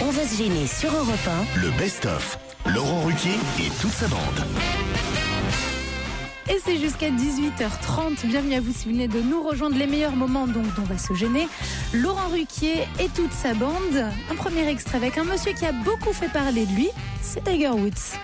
On va se gêner sur Europe 1. Le best-of. Laurent Ruquier et toute sa bande. Et c'est jusqu'à 18h30. Bienvenue à vous si vous venez de nous rejoindre. Les meilleurs moments donc dont on va se gêner. Laurent Ruquier et toute sa bande. Un premier extrait avec un monsieur qui a beaucoup fait parler de lui. C'est Tiger Woods.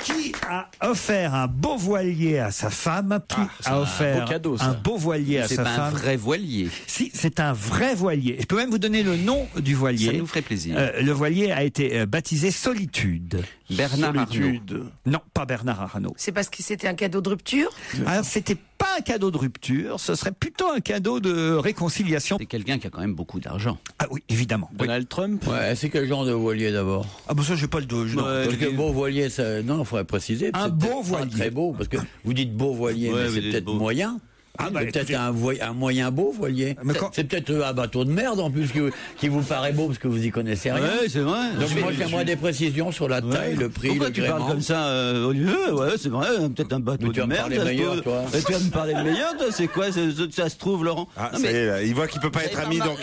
Qui a offert un beau voilier à sa femme? Qui a offert beau cadeau, ça. un beau voilier à sa C'est pas un femme? vrai voilier. Si, c'est un vrai voilier. Je peux même vous donner le nom du voilier. Ça nous ferait plaisir. Le voilier a été baptisé Solitude. Bernard Arnault. Non, pas Bernard Arnault. C'est parce que c'était un cadeau de rupture? Alors, c'était pas un cadeau de rupture, ce serait plutôt un cadeau de réconciliation. C'est quelqu'un qui a quand même beaucoup d'argent. Ah oui, évidemment. Oui. Donald Trump. Ouais, c'est quel genre de voilier d'abord? Ah ben ça, j'ai pas le dos. Non. Parce que beau voilier, ça, non, il faudrait préciser. Un c'est beau peut-être voilier. pas très beau, parce que vous dites beau voilier, Ouais, mais vous c'est dites peut-être beau. moyen. Ah bah, C'est peut-être écoutez. un moyen beau voilier. Mais C'est peut-être un bateau de merde en plus qui vous paraît beau parce que vous y connaissez rien. Ouais, c'est vrai. Donc moi j'aimerais des précisions sur la taille, le prix, Pourquoi le tu gréement. parles comme ça, Olivier? Ouais, c'est vrai, peut-être un bateau Mais tu de vas me merde. parler ça se meilleur, trouve. toi. Et tu vas me parler de meilleur, toi, c'est quoi? Ça se trouve, Laurent? Ah, Non, ça y mais- est, là, il voit qu'il peut pas être Vous ami, avez donc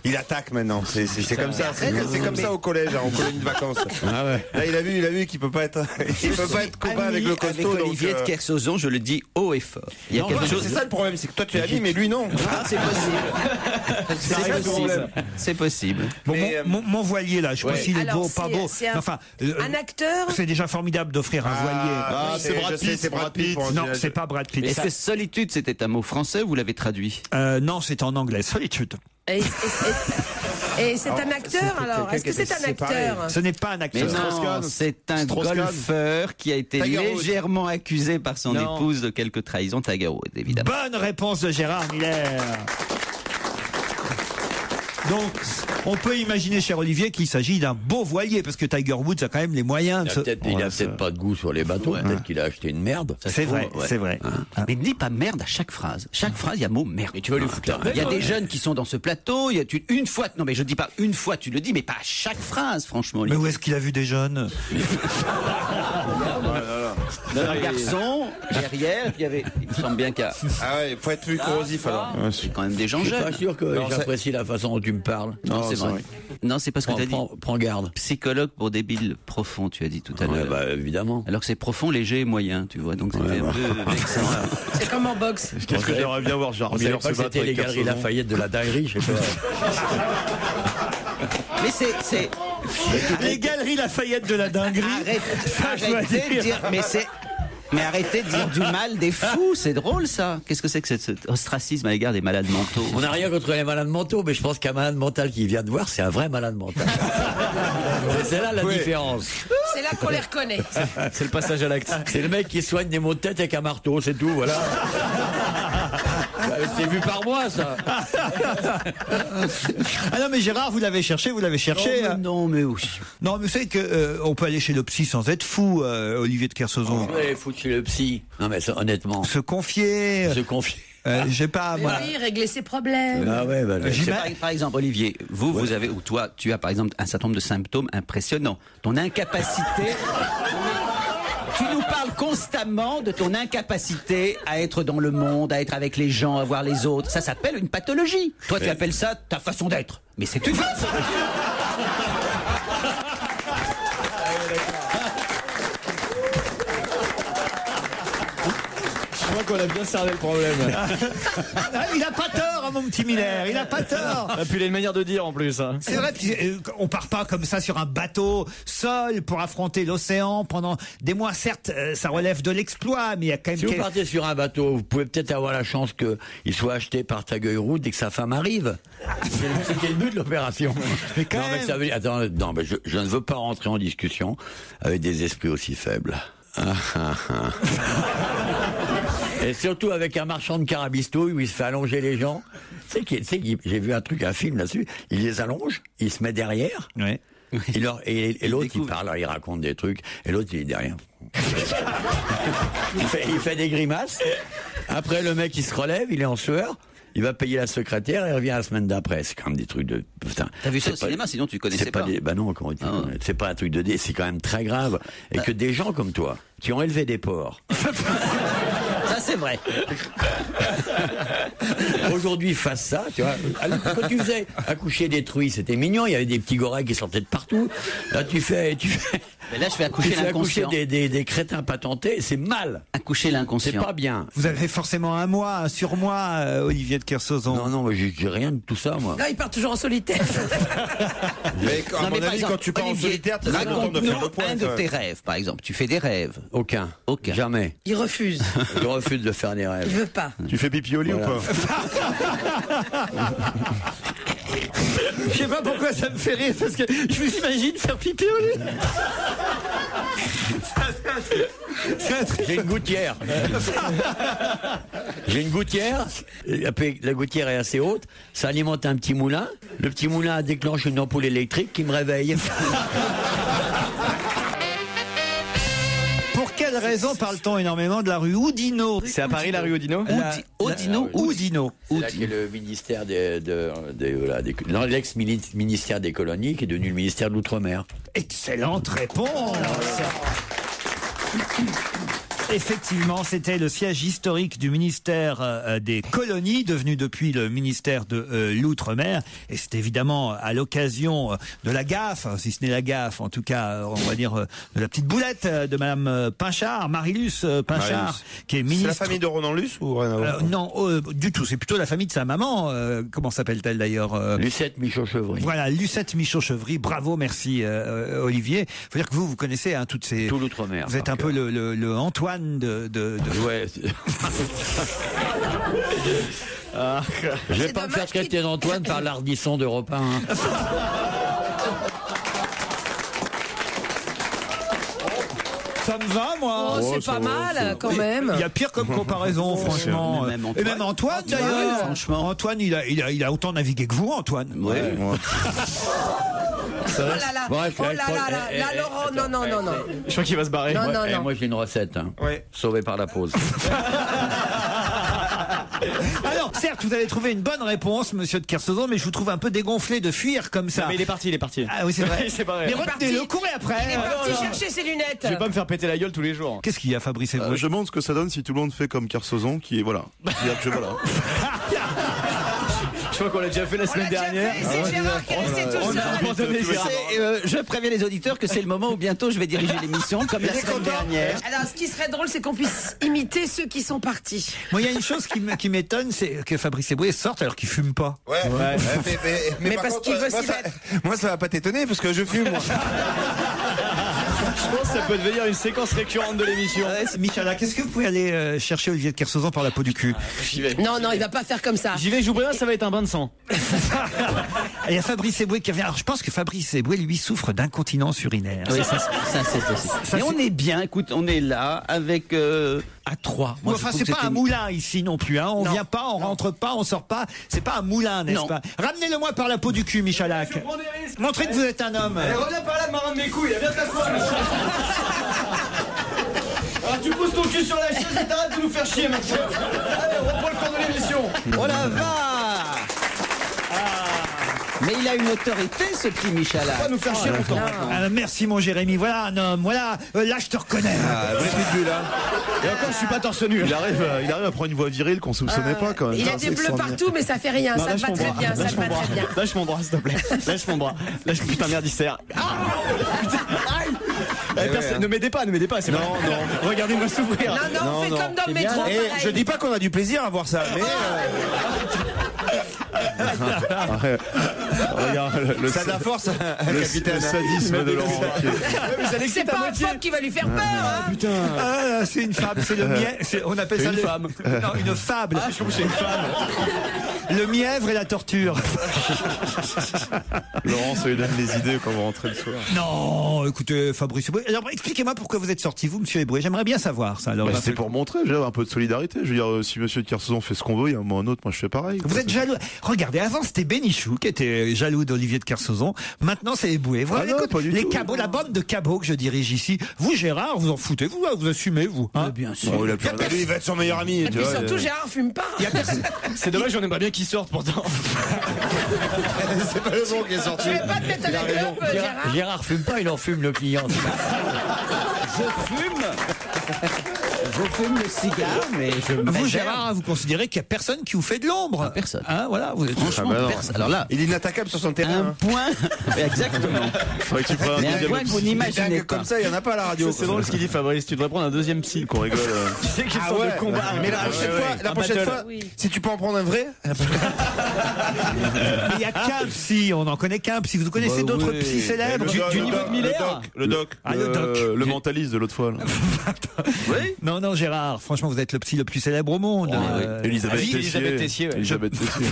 il attaque maintenant. C'est comme ça. C'est comme ça au collège, en colonie de vacances. Ah ouais. Là, il a vu qu'il peut pas être, copain avec le costaud. Avec donc, Olivier de Kersauzon, je le dis haut et fort. Il y a non, quelque chose. c'est ça le problème, c'est que toi tu es ami, mais lui non. Ah, c'est possible. C'est ça le problème. C'est possible. Bon, Mais, mon voilier là, je sais pas s'il est Alors, beau, pas c'est- beau. c'est un- Mais enfin, Un acteur? c'est déjà formidable d'offrir un voilier. c'est Brad Pitt. C'est Brad Pitt. Non, c'est pas Brad Pitt. Est-ce que solitude, c'était un mot français ou vous l'avez traduit? Non, c'est en anglais. Solitude. Et c'est un acteur alors? Est-ce que c'est un acteur? Ce n'est pas un Mais acteur. non, c'est un Strauss-Kahn. golfeur qui a été Tiger Woods. légèrement accusé par son Non. épouse de quelques trahisons. Tiger Woods, évidemment. Bonne réponse de Gérard Miller. Donc, on peut imaginer, cher Olivier, qu'il s'agit d'un beau voilier, parce que Tiger Woods a quand même les moyens de se... Il a peut-être pas de goût sur les bateaux, peut-être qu'il a acheté une merde. Ça se C'est trouve, vrai, ouais. c'est vrai. Mais ne dis pas merde à chaque phrase. Chaque phrase, il y a mot merde. Et tu vas lui foutre la Il y a des jeunes qui sont dans ce plateau. Une fois, non mais je dis pas une fois, tu le dis, mais pas à chaque phrase, franchement. Mais où est-ce qu'il a vu des jeunes? Un garçon derrière, puis il me semble bien qu'il y a Ah ouais, il faut être plus corrosif alors. quand même des gens Je suis jeunes. pas sûr que j'apprécie la façon dont tu me parles. Non, c'est vrai. Non, c'est parce que tu as dit Prends garde. psychologue pour débiles profonds, tu as dit tout à Ouais, l'heure. bah, évidemment. Alors que c'est profond, léger et moyen, tu vois. Donc c'était un peu vexant. C'est comme en boxe. Qu'est-ce que j'aimerais bien voir Gérard On savait Miller pas se que battre c'était les avec galeries Kersozon. Lafayette de la dinguerie, je sais pas. Mais c'est Les galeries Lafayette de la dinguerie. arrêtez de dire, mais arrêtez de dire du mal des fous, c'est drôle ça. Qu'est-ce que c'est que cet ostracisme à l'égard des malades mentaux? On n'a rien contre les malades mentaux, mais je pense qu'un malade mental qui vient de voir, c'est un vrai malade mental. C'est là la différence. C'est là qu'on les reconnaît. C'est le passage à l'acte. C'est le mec qui soigne des maux de tête avec un marteau, c'est tout, voilà. C'est vu par moi, ça. Ah non, mais Gérard, vous l'avez cherché. Hein. Non, mais oui. Non, mais vous savez que on peut aller chez le psy sans être fou, Olivier de Kersauzon. Ouais, foutre chez le psy. Non, mais ça, honnêtement, Se confier. se confier. J'ai pas, moi. Oui, régler ses problèmes. Ah ouais, bah, J'y C'est mets- par exemple, Olivier, vous avez, ou toi, tu as par exemple un certain nombre de symptômes impressionnants. Ton incapacité. Tu nous parles constamment de ton incapacité à être dans le monde, à être avec les gens, à voir les autres. Ça s'appelle une pathologie. Toi, tu appelles ça ta façon d'être. Mais c'est une façon. Je crois qu'on a bien cerné le problème. Ah, il a pas tort, hein, mon petit Miller. Il a pas tort. Et puis il a une manière de dire en plus. Hein. C'est vrai qu'on part pas comme ça sur un bateau seul pour affronter l'océan pendant des mois. Certes, ça relève de l'exploit, mais il y a quand même... Si vous partez sur un bateau, vous pouvez peut-être avoir la chance qu'il soit acheté par Tiger Woods et que sa femme arrive. C'était le but de l'opération. Mais quand Non, mais même. ça veut dire, attends, non, mais je ne veux pas rentrer en discussion avec des esprits aussi faibles. Et surtout avec un marchand de carabistouilles où il se fait allonger les gens. J'ai vu un film là-dessus. Il les allonge, il se met derrière. Ouais. Et l'autre, il parle, il raconte des trucs, et l'autre, il est derrière. il fait des grimaces. Après, le mec, il se relève, il est en sueur. Il va payer la secrétaire et il revient la semaine d'après. C'est quand même des trucs de... Putain. T'as vu ça C'est au pas- cinéma, sinon tu connaissais c'est pas. Bah non, comment dire. Ah. C'est pas un truc de dé, c'est quand même très grave. Et que des gens comme toi, qui ont élevé des porcs, Ça, c'est vrai. Aujourd'hui, face ça, tu vois. Quand tu faisais accoucher des truies, c'était mignon. Il y avait des petits gorilles qui sortaient de partout. Là, tu fais. Mais là, je fais accoucher l'inconscient. Des crétins patentés, c'est mal. Accoucher l'inconscient. C'est pas bien. Vous avez forcément un surmoi, Olivier de Kersauzon. Non, j'ai rien de tout ça, moi. Non, il part toujours en solitaire. Mais à mon avis, quand tu pars en Olivier, solitaire, tu as content de faire le point. un de tes rêves, par exemple. Tu fais des rêves. Aucun. Jamais. Il refuse. Je refuse de faire des rêves. Il veut pas. Tu fais pipi au lit ou pas? Je sais pas pourquoi ça me fait rire, parce que je vous imagine faire pipi au lit. J'ai une gouttière. J'ai une gouttière. La gouttière est assez haute. Ça alimente un petit moulin. Le petit moulin déclenche une ampoule électrique qui me réveille. Pour quelle raison parle-t-on énormément de la rue Oudinot? C'est à Paris, la rue Oudinot? Oudinot. C'est là qu'est le ministère l'ex-ministère des colonies qui est devenu le ministère de l'Outre-mer. Excellente réponse. Effectivement, c'était le siège historique du ministère des colonies, devenu depuis le ministère de l'Outre-mer. Et c'est évidemment à l'occasion de la gaffe, si ce n'est la gaffe, en tout cas, on va dire, de la petite boulette de Madame Pinchard, Marie-Luce Pinchard, qui est ministre... C'est la famille de Ronan Luce ou rien à voir? Non, du tout. C'est plutôt la famille de sa maman. Comment s'appelle-t-elle d'ailleurs? Lucette Michaud-Chevry. Voilà, Lucette Michaud-Chevry. Bravo, merci Olivier. Faut dire que vous connaissez toutes ces... Tout l'Outre-mer. Vous êtes un peu le Antoine de... Ouais. Je vais pas me faire traiter d'Antoine par l'Ardisson d'Europe 1. Ça me va, moi. Oh, c'est pas mal, quand même. Il y a pire comme comparaison, franchement. Et même Antoine, d'ailleurs. Franchement. Antoine, il a autant navigué que vous, Antoine. Ouais. Oh là là, Bref, oh là là là, là, Laurent, non. Je crois qu'il va se barrer. Non, non, non. Moi, j'ai une recette. Sauvée par la pause. Alors, certes, vous avez trouvé une bonne réponse, monsieur de Kersauzon, mais je vous trouve un peu dégonflé de fuir comme ça. Non, mais il est parti. Ah oui, c'est vrai. C'est pas vrai. Mais retenez-le, courez après. Il est parti chercher ses lunettes. Je vais pas me faire péter la gueule tous les jours. Qu'est-ce qu'il y a, Fabrice Eboué? Je demande ce que ça donne si tout le monde fait comme Kersauzon, qui est voilà. Voilà. Je crois qu'on l'a déjà fait la semaine dernière. C'est Gérard qui est resté tout seul. Je préviens les auditeurs que c'est le moment où bientôt je vais diriger l'émission, comme la semaine dernière. Alors, ce qui serait drôle, c'est qu'on puisse imiter ceux qui sont partis. Moi, il y a une chose qui m'étonne, c'est que Fabrice Eboué sorte alors qu'il fume pas. Ouais. Mais parce qu'il veut s'y mettre. Moi, ça va pas t'étonner parce que je fume, moi. Je pense que ça peut devenir une séquence récurrente de l'émission. Michala, qu'est-ce que vous pouvez aller chercher Olivier de Kersauzon par la peau du cul? J'y vais. Non, il va pas faire comme ça. J'y vais, je vous préviens, ça va être un bain de sang. Il y a Fabrice Eboué qui revient. Alors, je pense que Fabrice Eboué, lui, souffre d'incontinence urinaire. Oui, ça c'est possible. Mais on est bien, écoute, on est là avec... à 3. Moi, enfin, c'est pas un moulin ici non plus. Hein. On vient pas, on rentre pas, on sort pas. C'est pas un moulin, n'est-ce pas? Ramenez-le-moi par la peau du cul, Michalak. Montrez que vous êtes un homme. Allez, reviens par là de ma main de mes couilles, viens t'asseoir. Alors tu pousses ton cul sur la chaise et t'arrêtes de nous faire chier maintenant. Allez, on reprend le cours de l'émission. Oh la vache! Mais il a une autorité, ce petit Michalak. On va nous faire chier longtemps. Merci, mon Jérémy. Voilà un homme. Voilà. Là, je te reconnais. Vrai pitbull, là. Et encore, je suis pas torse nu. Il arrive à prendre une voix virile qu'on soupçonnait pas quand même. Il a des bleus partout, mais ça fait rien. Non, Ça te va très bien. Ça te va très bien. Lâche mon bras, s'il te plaît. Lâche mon bras. Putain, merde, il serre. Ne m'aidez pas, c'est non. Regardez-moi s'ouvrir. Non, on fait comme dans le métro. Et je dis pas qu'on a du plaisir à voir ça, mais Regarde, ça da force, capitaine. Le sadisme de Laurent Ruquier. C'est pas un phoque qui va lui faire peur. Hein. Putain. Ah, c'est une fable. C'est le mièvre. On appelle ça une femme. Non, une fable. Ah, je trouve que c'est une femme. Le mièvre et la torture. Laurent, ça lui donne des idées quand vous rentrez le soir. Non, écoutez, Fabrice Eboué. Alors, expliquez-moi pourquoi vous êtes sorti, vous, monsieur Eboué. J'aimerais bien savoir ça. Alors, C'est pour montrer, un peu de solidarité. Je veux dire, si monsieur de Kersauzon fait ce qu'on veut, il y a un moment ou un autre, moi je fais pareil. Vous êtes jaloux. Regardez, avant c'était Bénichou qui était jaloux d'Olivier de Kersauzon. Maintenant c'est Eboué. Vous non, pas du les tout. cabots, la bande de cabots que je dirige ici. Vous, Gérard, vous en foutez, vous assumez, vous. Hein Bien sûr. Bon, lui, il va être son meilleur ami. Et puis surtout, Gérard fume pas. C'est dommage, j'en aimerais bien qu'il sorte pourtant. C'est pas le bon qui est sorti. Tu veux pas te mettre avec l'homme, Gérard? Gérard fume pas, il en fume le client. Je fume. Je fume le cigare, mais je me Vous, réserve. Gérard, vous considérez qu'il n'y a personne qui vous fait de l'ombre? Personne. Hein, voilà, vous êtes Franchement, personne. Alors là, Il est inattaquable sur son terrain. un point. Exactement. Faudrait que tu prennes un Mais un deuxième point que vous psy. n'imaginez Dingue pas. comme ça, il y en a pas à la radio. C'est drôle ce qu'il dit, Fabrice. Tu devrais prendre un deuxième psy. Qu'on rigole. Tu sais qu'il Ah sort ouais. de combat. Mais la prochaine fois, si tu peux en prendre un vrai. Mais il n'y a qu'un psy, on n'en connaît qu'un psy. Vous connaissez Bah d'autres oui. psys célèbres? Du niveau de Miller. Le doc. Ah, le doc. Le mentaliste de l'autre fois. là. Oui. Non, non, Gérard, franchement, vous êtes le psy le plus célèbre au monde. Elisabeth Tessier, ouais. Elisabeth Tessier.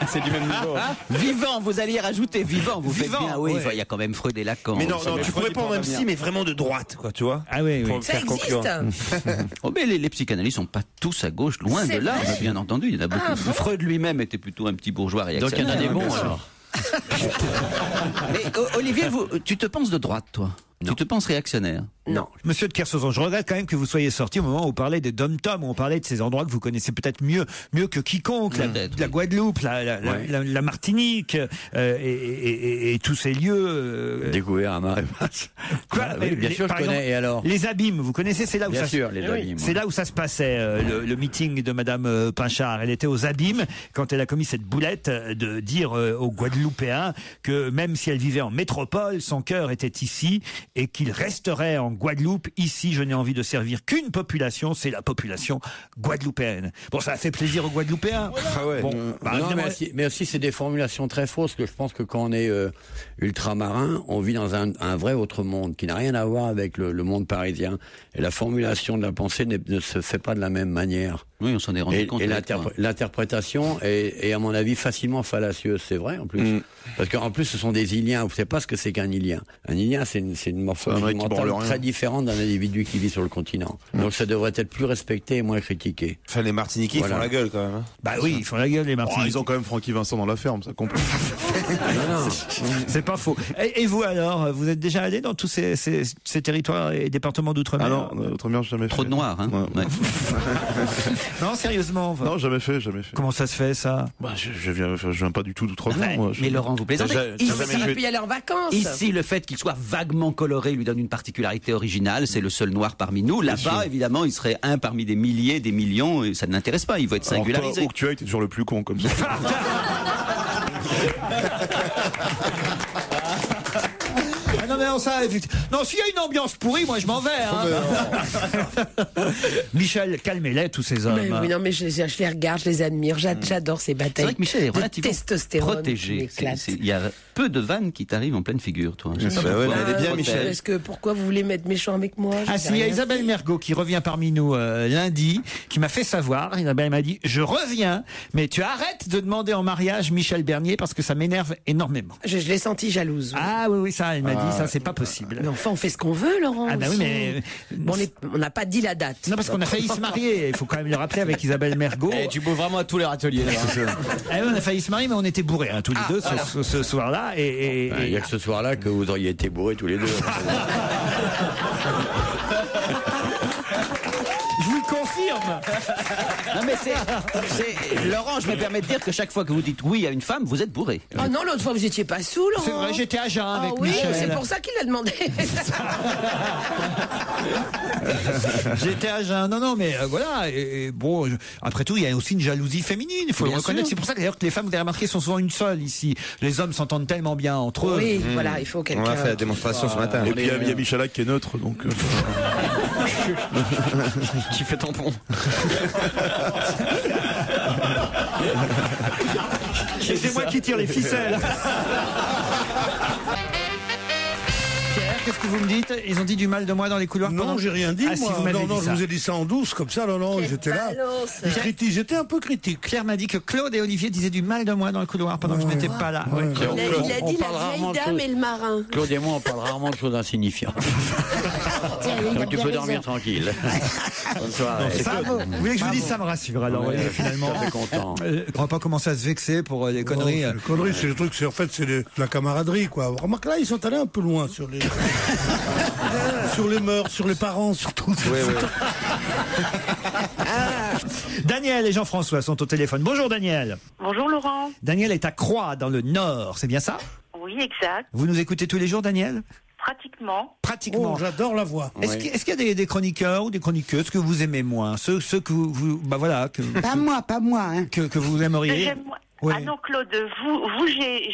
C'est du même niveau. Vivant, vous alliez rajouter vivant. Vous Vivant, faites bien. Oui, ouais. il y a quand même Freud et Lacan. Mais non, Ça non, met tu Freud pourrais du prendre un Port-Avenir. psy, mais vraiment de droite, quoi, tu vois. Ah oui, oui. Pour Ça faire conclure. existe. Oh, mais les psychanalystes sont pas tous à gauche, loin C'est de là, vrai. bien entendu. Il y en a beaucoup. bon Freud lui-même était plutôt un petit bourgeois Donc il y en a réactionnaire. des bons bien sûr. alors. Mais Olivier, tu te penses de droite, toi? Tu te penses réactionnaire? Non. Monsieur de Kersauzon, je regrette quand même que vous soyez sorti au moment où on parlait des dom-tom, où on parlait de ces endroits que vous connaissez peut-être mieux que quiconque, Peut-être, la oui. Guadeloupe, Ouais. la Martinique, et tous ces lieux. Découvert à marée basse. Quoi Oui, bien sûr, je par connais. exemple, Et alors Les abîmes, vous connaissez, c'est là où Bien ça sûr, les abîmes. C'est là où ça se passait, le meeting de Madame Pinchard. Elle était aux abîmes quand elle a commis cette boulette de dire aux Guadeloupéens que même si elle vivait en métropole, son cœur était ici et qu'il resterait en Guadeloupe. Ici, je n'ai envie de servir qu'une population, c'est la population guadeloupéenne. Bon, ça a fait plaisir aux Guadeloupéens. Ah ouais. Bon, bah, Non, évidemment, mais aussi c'est des formulations très fausses, que je pense que quand on est ultramarin, on vit dans un vrai autre monde qui n'a rien à voir avec le monde parisien. Et la formulation de la pensée ne se fait pas de la même manière. Oui, on s'en est rendu Et, compte. et avec toi. l'interprétation est, à mon avis, facilement fallacieuse. C'est vrai, en plus. Parce qu'en plus, ce sont des Iliens. Vous ne savez pas ce que c'est qu'un Ilien. Un Ilien, c'est une morphologie mec qui mentale branle rien. très différente d'un individu qui vit sur le continent. Donc ça devrait être plus respecté et moins critiqué. Enfin, les Martiniquais, ils Voilà. font la gueule quand même. hein. bah oui, ils font la gueule, les Oh, Martiniquais. ils ont quand même Francky Vincent dans la ferme, ça comprend. C'est pas faux. Et vous alors, vous êtes déjà allé dans tous ces territoires et départements d'outre-mer? Ah non, autrement, j'ai jamais fait. Trop de noirs, hein. Ouais. Ouais. Non, sérieusement. Non, jamais fait, jamais fait. Comment ça se fait, ça? Bah, je viens pas du tout d'outre-mer, Ouais, moi. mais Laurent, vous plaisantez. J'ai Ça jamais peut y aller en vacances. Ici, le fait qu'il soit vaguement coloré lui donne une particularité originale. C'est le seul noir parmi nous. Là-bas, évidemment, il serait un parmi des milliers, des millions. Et ça ne l'intéresse pas. Il va être Alors, toi, singularisé. où que tu ailles, t'es toujours le plus con, comme ça. Ah non, mais non, ça, non, s'il y a une ambiance pourrie, moi je m'en vais. Hein. Michel, calmez-les, tous ces hommes. Mais oui, non, mais je les regarde, je les admire. J'adore ces C'est batailles. vrai que Michel est de relativement testostérone qui protégé. m'éclatent. Il y a peu de vannes qui t'arrivent en pleine figure, toi. Je sais pas Bah ouais, pourquoi. mais elle est bien, Protège. Michel. Est-ce que pourquoi vous voulez m'être méchant avec moi? Ah si, il y a Isabelle Mergo qui revient parmi nous lundi, qui m'a fait savoir. Isabelle m'a dit, je reviens, mais tu arrêtes de demander en mariage Michel Bernier parce que ça m'énerve énormément. Je l'ai senti jalouse. Ah oui, oui, ça, elle m'a dit, ça c'est pas possible. Mais enfin, on fait ce qu'on veut, Laurent. Ah bah oui, aussi. mais... Bon, on n'a pas dit la date. Non, parce qu'on a failli se marier, il faut quand même le rappeler avec Isabelle Mergo. Eh, tu bouffes vraiment à tous les râteliers. Là. Ah oui, on a failli se marier, mais on était bourrés tous les deux ce soir-là. Et Il n'y a que ce soir-là que vous auriez été bourrés tous les deux. je vous le confirme. Non, mais Laurent, je me permets de dire que chaque fois que vous dites oui à une femme, vous êtes bourré. Ah non, l'autre fois, vous étiez pas sous, Laurent. C'est vrai, j'étais à jeun Ah avec oui, Michel. c'est pour ça qu'il a demandé. J'étais à jeun. Non, non, mais voilà. Et bon, après tout, il y a aussi une jalousie féminine. Il faut le Bien reconnaître. sûr. C'est pour ça que, d'ailleurs, que les femmes, vous avez remarqué, sont souvent une seule ici. Les hommes s'entendent tellement bien entre eux. Oui, voilà, il faut On quelqu'un. a fait la démonstration ce matin. Et puis, il y a Michalak qui est neutre, donc. Qui fait tampon. Et c'est moi qui tire les ficelles. Pierre, qu'est-ce que vous me dites? Ils ont dit du mal de moi dans les couloirs? Non, pendant- j'ai rien dit, Ah, si, moi. vous m'avez non, dit je ça. vous ai dit ça en douce, comme ça, non, j'étais là. J'étais un peu critique. Claire m'a dit que Claude et Olivier disaient du mal de moi dans le couloir pendant que je n'étais pas là. Ouais. Il a On dit parle la rarement vieille de dame choses. et le marin. Claude et moi, on parle rarement de choses insignifiantes. Donc tu peux dormir tranquille. Bonne soirée. Ça, vous voulez que je vous dise, ça me rassure. Alors, Ouais, finalement, je suis content. on va pas commencer à se vexer pour les conneries. Les conneries, c'est le truc, c'est en fait, la camaraderie, quoi. Remarque, là, ils sont allés un peu loin sur les, sur les mœurs, sur les parents, surtout. Daniel et Jean-François sont au téléphone. Bonjour Daniel. Bonjour Laurent. Daniel est à Croix, dans le Nord, c'est bien ça? Oui, exact. Vous nous écoutez tous les jours, Daniel? Pratiquement. Pratiquement. Oh, j'adore la voix. Est-ce qu'il y a des chroniqueurs ou des chroniqueuses que vous aimez moins, ceux que vous Pas moi, hein. que vous aimeriez? Oui. Ah non, Claude,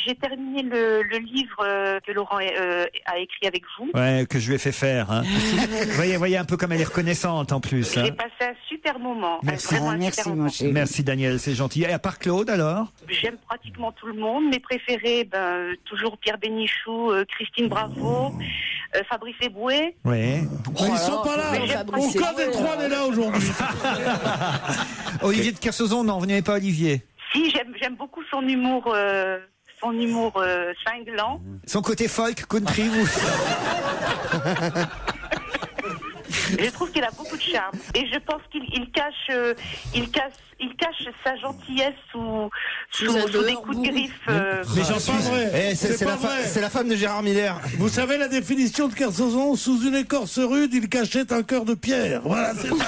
j'ai terminé le livre que Laurent a écrit avec vous. Ouais, que je lui ai fait faire. Hein. voyez un peu comme elle est reconnaissante en plus. J'ai passé un super moment. Merci, mon chéri. Merci Daniel, c'est gentil. Et à part Claude alors? J'aime pratiquement tout le monde. Mes préférés, toujours Pierre Bénichou, Christine Bravo, Fabrice Eboué. Ouais. Ils sont pas là. Aucun des trois n'est là aujourd'hui. Olivier de Kersauzon, non, vous n'aimez pas Olivier? Si, j'aime beaucoup son humour cinglant. Son côté folk, country, vous. Je trouve qu'il a beaucoup de charme. Et je pense qu'il cache sa gentillesse sous des coups de griffe. Mais j'en suis vrai. C'est la femme de Gérard Miller. Vous savez la définition de Kersozon? Sous une écorce rude, il cachait un cœur de pierre. Voilà, c'est ça.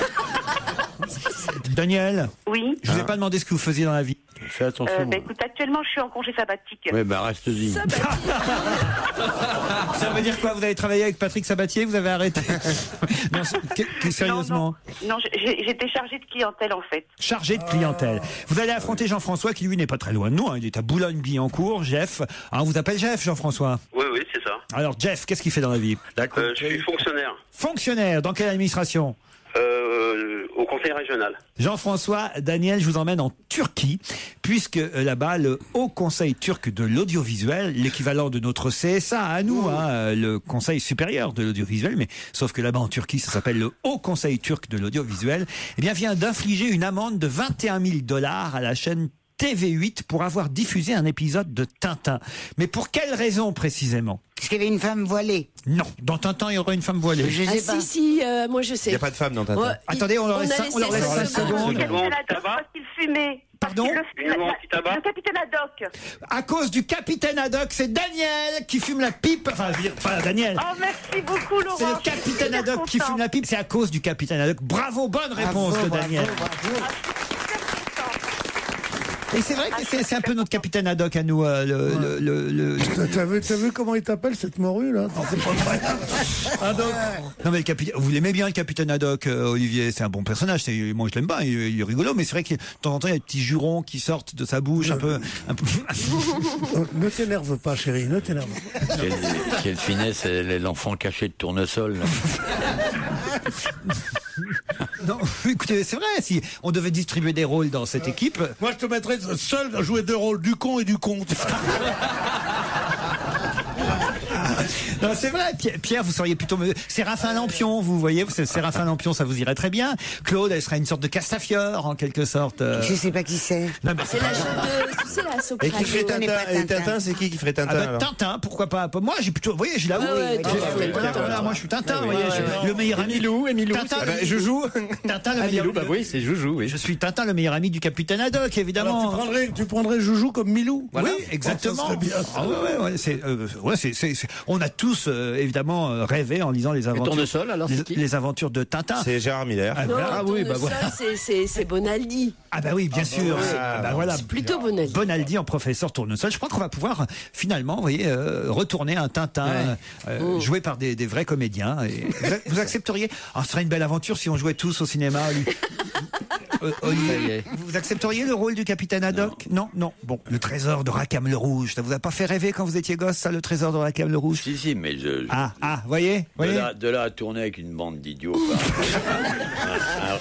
Daniel? Oui. Je vous ai pas demandé ce que vous faisiez dans la vie. Fais attention. Écoute, actuellement, je suis en congé sabbatique. Oui, reste-y. Ça veut dire quoi? Vous avez travaillé avec Patrick Sabatier? Vous avez arrêté? Non, sérieusement? Non, j'étais chargée de clientèle, en fait. Chargé de clientèle. Vous allez affronter Jean-François, qui lui n'est pas très loin de nous. Hein. Il est à Boulogne-Billancourt. Jeff. Ah, on vous appelle Jeff, Jean-François? Oui, c'est ça. Alors, Jeff, qu'est-ce qu'il fait dans la vie? Je suis fonctionnaire. Fonctionnaire? Dans quelle administration? Au conseil régional. Jean-François, Daniel, je vous emmène en Turquie, puisque là-bas, le Haut Conseil turc de l'audiovisuel, l'équivalent de notre CSA à nous, le Conseil supérieur de l'audiovisuel, mais sauf que là-bas en Turquie, ça s'appelle le Haut Conseil turc de l'audiovisuel, vient d'infliger une amende de $21 000 à la chaîne TV8 pour avoir diffusé un épisode de Tintin. Mais pour quelle raison précisément? Parce qu'il y avait une femme voilée. Non, dans Tintin, il y aura une femme voilée. Je sais pas. Si, moi je sais. Il n'y a pas de femme dans Tintin. Attendez, on leur laisse 5 secondes. Parce qu'il fumait. Pardon? Le capitaine Haddock. À cause du capitaine Haddock, c'est Daniel qui fume la pipe. Enfin, pas Daniel. Oh, merci beaucoup, Laurent. C'est le capitaine Haddock qui fume la pipe. C'est à cause du capitaine Haddock. Bravo, bonne réponse de Daniel. Et c'est vrai que c'est un peu notre capitaine Haddock à nous. T'as vu comment il t'appelle cette morue là? C'est pas vrai. Haddock. Non mais vous l'aimez bien le capitaine Haddock, Olivier. C'est un bon personnage. Moi je l'aime pas. Il est rigolo, mais c'est vrai que de temps en temps il y a des petits jurons qui sortent de sa bouche un peu. Ne t'énerve pas, chérie. Ne t'énerve pas. Quelle finesse, l'enfant caché de Tournesol. Non, écoutez, c'est vrai, si on devait distribuer des rôles dans cette équipe. Moi, je te mettrais seul à jouer deux rôles, du con et du conte. Non, c'est vrai, Pierre, vous seriez plutôt Séraphin Lampion, vous voyez, Séraphin Lampion, ça vous irait très bien. Claude, elle serait une sorte de Castafiore, en quelque sorte. Je sais pas qui c'est. C'est la jeune de... C'est la soprano. Et qui ferait Tintin? Et Tintin, c'est qui ferait Tintin? Tintin, pourquoi pas? Moi, j'ai plutôt, vous voyez, j'ai la moi, je suis Tintin, vous voyez, le meilleur ami. Émilou. Tintin, je joue. Tintin, le meilleur ami. Oui, c'est Joujou, oui. Je suis Tintin, le meilleur ami du capitaine Haddock, évidemment. Alors, tu prendrais Joujou comme Milou? Voilà. Oui, exactement. On a tous, évidemment, rêvé en lisant les aventures. Tournesol, alors c'est qui? Les aventures de Tintin. C'est Gérard Miller. Oui, voilà. C'est Bonaldi. Ah bah oui, bien sûr. Voilà. C'est plutôt Bonaldi. Bonaldi en professeur Tournesol. Je crois qu'on va pouvoir finalement, vous voyez, retourner un Tintin joué par des vrais comédiens. Et vous accepteriez? Ce serait une belle aventure si on jouait tous au cinéma. Olivier, vous accepteriez le rôle du capitaine Haddock? Non. Bon, le trésor de Rackham le Rouge, ça vous a pas fait rêver quand vous étiez gosse, ça, le trésor de Rackham le Rouge? Si, mais voyez. De là à tourner avec une bande d'idiots.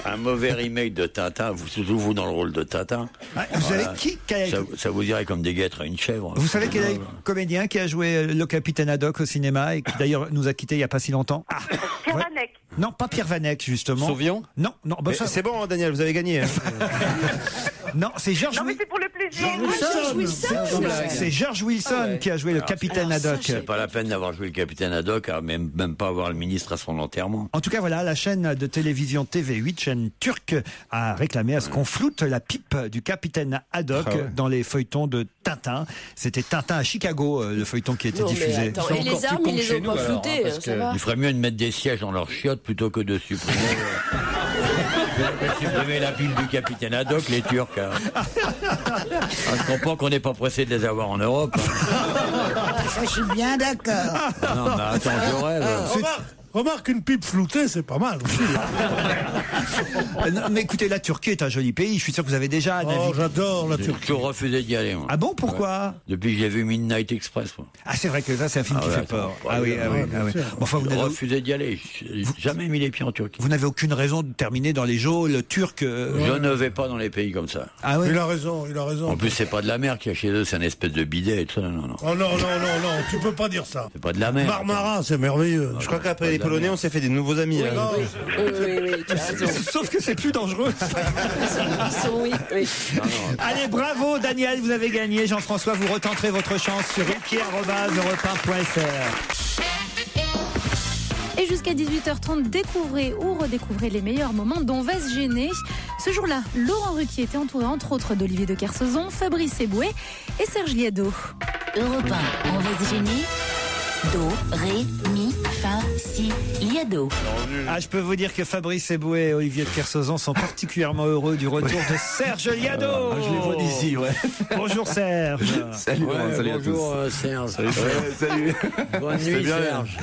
Un mauvais remake de Tintin, surtout vous dans le rôle de Tintin. Vous savez ça vous irait comme des guêtres à une chèvre. Vous savez quel est le comédien qui a joué le capitaine Haddock au cinéma et qui d'ailleurs nous a quittés il y a pas si longtemps? Pierre Vanek. Non, pas Pierre Vanek, justement. Sauvion? Non. C'est bon, Daniel, vous avez gagné. Non, c'est George. Non, mais c'est pour le plaisir. C'est George Wilson qui a joué le capitaine Haddock. C'est pas la peine d'avoir joué le capitaine Haddock, même pas avoir le ministre à son enterrement. En tout cas, voilà, la chaîne de télévision TV8, chaîne turque, a réclamé à ce qu'on floute la pipe du capitaine Haddock dans les feuilletons de Tintin. C'était Tintin à Chicago, le feuilleton qui était diffusé. Et les armes, ils les ont pas floutés. Il ferait mieux de mettre des sièges dans leurs chiottes plutôt que de supprimer. Supprimer la pile du capitaine Haddock, les Turcs. Hein. Je comprends qu'on n'est pas pressé de les avoir en Europe. Ça, je suis bien d'accord. Non, mais attends, je rêve. Remarque, une pipe floutée, c'est pas mal aussi. Non, mais écoutez, la Turquie est un joli pays. Je suis sûr que vous avez déjà un avis. Oh, j'adore la J'ai Turquie. toujours refusé d'y aller. Moi. Ah bon, pourquoi? Depuis que j'ai vu Midnight Express. Moi. Ah, c'est vrai que ça, c'est un film qui ouais, fait attends, peur. ouais, Ah oui, ah oui, bien ah oui. sûr. Bon, enfin, J'ai refusé d'y aller. J'ai jamais mis les pieds en Turquie. vous n'avez aucune raison de terminer dans les geôles turques. Je ne vais pas dans les pays comme ça. Ah oui. Il a raison, il a raison. En plus, c'est pas de la mer qu'il y a chez eux, c'est un espèce de bidet et tout ça. Non. Oh non, tu peux pas dire ça. C'est pas de la mer. Marmara, c'est merveilleux. Je crois qu'après les Polonais, on s'est fait des nouveaux amis. Oui, hein. oui, tu as raison. Sauf que c'est plus dangereux. Oui. Allez, bravo Daniel, vous avez gagné. Jean-François, vous retenterez votre chance sur ruquier@europe1.fr. Et jusqu'à 18h30, découvrez ou redécouvrez les meilleurs moments dont va se gêner. Ce jour-là, Laurent Ruquier était entouré entre autres d'Olivier de Kersauzon, Fabrice Eboué et Serge Liado. Europe 1, on va se gêner. Do, ré, mi, fa, si, liado. Ah, je peux vous dire que Fabrice Eboué et Olivier de Kersauzon sont particulièrement heureux du retour de Serge Liado. Je les vois d'ici, ouais. Bonjour Serge. Salut, salut à tous. Bonjour Serge. Salut. Bonne nuit bien, Serge.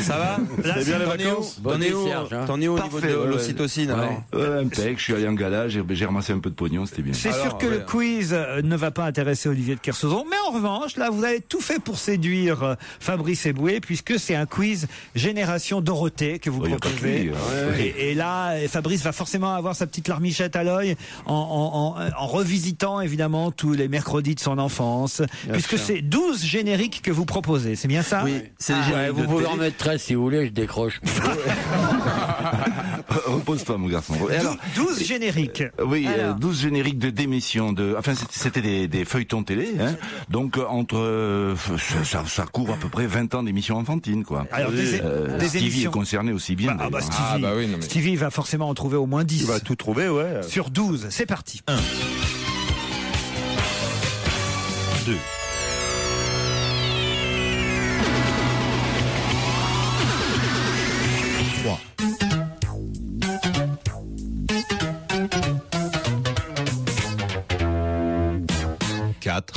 Ça va? Là, bien les T'en vacances? Bonne nuit Serge. Hein. T'en es où au Parfait, niveau de ouais. l'ocytocine alors? Impec, je suis allé en gala, j'ai ramassé un peu de pognon, c'était bien. C'est sûr que le quiz ne va pas intéresser Olivier de Kersauzon, mais en revanche, là, vous avez tout fait pour séduire Fabrice Eboué, puisque c'est un quiz Génération Dorothée que vous Oh, y a proposez. pas que lui, Et là, Fabrice va forcément avoir sa petite larmichette à l'œil en revisitant évidemment tous les mercredis de son enfance, puisque sûr. c'est 12 génériques que vous proposez. C'est bien ça? Oui, c'est les Ouais, génériques vous de pouvez télé. en mettre 13 si vous voulez, je décroche. Repose-toi, mon garçon. Et alors, 12 génériques. oui, 12 génériques de démission. Enfin, c'était des feuilletons télé. Hein. Donc, ça couvre à peu près 20 ans d'émissions enfantines, quoi. Alors, des Stevie émissions. est concerné aussi bien. Ah bah d'ailleurs. Stevie, Stevie va forcément en trouver au moins 10. Il va tout trouver, ouais. Sur 12. C'est parti. 1. 2. 3. 4.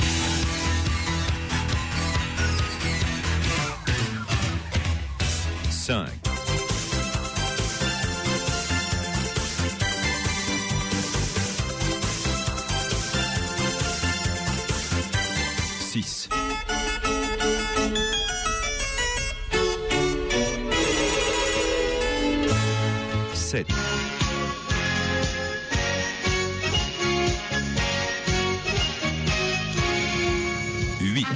5. 6. 7. 8.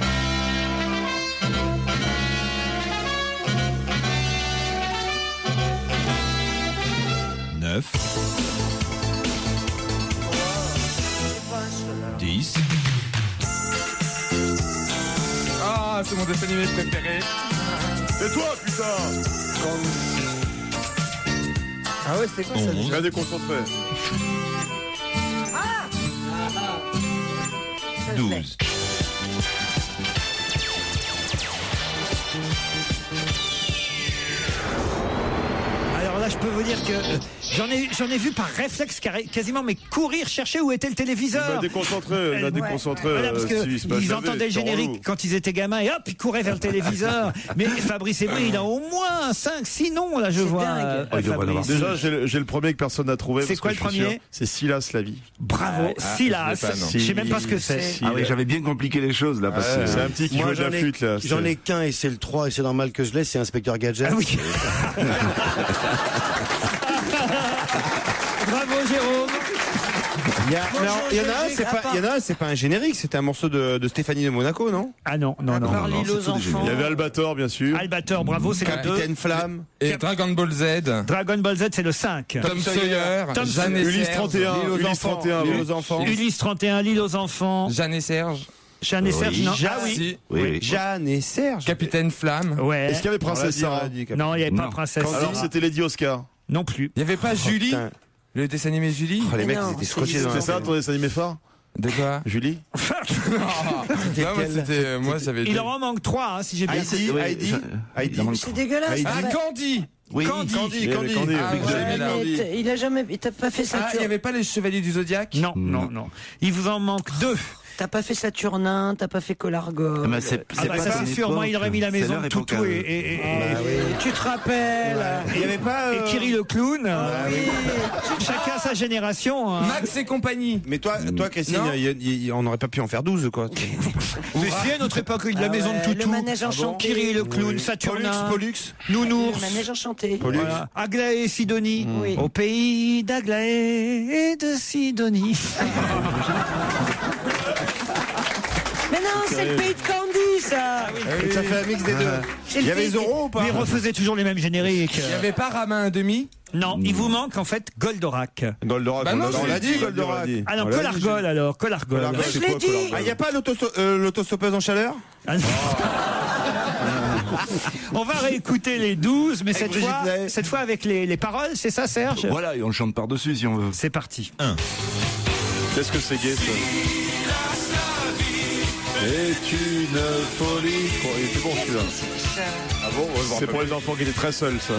9. 10. Ah, c'est mon dessin animé préféré. Et toi, putain! Ah ouais, c'était quoi ça? Bien déconcentré. 12. Alors là, je peux vous dire que j'en ai vu par réflexe quasiment, mais courir chercher où était le téléviseur. Il m'a déconcentré. Voilà, parce que Stevie, c'est pas ils chavé, entendaient le c'est générique relou. quand ils étaient gamins et hop, ils couraient vers le téléviseur. Mais Fabrice Eboué, il a au moins 5, 6 noms, là, je vois. Il devrait en avoir Fabrice. Déjà, j'ai le premier que personne n'a trouvé. C'est parce quoi que le je suis premier? sûr. C'est Silas la vie. Bravo, Silas. je l'ai pas, non. Je sais même pas ce que c'est. Ah oui, j'avais bien compliqué les choses là. Parce que C'est un petit qui Moi, joue de la flûte là. J'en ai qu'un et c'est le 3 et c'est normal que je l'ai, c'est Inspecteur Gadget. Ah oui. Bravo, Jérôme. Il y en a un, c'est pas un générique, c'était un morceau de Stéphanie de Monaco, non? Ah non. Il y avait Albator, bien sûr. Albator, bravo, c'est le 2. Capitaine Flamme. Et Dragon Ball Z. Dragon Ball Z, c'est le 5. Tom Sawyer. Jeanne et Ulysse Serge. 31. Ulysse 31. L'île aux enfants. Ulysse 31, l'île aux enfants. Jeanne et Serge. Jeanne et Serge, non. Ah oui. Si. oui. Jeanne et Serge. Capitaine Flamme. Ouais. Est-ce qu'il y avait Princesse Sarah? Non, il n'y avait pas Non. Princesse Alors Sarah. c'était Lady Oscar. Non plus. Il n'y avait pas Julie. putain. Le dessin animé Julie. Oh, les mecs, non, ils étaient c'est scotchés dans C'est la ça ton dessin animé phare? De quoi? Julie? Non, moi c'était. Moi j'avais. Il en manque 3, hein, si j'ai bien dit. Heidi. Il en manque C'est dégueulasse. Ah, Gandhi. Oui, Candy. Candy. Ah, Big ouais, Jamie mais Candy. Il a jamais. T'as pas fait Ah, il Saturnin. n'y avait pas les Chevaliers du Zodiaque? Non. Il vous en manque 2. T'as pas fait Saturnin, t'as pas fait Colargol. Mais c'est Ah bah ça c'est sûr, moi il aurait mis la maison de Toutou et Tu te rappelles. Il y avait pas. et Kiri le clown. Chacun sa génération. Hein. Max et compagnie. Mais toi, Christine, Non. on n'aurait pas pu en faire 12, quoi. Mais si à notre époque, la maison de Toutou, Le manège enchanté. Kiri le clown, Saturnin, Pollux. Nounours, Le manège enchanté. voilà. Aglaé et Sidonie, Oui. au pays d'Aglaé et de Sidonie. Mais non, c'est le pays de Candy, ça. Et ça fait un mix des deux. C'est Il y le avait pays Zorro ou pas? Mais ils refaisaient toujours les mêmes génériques. Il n'y avait pas Ramin un demi? Non, il vous manque en fait Goldorak. Goldorak. Bah non, On l'a dit, Goldorak. Ah non, On l'a dit, Colargol alors, Colargol. Colargol, Je c'est l'ai quoi, dit. Colargol Ah, il n'y a pas l'autostoppeuse en chaleur? Ah, non. On va réécouter les 12, mais Avec cette fois avec les paroles, c'est ça Serge? Voilà, et on chante par-dessus si on veut. C'est parti. Qu'est-ce que c'est gay ça? Est une folie. Il était bon celui-là. Ah bon? C'est pour les enfants qui étaient très seuls ça.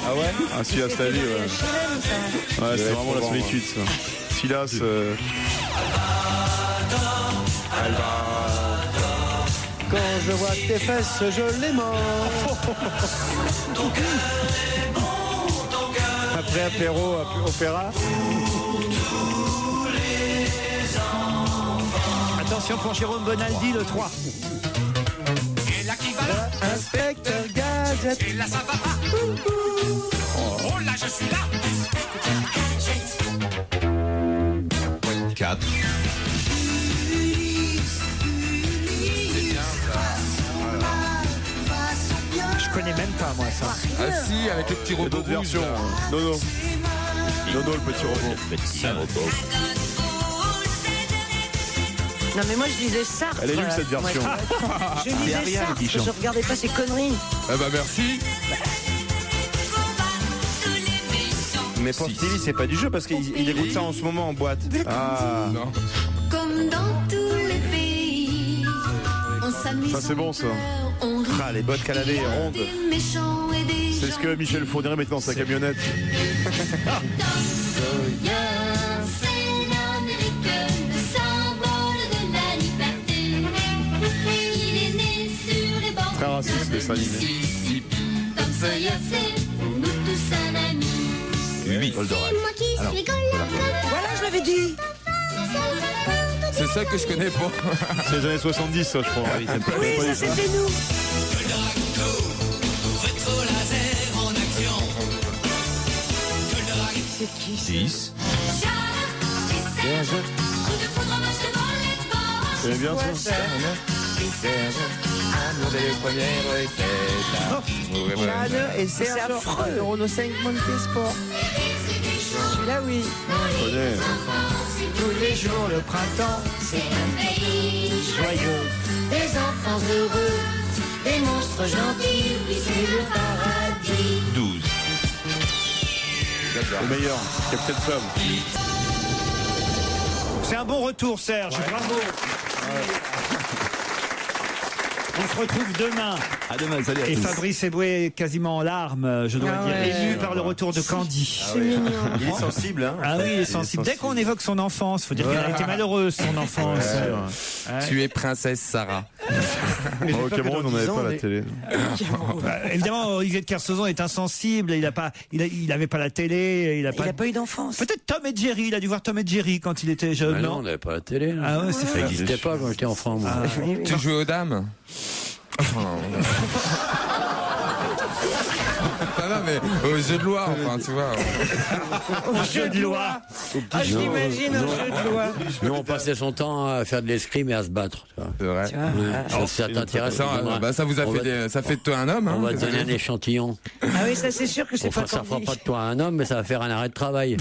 Ah ouais? Ah Silas la vie, ouais. Ouais, c'est vraiment la solitude ça. Silas. Quand je vois tes fesses, je les mords. Après apéro, opéra. Attention pour Jérôme Bonaldi, le 3. Inspecteur Gadget. Et là ça va pas. Oh là je suis là. 4. Je connais même pas moi ça. Ah si, avec le petit robot D'autres rouge, versions. là. Nono. Nono le petit robot. Non, mais moi, je disais Sartre. Elle est nulle cette version. Je disais Sartre. Je regardais pas ces conneries. Ah bah merci. Mais pour Stevie, c'est pas du jeu parce qu'il écoute ça en ce moment en boîte. Ah. Non. Comme dans tous les pays, on s'amuse. Ça c'est bon ça. On rit. Ah, les bottes qu'elle avait rondes. Des méchants et des C'est ce que Michel Fournier met dans sa camionnette. C'est l'Amérique, le symbole de la liberté. Il est né sur les bords Très raciste les dessins animés. Mississippi. Tom Sawyer, c'est pour nous tous un ami. 8. Goldorak. Moi qui suis Goldorak. Voilà, je l'avais dit. C'est ça que je connais pas. C'est les années 70 ça je crois. Oui, ça c'était nous. C'est qui ça? 10. C'est bien ça. Et c'est affreux. Renault 5 Monkey Sport. Celui-là, oui. Je connais. Tous les jours le printemps, C'est un pays joyeux. des enfants heureux, des monstres gentils, c'est le paradis. 12. Le meilleur. Captain Flamme. C'est un bon retour Serge, bravo. On se retrouve demain. À demain, salut à Et tous. Fabrice Eboué est quasiment en larmes, je dois Ah dire, ouais. ému par le retour de Candy. C'est mignon. Il est sensible, hein. Ah oui, il est sensible. Dès qu'on évoque son enfance, faut dire qu'elle a été malheureuse, son enfance. Ouais. Tu es princesse Sarah. Au Cameroun on n'avait pas la télé. Évidemment, Olivier de Kersauzon est insensible. Il avait pas la télé. Il a pas eu d'enfance. Peut-être Tom et Jerry. Il a dû voir Tom et Jerry quand il était jeune. Bah non, non, on n'avait pas la télé. Là. Ah ouais, c'est Ça fait. n'existait pas quand j'étais enfant, moi. Tu jouais aux dames? Non, mais au jeu de loi, enfin, tu vois. Au jeu de loi. Ah, je l'imagine, un jeu de loi. Nous, on passait son temps à faire de l'escrime et à se battre. Tu vois. C'est vrai. Ouais. Ça t'intéresse? Ça vous a fait ça fait de toi un homme. On Hein, va te donner un échantillon. Ah oui, ça c'est sûr que c'est pas Ça fera Candy. pas de toi un homme, mais ça va faire un arrêt de travail.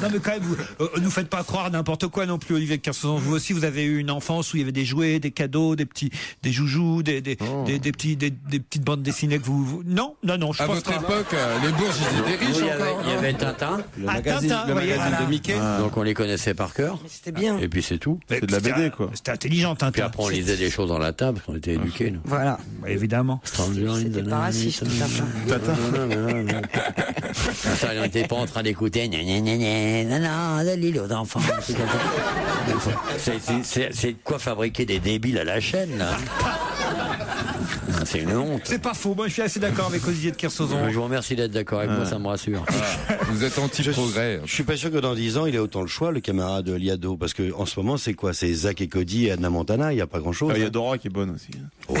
Non mais quand même, vous nous faites pas croire n'importe quoi non plus, Olivier de Kersauzon. Vous aussi, vous avez eu une enfance où il y avait des jouets, des cadeaux, des joujoux, des petites bandes dessinées que vous... Non, je À pense votre pas. époque, les bourges, ils étaient riches encore. Il y avait Tintin, Le magazine de Mickey. Donc on les connaissait par cœur. C'était bien. Et puis c'est tout. C'est de la BD, quoi. C'était intelligent, Tintin. Puis après on lisait des choses dans la table, parce qu'on était éduqués. Nous. Voilà. Évidemment. C'était pas raciste, Tintin. Ça, on n'était pas en train d'écouter. Non, de l'île aux enfants. C'est de quoi fabriquer des débiles à la chaîne, là. C'est une honte. C'est pas faux. Moi, je suis assez d'accord avec Olivier de Kersauzon. Je vous remercie d'être d'accord avec moi, ça me rassure. Vous êtes anti-progrès. Je suis pas sûr que dans 10 ans, il ait autant le choix, le camarade Liado. Parce que en ce moment, c'est quoi? C'est Zach et Cody et Anna Montana. Il n'y a pas grand-chose. Il y a Dora qui est bonne aussi. Ouais.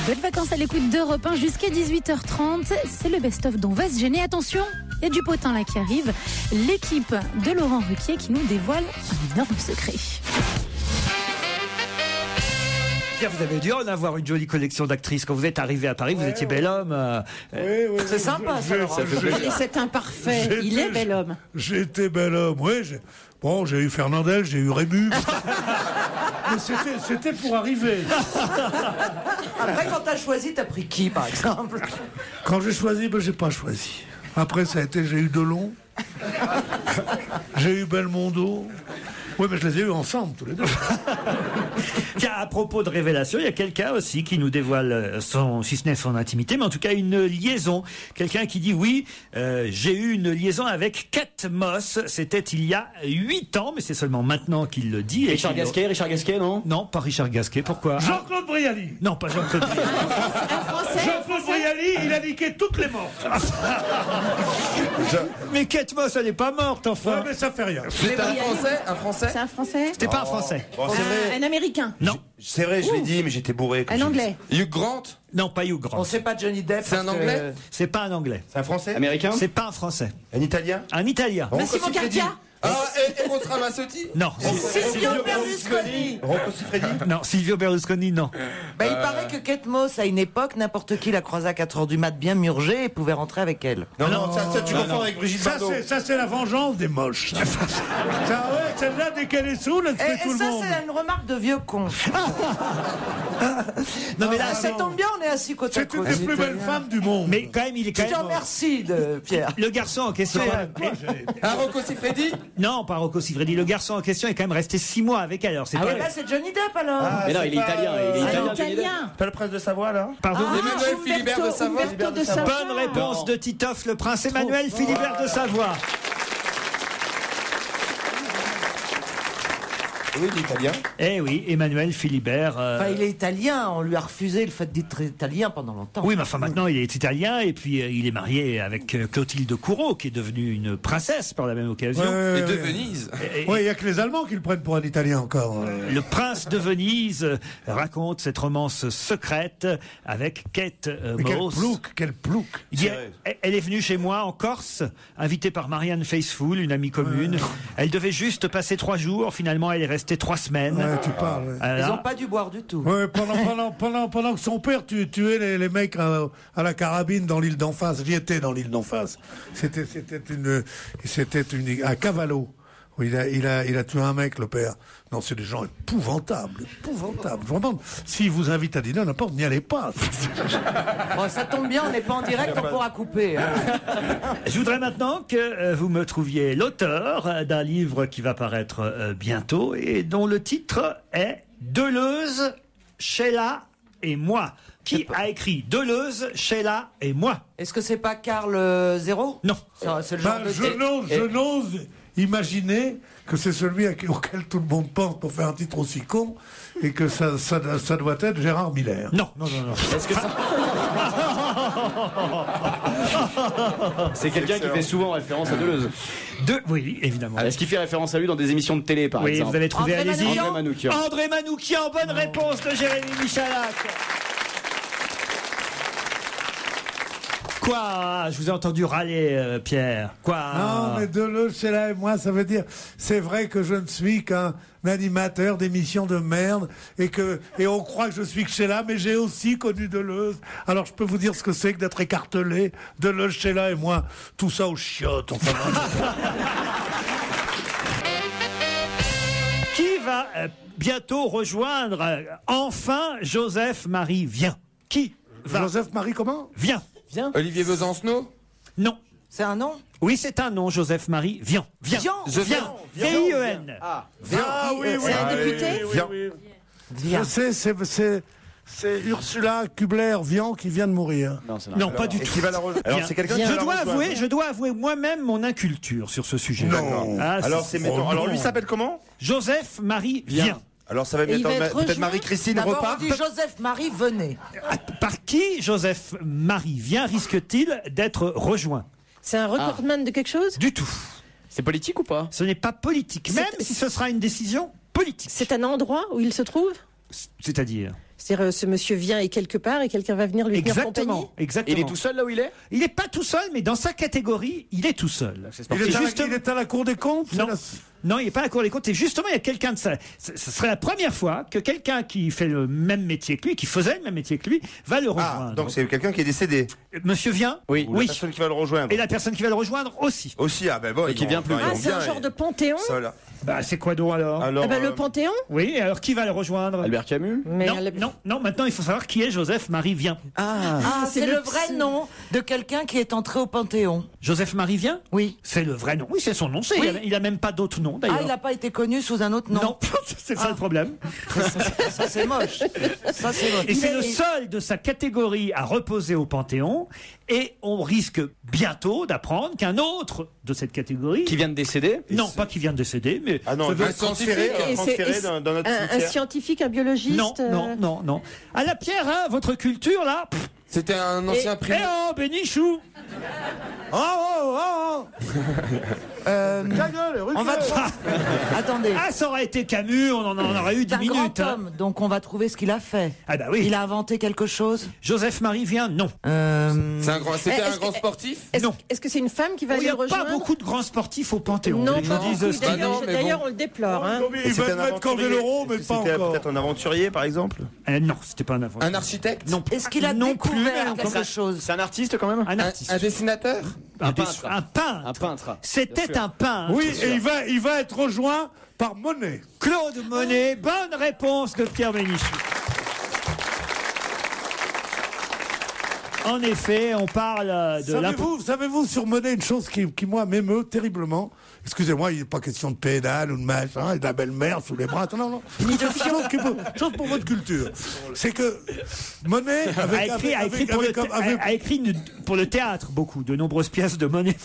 Bonnes vacances à l'écoute d'Europe 1 jusqu'à 18h30. C'est le best-of dont va se gêner. Attention, il y a du potin là qui arrive. L'équipe de Laurent Ruquier qui nous dévoile un énorme secret. Pierre, vous avez dû en avoir une jolie collection d'actrices. Quand vous êtes arrivé à Paris, vous étiez bel homme. C'est sympa, ça, Laurent. Et c'est imparfait. Il est bel homme. J'étais bel homme, oui. Bon, j'ai eu Fernandel, j'ai eu Rému. Mais c'était pour arriver. Après, quand t'as choisi, t'as pris qui, par exemple? Quand j'ai choisi, j'ai pas choisi. Après, j'ai eu Delon. J'ai eu Belmondo. Oui, mais je les ai eus ensemble, tous les deux. Tiens, à propos de révélation, il y a quelqu'un aussi qui nous dévoile si ce n'est son intimité, mais en tout cas une liaison. Quelqu'un qui dit oui, j'ai eu une liaison avec Kate Moss. C'était il y a 8 ans, mais c'est seulement maintenant qu'il le dit. Richard Gasquet, non? Non, pas Richard Gasquet. Pourquoi? Jean-Claude Brialy. Non, pas Jean-Claude Brialy. Jean-Claude Brialy, il a niqué toutes les mortes. Mais Kate Moss, elle n'est pas morte, enfin. Ouais, mais ça fait rien. C'est un Français C'est un Français? C'était pas un Français. Bon, c'est vrai. Un Américain? Non. C'est vrai, je l'ai dit, mais j'étais bourré. Un Anglais? Hugh Grant? Non, pas Hugh Grant. On sait pas Johnny Depp. C'est un Anglais? C'est pas un Anglais. C'est un Français? Américain? C'est pas un Français. Un Italien? Un Italien. Massimo Cardia? Eros Ramazzotti? Non. Silvio Berlusconi. Rocco Siffredi? Non, Silvio Berlusconi, non. Il paraît que Kate Moss, à une époque, n'importe qui la croisait à 4h du mat bien murgée et pouvait rentrer avec elle. Non, ça tu confonds avec Brigitte Bardot. Ça, c'est la vengeance des moches. Ça, ouais, celle-là, dès qu'elle est saoule, elle fait tout le monde. Et ça, c'est une remarque de vieux con. Non, mais là, ça tombe bien, on est assis côte à C'est une côte. des plus belles femmes du monde. Mais quand même, il est quand Je te même. remercie, Pierre. Le garçon en question. Un Rocco Siffredi? Non, pas Rocco Siffredi. Le garçon en question est quand même resté 6 mois avec elle. Alors, c'est Ah pas... oui, là, c'est Johnny Depp alors. Mais non, il est italien. Il est Italien. Pas le prince de Savoie, là? Pardon. Emmanuel Philibert de Savoie? Umberto de Savoie. Bonne réponse de Titoff, le prince Emmanuel Philibert de Savoie. Oui, il est italien. Eh oui, Emmanuel Philibert. Enfin, il est italien, on lui a refusé le fait d'être italien pendant longtemps. Oui, mais enfin maintenant il est italien et puis il est marié avec Clotilde Courreau qui est devenue une princesse par la même occasion. Et de Venise? Oui, il n'y a que les Allemands qui le prennent pour un Italien encore. Le prince de Venise raconte cette romance secrète avec Kate Mais Moss. quel plouc. Elle est venue chez moi en Corse, invitée par Marianne Faithfull, une amie commune. Elle devait juste passer 3 jours. Finalement, elle est restée 3 semaines. Ouais, tu parles. Ouais. Ils n'ont pas dû boire du tout. Ouais, pendant que son père tuait les mecs à la carabine dans l'île d'en face. J'y étais dans l'île d'en face. C'était à Cavallo. Où il a tué un mec, le père. Non, c'est des gens épouvantables. Vraiment, s'ils vous invitent à dîner, n'importe, n'y allez pas. Bon, ça tombe bien, on n'est pas en direct, on pourra couper. Je voudrais maintenant que vous me trouviez l'auteur d'un livre qui va paraître bientôt et dont le titre est Deleuze, Sheila et moi. Qui a écrit Deleuze, Sheila et moi? Est-ce que c'est pas Karl Zéro? Non. C'est le genre de Je n'ose imaginer que c'est celui auquel tout le monde pense pour faire un titre aussi con et que ça doit être Gérard Miller. Non. Est-ce que ça... C'est quelqu'un qui fait souvent référence à Deleuze. Oui, évidemment. Est-ce qu'il fait référence à lui dans des émissions de télé, par exemple? Oui, vous avez trouvé, allez-y. André Manoukian. André Manoukian, bonne réponse de Jérémy Michalak. Quoi? Je vous ai entendu râler, Pierre. Quoi? Non, mais Deleuze, c'est là et moi, ça veut dire, c'est vrai que je ne suis qu'un animateur d'émissions de merde et on croit que je suis que Sheila, mais j'ai aussi connu Deleuze. Alors je peux vous dire ce que c'est que d'être écartelé. Deleuze, Sheila et moi, tout ça aux chiottes. Enfin, Qui va bientôt rejoindre enfin Joseph-Marie Vien? Qui va? Joseph-Marie comment? Vien. Olivier Besancenot? Non. C'est un nom? Oui, c'est un nom, Joseph-Marie Vien. Vien. V-I-E-N. Ah oui, oui. C'est un député? Je sais, c'est Ursula Kubler-Vian qui vient de mourir. Non, pas du tout. Qui va la rejoindre? Alors, c'est quelqu'un qui va la rejoindre. Je dois avouer moi-même mon inculture sur ce sujet. Non. Ah, Alors, c'est mettons. Alors, lui s'appelle comment? Joseph-Marie Vien. Alors, ça va Et il va être peut-être rejoint. Marie-Christine D'abord, repart. on dit Joseph-Marie, venez. Par qui Joseph-Marie Vien risque-t-il d'être rejoint? C'est un recordman de quelque chose? Du tout. C'est politique ou pas? Ce n'est pas politique, même si ce sera une décision politique. C'est un endroit où il se trouve? C'est-à-dire? C'est-à-dire, ce monsieur vient et quelque part et quelqu'un va venir lui tenir compagnie? Exactement. Il est tout seul là où il est? Il n'est pas tout seul, mais dans sa catégorie, il est tout seul. Il est à la Cour des comptes? Non. Non, il n'est pas à la Cour des comptes. Et justement, il y a quelqu'un de ça. Ce serait la première fois que quelqu'un qui fait le même métier que lui, qui faisait le même métier que lui, va le rejoindre. Ah, donc c'est quelqu'un qui est décédé. Monsieur Vien? Oui. La personne qui va le rejoindre. Et la personne qui va le rejoindre aussi. Aussi, ah ben bon. Et qui vient plus. Ah, c'est un genre de panthéon? Bah, c'est quoi donc alors? Le Panthéon? Oui, et alors qui va le rejoindre? Albert Camus? Non, maintenant il faut savoir qui est Joseph-Marie Vien. C'est le vrai nom de quelqu'un qui est entré au Panthéon. Joseph-Marie Vien? Oui. C'est le vrai nom. Oui, c'est son nom. Oui. Il a même pas d'autre nom d'ailleurs. Ah, il n'a pas été connu sous un autre nom? Non, c'est ça le problème. Ça, c'est moche. Ça, c'est moche. Et c'est le seul de sa catégorie à reposer au Panthéon. Et on risque bientôt d'apprendre qu'un autre de cette catégorie... Qui vient de décéder? Non, pas qui vient de décéder, mais... Ah non, transféré dans notre Un cimetière. scientifique, un biologiste? Non. À la Pierre, hein, votre culture, là... C'était un ancien prix. Bénichou! Ta gueule, On va Attendez. Ah, ça aurait été Camus, on en aurait eu 10 C'est un minutes. grand homme, donc on va trouver ce qu'il a fait. Ah bah oui. Il a inventé quelque chose? Joseph-Marie Vien, non. C'était un grand sportif? Non. Est-ce que c'est une femme qui va Il n'y aller a le rejoindre? pas beaucoup de grands sportifs au Panthéon. Non, Je pas dis, beaucoup. c'est- D'ailleurs, on le déplore. Hein. Il va te mettre qu'en vélo, mais pas encore. Peut-être un aventurier, par exemple. Non, c'était pas un aventurier. Un architecte? Non. Est-ce qu'il a Non découvert plus, quelque chose? C'est un artiste quand même? Un artiste. Un dessinateur? Un peintre. Un peintre. Un peintre. C'était un peintre. Oui, et il va être rejoint par Monet. Claude Monet, bonne réponse de Pierre Bénichou. En effet, on parle de Savez-vous sur Monet une chose qui moi, m'émeut terriblement? Excusez-moi, il n'est pas question de pédale ou de machin, et de la belle-mère sous les bras. Non. Chose pour votre culture. C'est que Monet a écrit pour le théâtre beaucoup, de nombreuses pièces de Monet.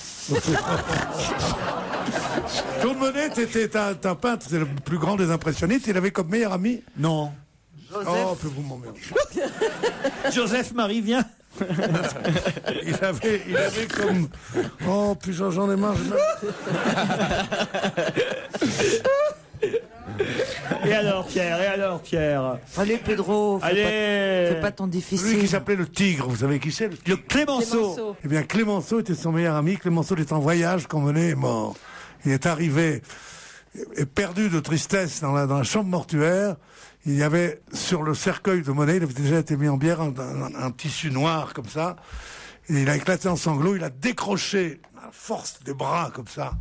Claude Monet était un peintre, c'est le plus grand des impressionnistes. Il avait comme meilleur ami. Non. Oh, puis vous m'emmerdez. Joseph-Marie Vien. Il avait comme... Oh, puis j'en ai marre. Et alors Pierre Allez, Pedro, fais pas ton difficile. Lui qui s'appelait le Tigre, vous savez qui c'est? Le Clémenceau. Eh bien, Clémenceau était son meilleur ami. Clémenceau était en voyage quand Monet est mort. Il est arrivé et perdu de tristesse dans la chambre mortuaire. Il y avait sur le cercueil de Monet, il avait déjà été mis en bière, un tissu noir comme ça. Et il a éclaté en sanglots. Il a décroché à force des bras comme ça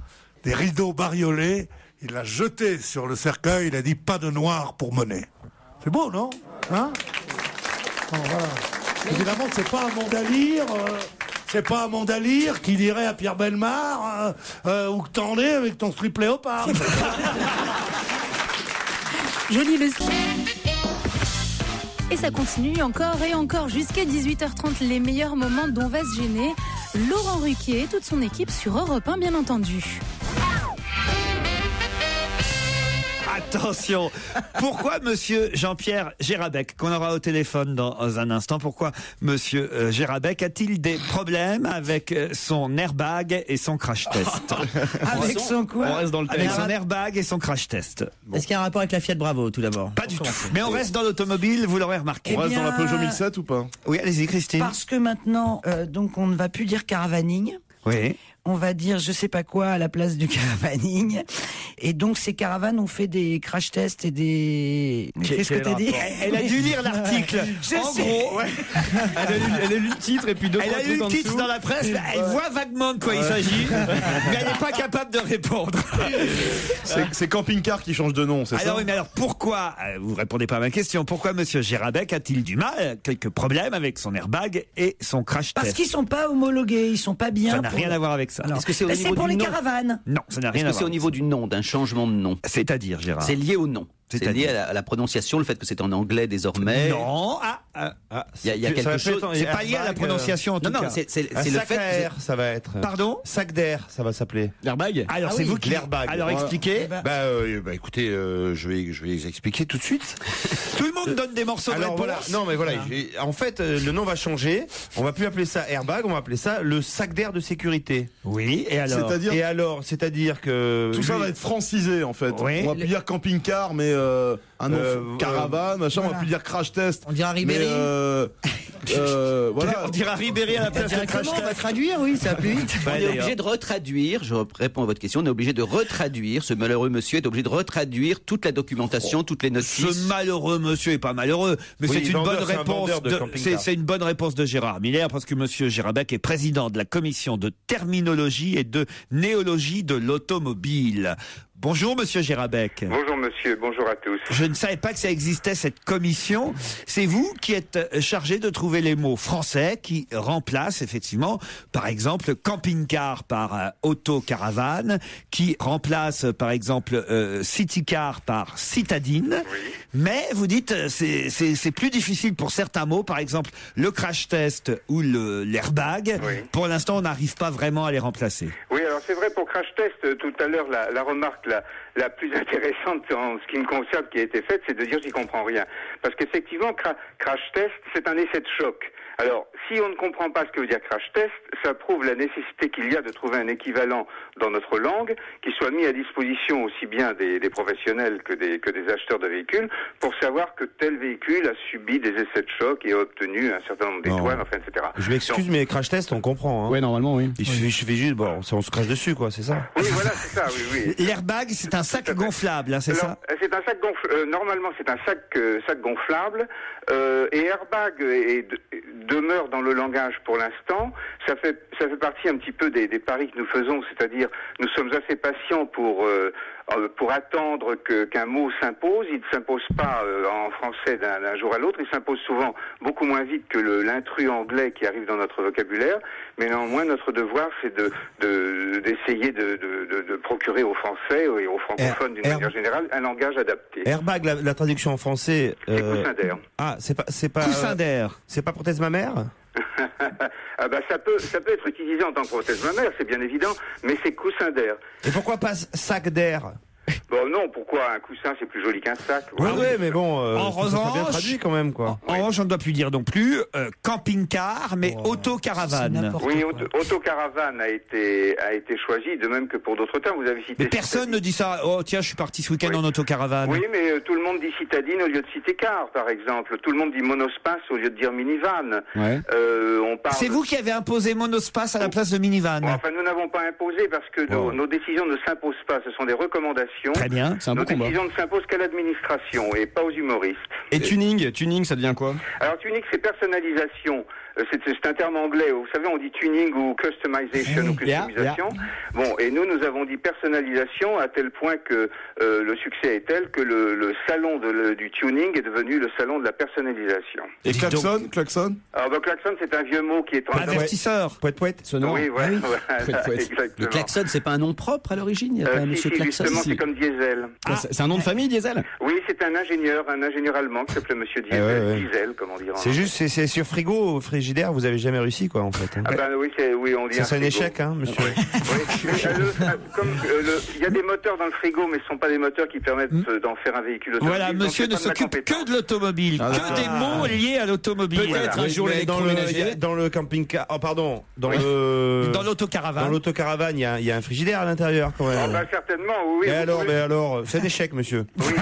des rideaux bariolés. Il l'a jeté sur le cercueil. Il a dit pas de noir pour Monet. C'est beau, non? Hein? Bon, voilà. Évidemment, c'est pas un monde à lire. C'est pas un monde à lire qui dirait à Pierre Bellemare où que t'en es avec ton strip léopard. Joli le ski. Et ça continue encore et encore jusqu'à 18h30, les meilleurs moments dont va se gêner Laurent Ruquier et toute son équipe sur Europe 1, bien entendu. Attention. Pourquoi monsieur Jean-Pierre Gérabec, qu'on aura au téléphone dans un instant, pourquoi monsieur Gérabec a-t-il des problèmes avec son airbag et son crash test? Avec son quoi? On reste dans le thème. Avec son airbag et son crash test. Est-ce qu'il y a un rapport avec la Fiat Bravo, tout d'abord? Pas du tout. Mais on reste dans l'automobile, vous l'aurez remarqué. On reste dans la Peugeot 1007 ou pas? Oui, allez-y, Christine. Parce que maintenant, donc on ne va plus dire caravaning. Oui. On va dire je sais pas quoi à la place du caravaning. Et donc ces caravanes ont fait des crash tests et des... Qu'est-ce que t'as dit? Elle a dû lire l'article. En gros, ouais. Elle a lu le titre et puis deux Elle trois a lu trucs le en titre dessous. dans la presse, elle voit vaguement de quoi il s'agit, mais elle n'est pas capable de répondre. C'est camping-car qui change de nom, c'est ça? Alors oui, mais alors pourquoi, vous répondez pas à ma question, pourquoi monsieur Gérabec a-t-il du mal, quelques problèmes avec son airbag et son crash Parce test? qu'ils sont pas homologués, ils sont pas bien. Ça n'a rien à voir avec ça. Est-ce que c'est au niveau pour du les nom? caravanes. Non, ça n'a rien Est-ce à que c'est voir. au niveau du nom, d'un changement de nom? C'est-à-dire, Gérard? C'est lié au nom. C'est lié à la prononciation, le fait que c'est en anglais désormais. Non, il y a quelque chose. C'est pas lié à la prononciation en tout cas. Non, c'est Un le sac fait. à air, ça va être. Pardon? Sac d'air, ça va s'appeler. L'airbag? Alors c'est vous qui... L'airbag. Alors Voilà. expliquez. Écoutez, je vais expliquer tout de suite. Tout le monde donne des morceaux de Alors réponse. voilà, non mais voilà, en fait le nom va changer. On va plus appeler ça airbag, on va appeler ça le sac d'air de sécurité. Oui, et alors? C'est-à-dire que Tout ça va être francisé en fait. Oui. On va plus dire camping-car, mais un nom caravane, machin. On va plus dire crash test. On dira Ribéry. Voilà. On dira Ribéry à la place de crash Directement, on va test. traduire, oui, ça va plus vite. On est obligé de retraduire, je réponds à votre question, on est obligé de retraduire, ce malheureux monsieur est obligé de retraduire toute la documentation, toutes les notices. Ce malheureux monsieur est pas malheureux, mais Oui, c'est une vendeur, bonne c'est un réponse. vendeur de camping-car. C'est une bonne réponse de Gérard Miller parce que monsieur Gérabec est président de la commission de terminologie et de néologie de l'automobile. Bonjour monsieur Gérabec. Bonjour monsieur, bonjour à tous. Je ne savais pas que ça existait cette commission. C'est vous qui êtes chargé de trouver les mots français qui remplacent effectivement, par exemple, camping-car par auto-caravane, qui remplace par exemple city-car par citadine. Oui. Mais vous dites c'est plus difficile pour certains mots, par exemple le crash test ou l'airbag. Oui. Pour l'instant, on n'arrive pas vraiment à les remplacer. Oui, alors c'est vrai pour crash test, tout à l'heure la remarque la plus intéressante en ce qui me concerne qui a été faite, c'est de dire j'y comprends rien. Parce qu'effectivement, crash test, c'est un essai de choc. Alors, si on ne comprend pas ce que veut dire crash test, ça prouve la nécessité qu'il y a de trouver un équivalent dans notre langue qui soit mis à disposition aussi bien des professionnels que des acheteurs de véhicules pour savoir que tel véhicule a subi des essais de choc et a obtenu un certain nombre d'étoiles, enfin, etc. Je m'excuse, mais crash test, on comprend. Hein. Ouais, normalement, oui. Il suffit juste, on se crache dessus, quoi, c'est ça. Oui, voilà, c'est ça, oui. L'airbag, c'est un sac gonflable, hein, c'est Alors, ça? c'est un sac gonflable. Normalement, c'est un sac gonflable. Et airbag demeure dans le langage pour l'instant. Ça fait partie un petit peu des paris que nous faisons, c'est-à-dire nous sommes assez patients pour attendre qu'un mot s'impose. Il ne s'impose pas en français d'un jour à l'autre. Il s'impose souvent beaucoup moins vite que l'intrus anglais qui arrive dans notre vocabulaire. Mais néanmoins, notre devoir, c'est d'essayer de procurer aux Français et aux francophones d'une manière générale un langage adapté. Airbag, la traduction en français. C'est coussin d'air. Ah, c'est pas Coussin d'air. C'est pas prothèse mammaire? Ah bah ça peut être utilisé en tant que prothèse mammaire, c'est bien évident, mais c'est coussin d'air. Et pourquoi pas sac d'air? Bon non, pourquoi un coussin c'est plus joli qu'un sac? Oui, mais bon, en ça serait bien revanche, traduit quand même, quoi. En revanche, on ne doit plus dire non plus camping-car, mais autocaravane. Oui, autocaravane a été choisi, de même que pour d'autres termes. Vous avez cité. Mais personne ne dit ça. Oh tiens, je suis parti ce week-end en autocaravane. Oui, mais tout le monde dit citadine au lieu de cité-car, par exemple. Tout le monde dit monospace au lieu de dire minivan. Ouais. C'est vous qui avez imposé monospace à la place de minivan. Bon, enfin, nous n'avons pas imposé parce que nos décisions ne s'imposent pas. Ce sont des recommandations. Très bien. C'est un beau Nos combat. décisions ne s'imposent qu'à l'administration et pas aux humoristes. Et tuning, ça devient quoi? Alors tuning, c'est personnalisation. C'est un terme anglais. Vous savez, on dit tuning ou customization ou customisation. Bon, et nous avons dit personnalisation à tel point que le succès est tel que le salon du tuning est devenu le salon de la personnalisation. Et klaxon? Alors, klaxon, c'est un vieux mot qui est en avertisseur. Poète. Sonore. Oui, voilà. Poète. Le klaxon, c'est pas un nom propre à l'origine? Il y a pas un monsieur klaxon? Justement, c'est comme Diesel. C'est un nom de famille, Diesel? Oui, c'est un ingénieur allemand qui s'appelait monsieur Diesel. Ouais. Diesel, comme on dirait. C'est juste, c'est sur frigo frigidaire, vous avez jamais réussi, quoi, en fait. Hein. Ah ben oui, on dit Ça, c'est un frigo. échec, hein, monsieur. Il y a des moteurs dans le frigo, mais ce ne sont pas des moteurs qui permettent d'en faire un véhicule automobile. Voilà, monsieur ne s'occupe que de l'automobile, que des mots liés à l'automobile. Peut-être un jour l'électroménager. Dans le camping-car, dans l'autocaravane. Dans l'autocaravane, il y a un frigidaire à l'intérieur, quand même. Ah ben certainement, oui. Mais alors, c'est un échec, monsieur. Oui,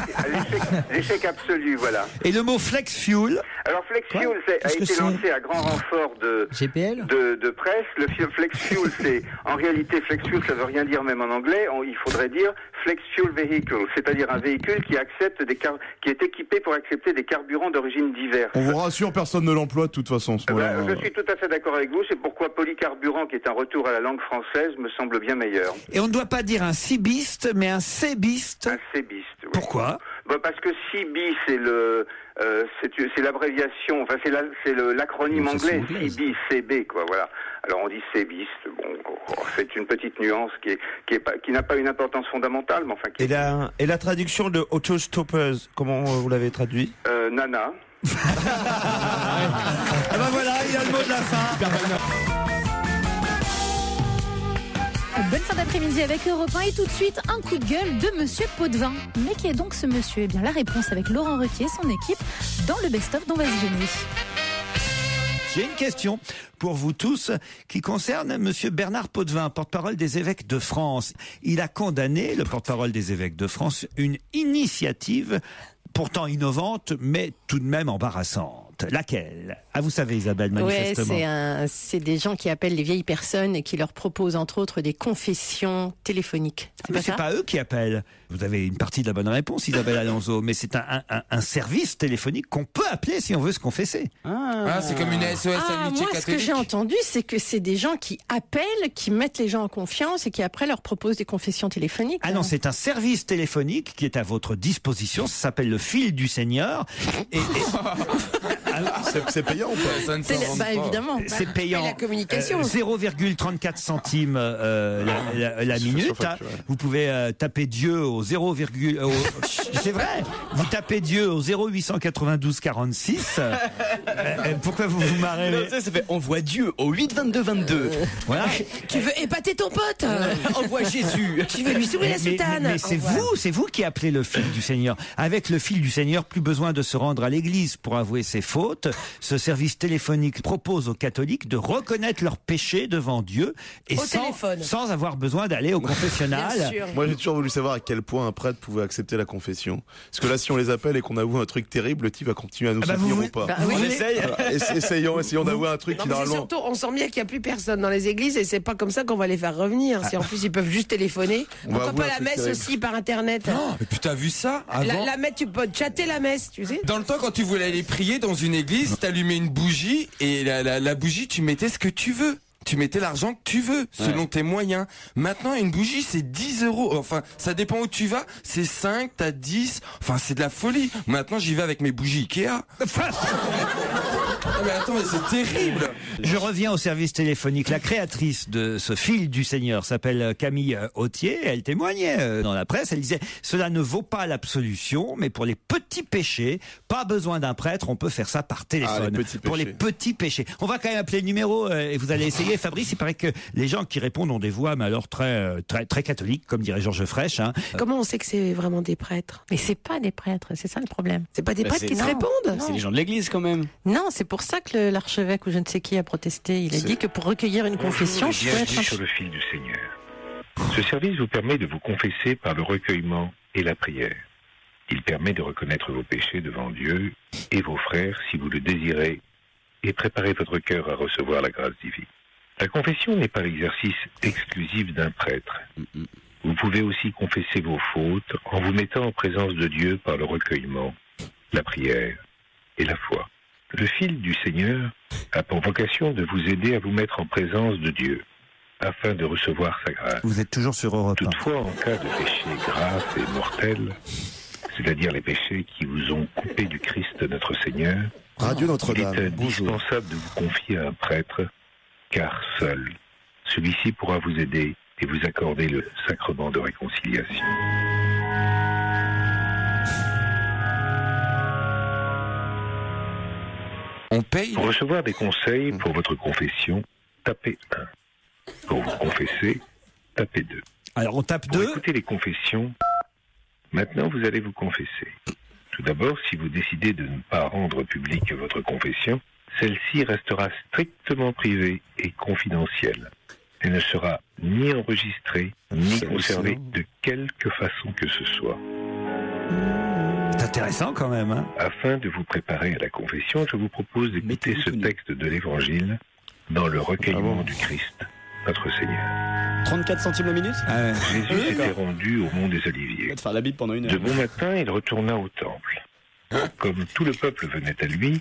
l'échec absolu, voilà. Et le mot flex fuel? Alors flex fuel a été lancé à grand renfort de GPL de presse. Le flex fuel, c'est en réalité flex fuel, ça veut rien dire même en anglais. Il faudrait dire flex fuel vehicle, c'est-à-dire un véhicule qui accepte qui est équipé pour accepter des carburants d'origine diverse. On vous rassure, personne ne l'emploie de toute façon. Je suis tout à fait d'accord avec vous. C'est pourquoi polycarburant, qui est un retour à la langue française, me semble bien meilleur. Et on ne doit pas dire un cibiste, mais un cébiste. Un cébiste. Oui. Pourquoi? Parce que CB, c'est l'abréviation, enfin c'est l'acronyme anglais, CB, CB, quoi, voilà. Alors on dit cébiste, c'est une petite nuance qui n'a pas une importance fondamentale, mais enfin Et la traduction de autostoppers, comment vous l'avez traduit? Nana. Ah ben voilà, il y a le mot de la fin. Bonne fin d'après-midi avec Europe 1 et tout de suite un coup de gueule de Monsieur Potvin. Mais qui est donc ce monsieur? Eh bien la réponse avec Laurent Ruquier et son équipe dans le best-of d'On va se gêner. J'ai une question pour vous tous qui concerne Monsieur Bernard Potvin, porte-parole des évêques de France. Il a condamné, le porte-parole des évêques de France, une initiative pourtant innovante, mais tout de même embarrassante. Laquelle? Ah, vous savez, Isabelle, manifestement. Ouais, c'est des gens qui appellent les vieilles personnes et qui leur proposent entre autres des confessions téléphoniques. Mais c'est pas eux qui appellent. Vous avez une partie de la bonne réponse, Isabelle Alonso, mais c'est un service téléphonique qu'on peut appeler si on veut se confesser. C'est comme une SOS amitié moi, catholique. ce que j'ai entendu, c'est que c'est des gens qui appellent, qui mettent les gens en confiance et qui après leur proposent des confessions téléphoniques. Ah non, c'est un service téléphonique qui est à votre disposition. Ça s'appelle le fil du Seigneur. C'est payant ou pas? Évidemment. C'est payant. La communication. 0,34 centimes la minute. Vous pouvez taper Dieu au 0, c'est vrai. Vous tapez Dieu au 0892 46. Pourquoi vous vous marrez? Ça fait on voit Dieu au 8 22 22. Voilà. Tu veux épater ton pote? Envoie Jésus. Tu veux lui sourire la soutane? Mais c'est vous qui appelez le fil du Seigneur. Avec le fil du Seigneur, plus besoin de se rendre à l'église pour avouer ses fautes. Ce service téléphonique propose aux catholiques de reconnaître leurs péchés devant Dieu et sans avoir besoin d'aller au confessionnal. Moi, j'ai toujours voulu savoir à quel point un prêtre pouvait accepter la confession. Parce que là, si on les appelle et qu'on avoue un truc terrible, le type va continuer à nous soutenir ou pas. On essaye. Essayons d'avouer un truc qui normalement. Surtout, on sent bien qu'il n'y a plus personne dans les églises et c'est pas comme ça qu'on va les faire revenir. Si en plus ils peuvent juste téléphoner. Pourquoi pas la messe aussi par internet? Mais puis t'as vu ça avant? La messe, tu peux chatter la messe, tu sais. Dans le temps, quand tu voulais aller prier dans une église, t'allumais une bougie et la bougie, tu mettais ce que tu veux. Tu mettais l'argent que tu veux, selon tes moyens. Maintenant, une bougie, c'est 10 €. Enfin, ça dépend où tu vas. C'est 5, t'as 10. Enfin, c'est de la folie. Maintenant, j'y vais avec mes bougies Ikea. Mais attends, mais c'est terrible. Je reviens au service téléphonique. La créatrice de ce fil du Seigneur s'appelle Camille Autier. Elle témoignait dans la presse. Elle disait « Cela ne vaut pas l'absolution, mais pour les petits péchés, pas besoin d'un prêtre, on peut faire ça par téléphone. Pour les petits péchés. » On va quand même appeler le numéro et vous allez essayer. Fabrice, il paraît que les gens qui répondent ont des voix, mais alors très catholiques, comme dirait Georges Frêche. Hein. Comment on sait que c'est vraiment des prêtres? Mais c'est pas des prêtres, c'est ça le problème. C'est pas des prêtres qui se répondent? C'est les gens de l'église quand même. Non, c'est pour ça que l'archevêque ou je ne sais qui a protesté. Il a dit que pour recueillir une confession, je peux Bienvenue sur le fil du Seigneur. Ce service vous permet de vous confesser par le recueillement et la prière. Il permet de reconnaître vos péchés devant Dieu et vos frères si vous le désirez et préparer votre cœur à recevoir la grâce divine. La confession n'est pas l'exercice exclusif d'un prêtre. Vous pouvez aussi confesser vos fautes en vous mettant en présence de Dieu par le recueillement, la prière et la foi. Le fil du Seigneur a pour vocation de vous aider à vous mettre en présence de Dieu, afin de recevoir sa grâce. Vous êtes toujours sur Europe 1. Toutefois, en cas de péché grave et mortel, c'est-à-dire les péchés qui vous ont coupé du Christ notre Seigneur, Radio Notre-Dame, il est indispensable de vous confier à un prêtre, car seul, celui-ci pourra vous aider et vous accorder le sacrement de réconciliation. On paye. Pour recevoir des conseils pour votre confession, tapez 1. Pour vous confesser, tapez 2. Alors on tape Pour 2. écouter les confessions, maintenant vous allez vous confesser. Tout d'abord, si vous décidez de ne pas rendre publique votre confession, celle-ci restera strictement privée et confidentielle. Elle ne sera ni enregistrée, ni conservée de quelque façon que ce soit. C'est intéressant quand même. Hein. Afin de vous préparer à la confession, je vous propose d'écouter ce texte de l'Évangile dans le recueillement du Christ, notre Seigneur. 34 centimes la minute Jésus s'était rendu au mont des Oliviers. Faire la Bible pendant 1 heure. De bon matin, il retourna au temple. Comme tout le peuple venait à lui,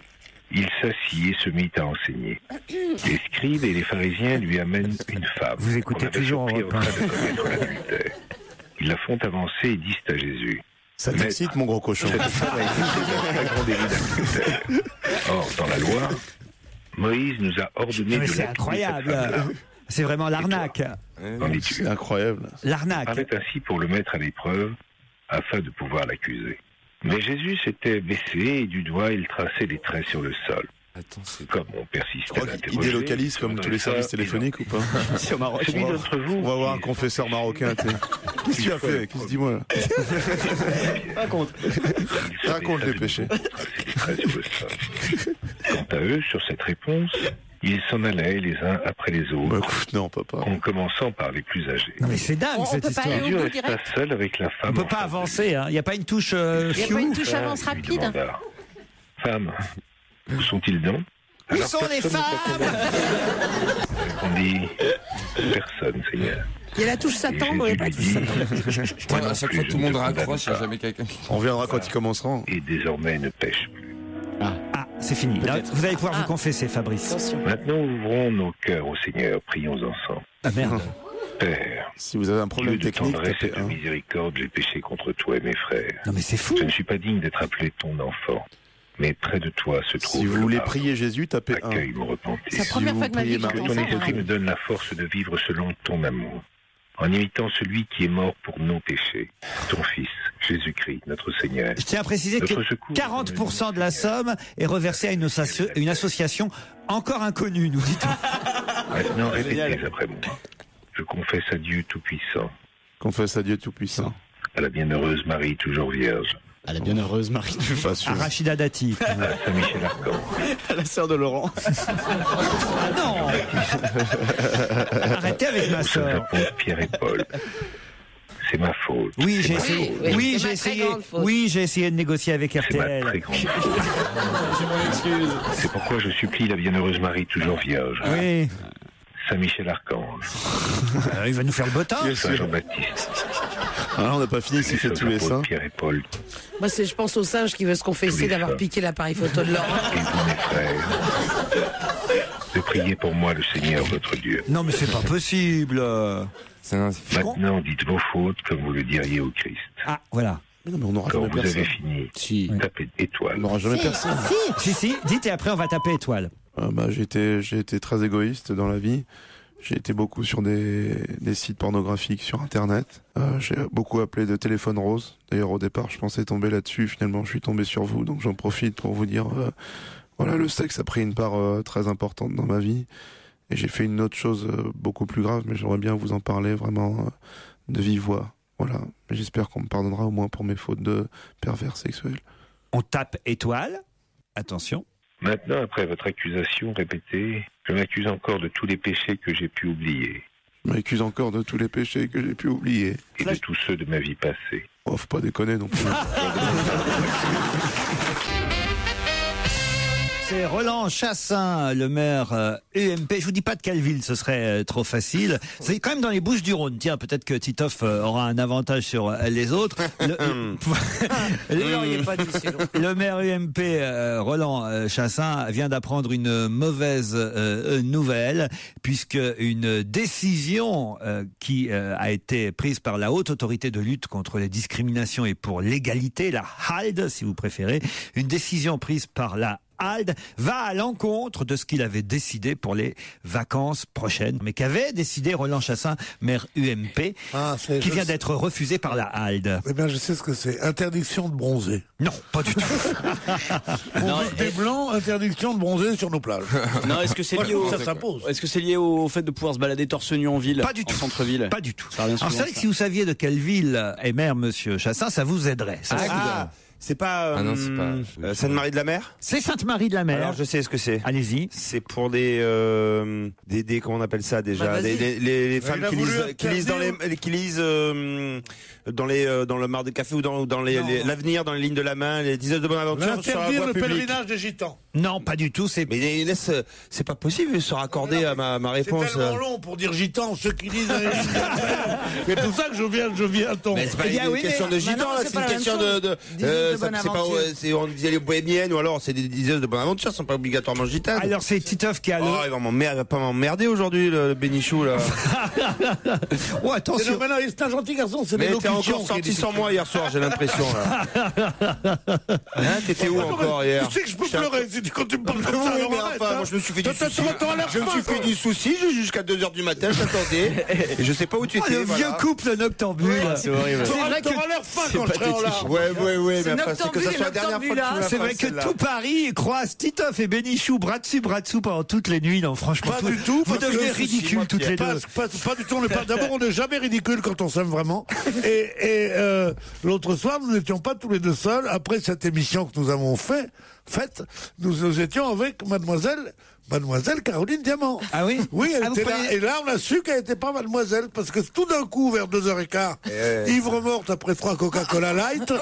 il s'assit et se mit à enseigner. Les scribes et les pharisiens lui amènent une femme. Vous écoutez qu'on avait toujours surpris en Europe train de commettre l'adultère. Ils la font avancer et disent à Jésus: Ça t'excite, mon gros cochon. Cette femme a été jugée pour flagrant délit d'adultère. Or, dans la loi, Moïse nous a ordonné Non, mais de c'est lapider incroyable. cette femme-là. C'est vraiment l'arnaque. Qu'en dis-tu ? C'est incroyable. L'arnaque. Il parlait ainsi pour le mettre à l'épreuve, afin de pouvoir l'accuser. Mais Jésus s'était baissé et du doigt il traçait des traits sur le sol. Comme on persistait à Il l'interroger, délocalise comme tous les services téléphoniques ou pas Ici au Maroc. Celui d'entre vous. On va voir un confesseur marocain. Qu'est-ce que tu as fait? Qu'est-ce que dis-moi là? Raconte les péchés. Quant à eux, sur cette réponse, ils s'en allaient les uns après les autres. Non, papa. En commençant par les plus âgés. Non mais c'est dingue cette peut histoire. pas aller au bout Jésus resta seul avec la femme. On peut pas avancer. Hein. Il n'y a pas une touche. Il n'y a pas une touche Frère, avance lui rapide. demanda. Femme, où sont-ils donc? Où Alors, sont les personne femmes? Répondit personne, Seigneur. Il y a la touche Satan, mais il n'y a pas de touche Satan. Moi non à chaque plus, fois, je tout le ne monde te raccroche, il n'y a condamne jamais quelqu'un qui. On viendra quand il commencera. Et désormais ne pêche plus. Ah, c'est fini. Là, vous allez pouvoir vous confesser, Fabrice. Maintenant, ouvrons nos cœurs au Seigneur, prions ensemble. Ah merde. Père, si vous avez un problème Dieu de technique, tendresse et tapez de 1. miséricorde, j'ai péché contre toi et mes frères. Non mais c'est fou. Je ne suis pas digne d'être appelé ton enfant, mais près de toi se trouve. Si vous le voulez pardon. prier Jésus, tapez 1. Accueille mon repentir. C'est la première fois de ma vie que Que j'entends ton ça. esprit me donne la force de vivre selon ton amour, en imitant celui qui est mort pour nos péchés, ton Fils, Jésus-Christ, notre Seigneur. Je tiens à préciser que Notre secours, 40% de la somme est reversée à une association encore inconnue, nous dit-on. Maintenant, répétez après moi. Je confesse à Dieu Tout-Puissant, Confesse à Dieu Tout-Puissant. à la bienheureuse Marie, toujours vierge, À la bienheureuse Marie. Pas sûr. À Rachida Dati. à Saint-Michel Archange, À la sœur de Laurent. Ah non. Arrêtez avec ma aux saints sœur. apôtres Pierre et Paul. C'est ma faute. Oui, C'est j'ai ma essayé. faute. Oui, c'est j'ai ma très essayé. grande faute. Oui, j'ai essayé de négocier avec C'est ma RTL. très grande faute. C'est pourquoi je supplie la bienheureuse Marie, toujours vierge, Oui. Saint-Michel Archange, Il va nous faire le beau temps. Saint Jean-Baptiste, Alors, on n'a pas fini les s'il fait saints tous les apôtres saints. Pierre et Paul, Moi, je pense au singe qui veut se confesser d'avoir piqué l'appareil photo de Laurent. et vous mes frères, de prier pour moi le Seigneur votre Dieu. Non, mais c'est pas possible. Maintenant, dites vos fautes comme vous le diriez au Christ. Ah, voilà. Mais non, mais on n'aura Quand jamais vous avez personne. fini, tapez étoile. On n'aura jamais personne. Si, dites et après on va taper étoile. J'ai été très égoïste dans la vie. J'ai été beaucoup sur des sites pornographiques sur Internet. J'ai beaucoup appelé de téléphone rose. D'ailleurs, au départ, je pensais tomber là-dessus. Finalement, je suis tombé sur vous. Donc, j'en profite pour vous dire, voilà, le sexe a pris une part très importante dans ma vie. Et j'ai fait une autre chose beaucoup plus grave, mais j'aimerais bien vous en parler vraiment de vive voix. Voilà. Mais j'espère qu'on me pardonnera au moins pour mes fautes de pervers sexuel. On tape étoile. Attention. Maintenant, après votre accusation répétée, je m'accuse encore de tous les péchés que j'ai pu oublier. Je m'accuse encore de tous les péchés que j'ai pu oublier. Et de tous ceux de ma vie passée. Oh, faut pas déconner non plus. C'est Roland Chassin, le maire UMP. Je vous dis pas de quelle ville, ce serait trop facile. C'est quand même dans les Bouches-du-Rhône. Tiens, peut-être que Titoff aura un avantage sur les autres. Le maire UMP, Roland Chassin, vient d'apprendre une mauvaise nouvelle, puisque une décision qui a été prise par la Haute Autorité de lutte contre les discriminations et pour l'égalité, la HALD, si vous préférez, une décision prise par la Hald va à l'encontre de ce qu'il avait décidé pour les vacances prochaines, mais qu'avait décidé Roland Chassin, maire UMP, qui vient d'être refusé par la Hald. Eh bien, je sais ce que c'est. Interdiction de bronzer. Non, pas du tout. On veut des blancs, interdiction de bronzer sur nos plages. Non, est-ce que c'est Moi, lié je trouve au... que ça s'impose. Est-ce que c'est lié au fait de pouvoir se balader torse nu en ville? Pas du tout. En centre-ville? Pas du tout. Ça revient Alors, souvent, c'est vrai que ça. si vous saviez de quelle ville est maire Monsieur Chassin, ça vous aiderait. Ça, C'est pas, Ah non, c'est pas- Sainte-Marie de la Mer? C'est Sainte-Marie de la Mer. Alors, je sais ce que c'est. Allez-y. C'est pour des, comment on appelle ça déjà? Bah, vas-y. Les Il femmes a qui voulu lisent dans le mar de café ou dans l'avenir, dans les lignes de la main, les 10 heures de bonne aventure sur la Interdire voie le publique. pèlerinage des gitans. Non, pas du tout. C'est Mais laisse, c'est pas possible de se raccorder à ma C'est réponse. tellement long pour dire gitan, ceux qui disent. C'est pour ça que je viens à ton. Mais c'est pas Eh bien, une oui, question mais de gitan, maintenant, là, c'est c'est pas une la question même chose. de Diseuses de bonne c'est pas, aventure. on disait les bohémiennes ou alors c'est des diseuses de bonne aventure, sont pas obligatoirement gitanes. Alors c'est Titoff qui a le. Oh, il va pas m'emmerder aujourd'hui, le bénichou, là. Oh, C'est attention. non, mais non, c'est un gentil garçon, c'est des Mais t'es locutions. encore sorti sans moi hier soir, j'ai l'impression, là. Hein, t'étais où encore hier? Tu sais que je peux pleurer quand tu me parles comme ça. Oui, alors mais arrête, enfin, hein. moi je me suis fait du Toi, souci. t'as l'air Je me suis fin, fait du souci jusqu'à 2h du matin, j'attendais. Et je sais pas où tu étais. Le vieux couple noctambule. C'est horrible. T'auras C'est vrai que- t'auras l'air fin quand je serai en larmes. Ouais, C'est mais enfin, c'est que ça soit la dernière fois que tu me la C'est vrai fasses, que celle-là. tout Paris croise Titoff et Bénichou bras dessus pendant toutes les nuits. Non, franchement, Pas du tout. Vous parce devenez que- ridicules toutes les deux. Pas du tout. D'abord, on n'est jamais ridicule quand on s'aime vraiment. Et l'autre soir, nous n'étions pas tous les deux seuls. Après cette émission que nous avons faite, nous étions avec Mademoiselle Caroline Diamant. Ah oui? Oui, elle Ah, vous était là. prenez- Et là, on a su qu'elle n'était pas Mademoiselle. Parce que tout d'un coup, vers 2h15, ivre morte après 3 Coca-Cola Light,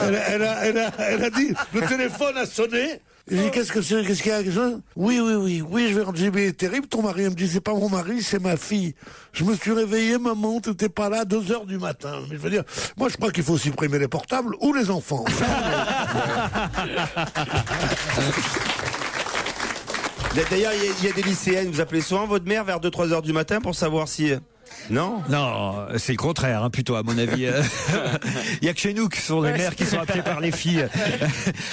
elle a dit, le téléphone a sonné. J'ai dit, qu'est-ce qu'il y a quelque chose? Oui, je vais rentrer. J'ai dit, mais terrible, ton mari. Elle me dit, c'est pas mon mari, c'est ma fille. Je me suis réveillé, maman, t'étais pas là, 2h du matin. Mais je veux dire, moi, je crois qu'il faut supprimer les portables ou les enfants. D'ailleurs, il y a des lycéennes, vous appelez souvent votre mère vers 2-3 heures du matin pour savoir si... Non? Non, c'est le contraire, hein, plutôt, à mon avis. Il y a que chez nous que ce sont les mères qui sont appelées par les filles.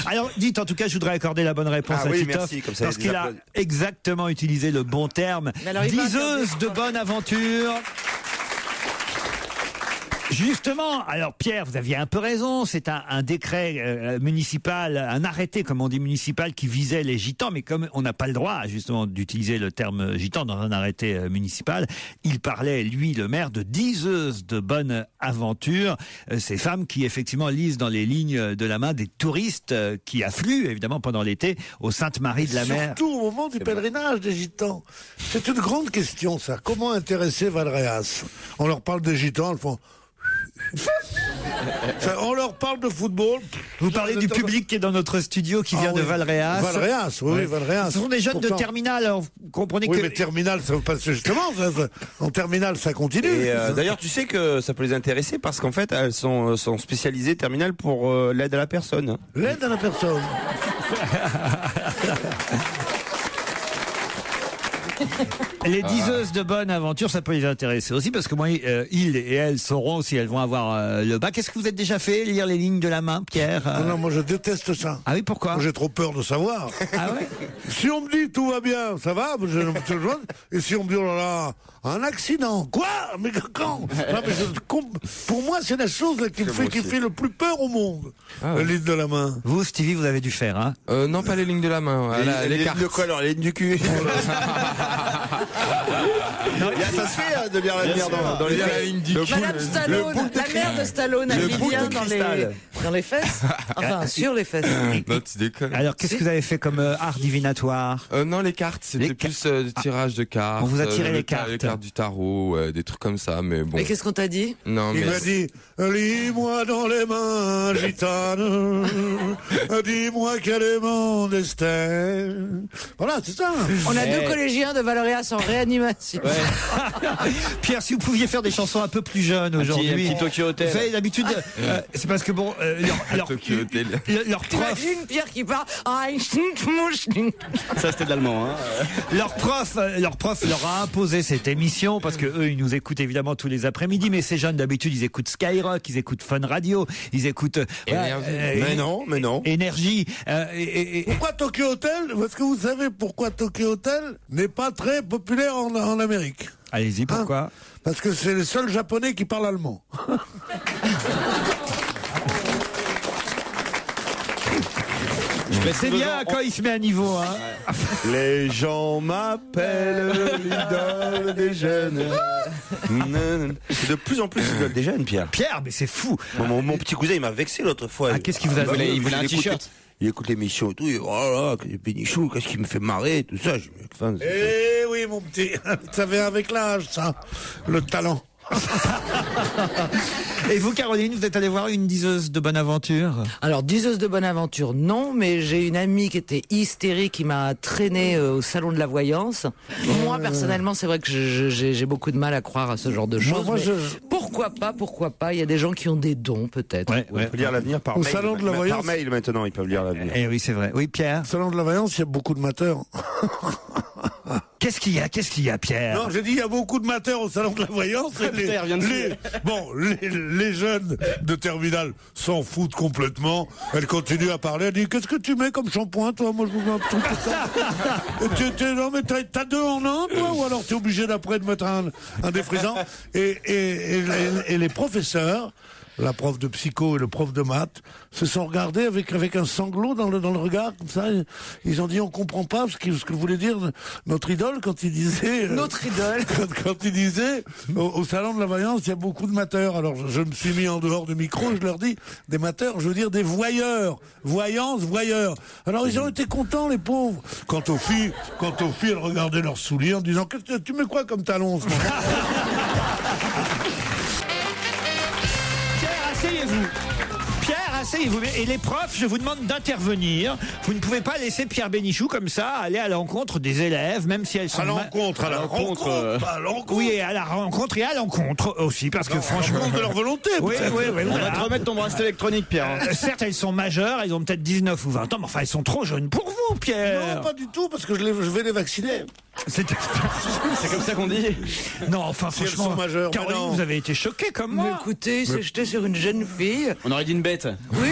Alors, dites, en tout cas, je voudrais accorder la bonne réponse Ah à oui, Titoff, merci, comme ça, parce il y a qu'il des a applaudissements. exactement utilisé le bon terme. Mais alors, il va Diseuse de bonne aventure. Justement, alors Pierre, vous aviez un peu raison, c'est un décret municipal, un arrêté, comme on dit, municipal qui visait les gitans, mais comme on n'a pas le droit justement d'utiliser le terme gitan dans un arrêté municipal, il parlait, lui, le maire, de diseuses de bonne aventure, ces femmes qui effectivement lisent dans les lignes de la main des touristes qui affluent évidemment pendant l'été au Sainte-Marie de la Mer. Surtout au moment du pèlerinage des gitans. C'est une grande question, ça. Comment intéresser Valréas? On leur parle des gitans, ils font... On leur parle de football. Vous parlez du public qui est dans notre studio, qui vient de Valréas. Valréas, oui, Ouais. Valréas. Ce sont des jeunes de terminale, alors vous comprenez oui, que... mais terminale, ça veut pas justement. En terminale, ça continue. Et d'ailleurs, tu sais que ça peut les intéresser parce qu'en fait, elles sont spécialisées terminales pour l'aide à la personne. L'aide à la personne. Les diseuses de bonne aventure, ça peut les intéresser aussi, parce que moi, ils et elles sauront si elles vont avoir le bac. Est-ce que vous êtes déjà fait lire les lignes de la main, Pierre? Non, moi je déteste ça. Ah oui, pourquoi? Moi, j'ai trop peur de savoir. Ah ouais? Si on me dit tout va bien, ça va, et si on me dit oh là là, un accident, quoi? Mais quand? Non, mais pour moi, c'est la chose là, qui fait le plus peur au monde. Ah ouais. Les lignes de la main. Vous, Stevie, vous avez dû faire, hein? Non, pas les lignes de la main. Les cartes. de quoi alors? Les lignes du cul. Ça se fait de lire l'avenir dans les la ligne du cul. Madame Stallone, la mère de Stallone, elle lit bien dans les fesses. Enfin, sur les fesses. Non, tu déconnes. Alors, qu'est-ce que vous avez fait comme art divinatoire? Non, les cartes, c'était plus tirage de cartes. On vous a tiré les cartes. Les cartes du tarot, des trucs comme ça, mais bon. Mais qu'est-ce qu'on t'a dit? Non, Il mais. m'a dit, lis-moi dans les mains, gitane, dis-moi quel est mon destin. Voilà, c'est ça. On a deux collégiens de Valréas en réanimation. Pierre, si vous pouviez faire des chansons un peu plus jeunes aujourd'hui. Un petit Tokyo Hotel. Vous savez, d'habitude, c'est parce que bon, leur prof. T'imagines Pierre qui parle. Ça, c'était de l'allemand. Hein. Leur prof leur a imposé cette émission parce que eux, ils nous écoutent évidemment tous les après-midi. Mais ces jeunes, d'habitude, ils écoutent Skyrock, ils écoutent Fun Radio, ils écoutent. Mais non. Énergie. Pourquoi Tokyo Hotel? Est-ce que vous savez pourquoi Tokyo Hotel n'est pas très populaire en Amérique? Allez-y, pourquoi? Parce que c'est les seuls Japonais qui parlent allemand. C'est bien quand il se met à niveau. Hein. Les gens m'appellent l'idole des jeunes. C'est de plus en plus l'idole des jeunes, Pierre. Pierre, mais c'est fou. Mon petit cousin, il m'a vexé l'autre fois. Ah, qu'est-ce qu'il vous a dit? Il voulait un t-shirt. Il écoute l'émission et tout. Il dit, oh là, Bénichou, qu'est-ce qui me fait marrer, tout ça. Eh oui, mon petit. Ça vient avec l'âge, ça. Le talent. Et vous, Caroline, vous êtes allée voir une diseuse de bonne aventure? Alors, diseuse de bonne aventure, non, mais j'ai une amie qui était hystérique, qui m'a traîné au salon de la voyance. Moi, personnellement, c'est vrai que j'ai beaucoup de mal à croire à ce genre de choses. Pourquoi pas? Il y a des gens qui ont des dons, peut-être. Ouais. On peut lire l'avenir par mail. Salon de la voyance. Par mail, maintenant, ils peuvent lire l'avenir. Eh oui, c'est vrai. Oui, Pierre. Au salon de la voyance, il y a beaucoup de mateurs. Qu'est-ce qu'il y a, Pierre? Non, j'ai dit il y a beaucoup de mateurs au salon de la voyance. Les jeunes de terminale s'en foutent complètement. Elle continue à parler. Elle dit qu'est-ce que tu mets comme shampoing, toi? Moi, je vous mets un truc comme ça. Non, mais t'as deux en un, toi? Ou alors t'es obligé d'après de mettre un défrisant? Et les professeurs, la prof de psycho et le prof de maths, se sont regardés avec un sanglot dans le regard, comme ça. Ils ont dit, on comprend pas ce que voulait dire notre idole quand il disait... Notre idole. Quand il disait, au salon de la voyance, il y a beaucoup de mateurs. Alors, je me suis mis en dehors du micro et je leur dis, des mateurs, je veux dire des voyeurs. Voyance, voyeurs. Alors, ils ont été contents, les pauvres. Quant aux filles, elles regardaient leurs souliers en disant, qu'est-ce que tu mets quoi comme talon en ce moment? Asseyez-vous. Et les profs, je vous demande d'intervenir. Vous ne pouvez pas laisser Pierre Bénichou comme ça aller à l'encontre des élèves, même si elles sont... À la rencontre. Oui, à la rencontre et à l'encontre aussi, parce que franchement... de leur volonté. Oui, On va te remettre ton bracelet électronique, Pierre. Certes, elles sont majeures, elles ont peut-être 19 ou 20 ans, mais enfin, elles sont trop jeunes pour vous, Pierre. Non, pas du tout, parce que je vais les vacciner. C'est comme ça qu'on dit. Non, enfin, Si elles franchement, sont majeures, Caroline, mais non. vous avez été choquée comme moi. Mais écoutez, j'étais sur une jeune fille. On aurait dit une bête. Oui.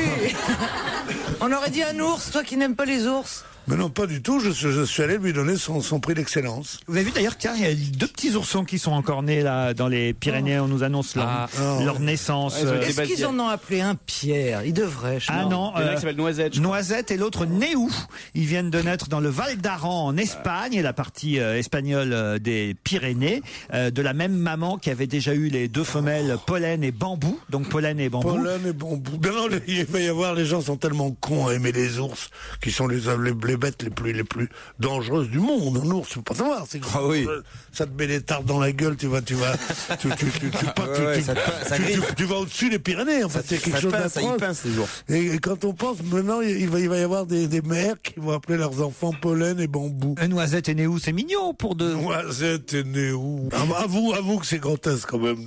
On aurait dit un ours, toi qui n'aimes pas les ours. Mais non, pas du tout. Je suis allé lui donner son prix d'excellence. Vous avez vu d'ailleurs qu'il y a 2 petits oursons qui sont encore nés là dans les Pyrénées. On nous annonce leur naissance. Est-ce qu'ils en ont appelé un Pierre? Ils devraient. Ah non, il y en a qui s'appelle Noisette. Noisette et l'autre Néou. Ils viennent de naître dans le Val d'Aran en Espagne, la partie espagnole des Pyrénées, de la même maman qui avait déjà eu les 2 femelles Pollen et Bambou. Donc Pollen et Bambou. Pollen et Bambou. Non, il va y avoir, les gens sont tellement cons à aimer les ours, qui sont les bêtes les plus dangereuses du monde. Un ours, tu peux pas savoir. Ça te met des tartes dans la gueule, tu vas au-dessus des Pyrénées. En fait, c'est quelque chose d'atroce. Ça y pince les ours. Et quand on pense, maintenant, il va y avoir des mères qui vont appeler leurs enfants Pollen et Bambou. Noisette et Néou, c'est mignon pour 2. Noisette et Néou. Avoue que c'est grotesque quand même.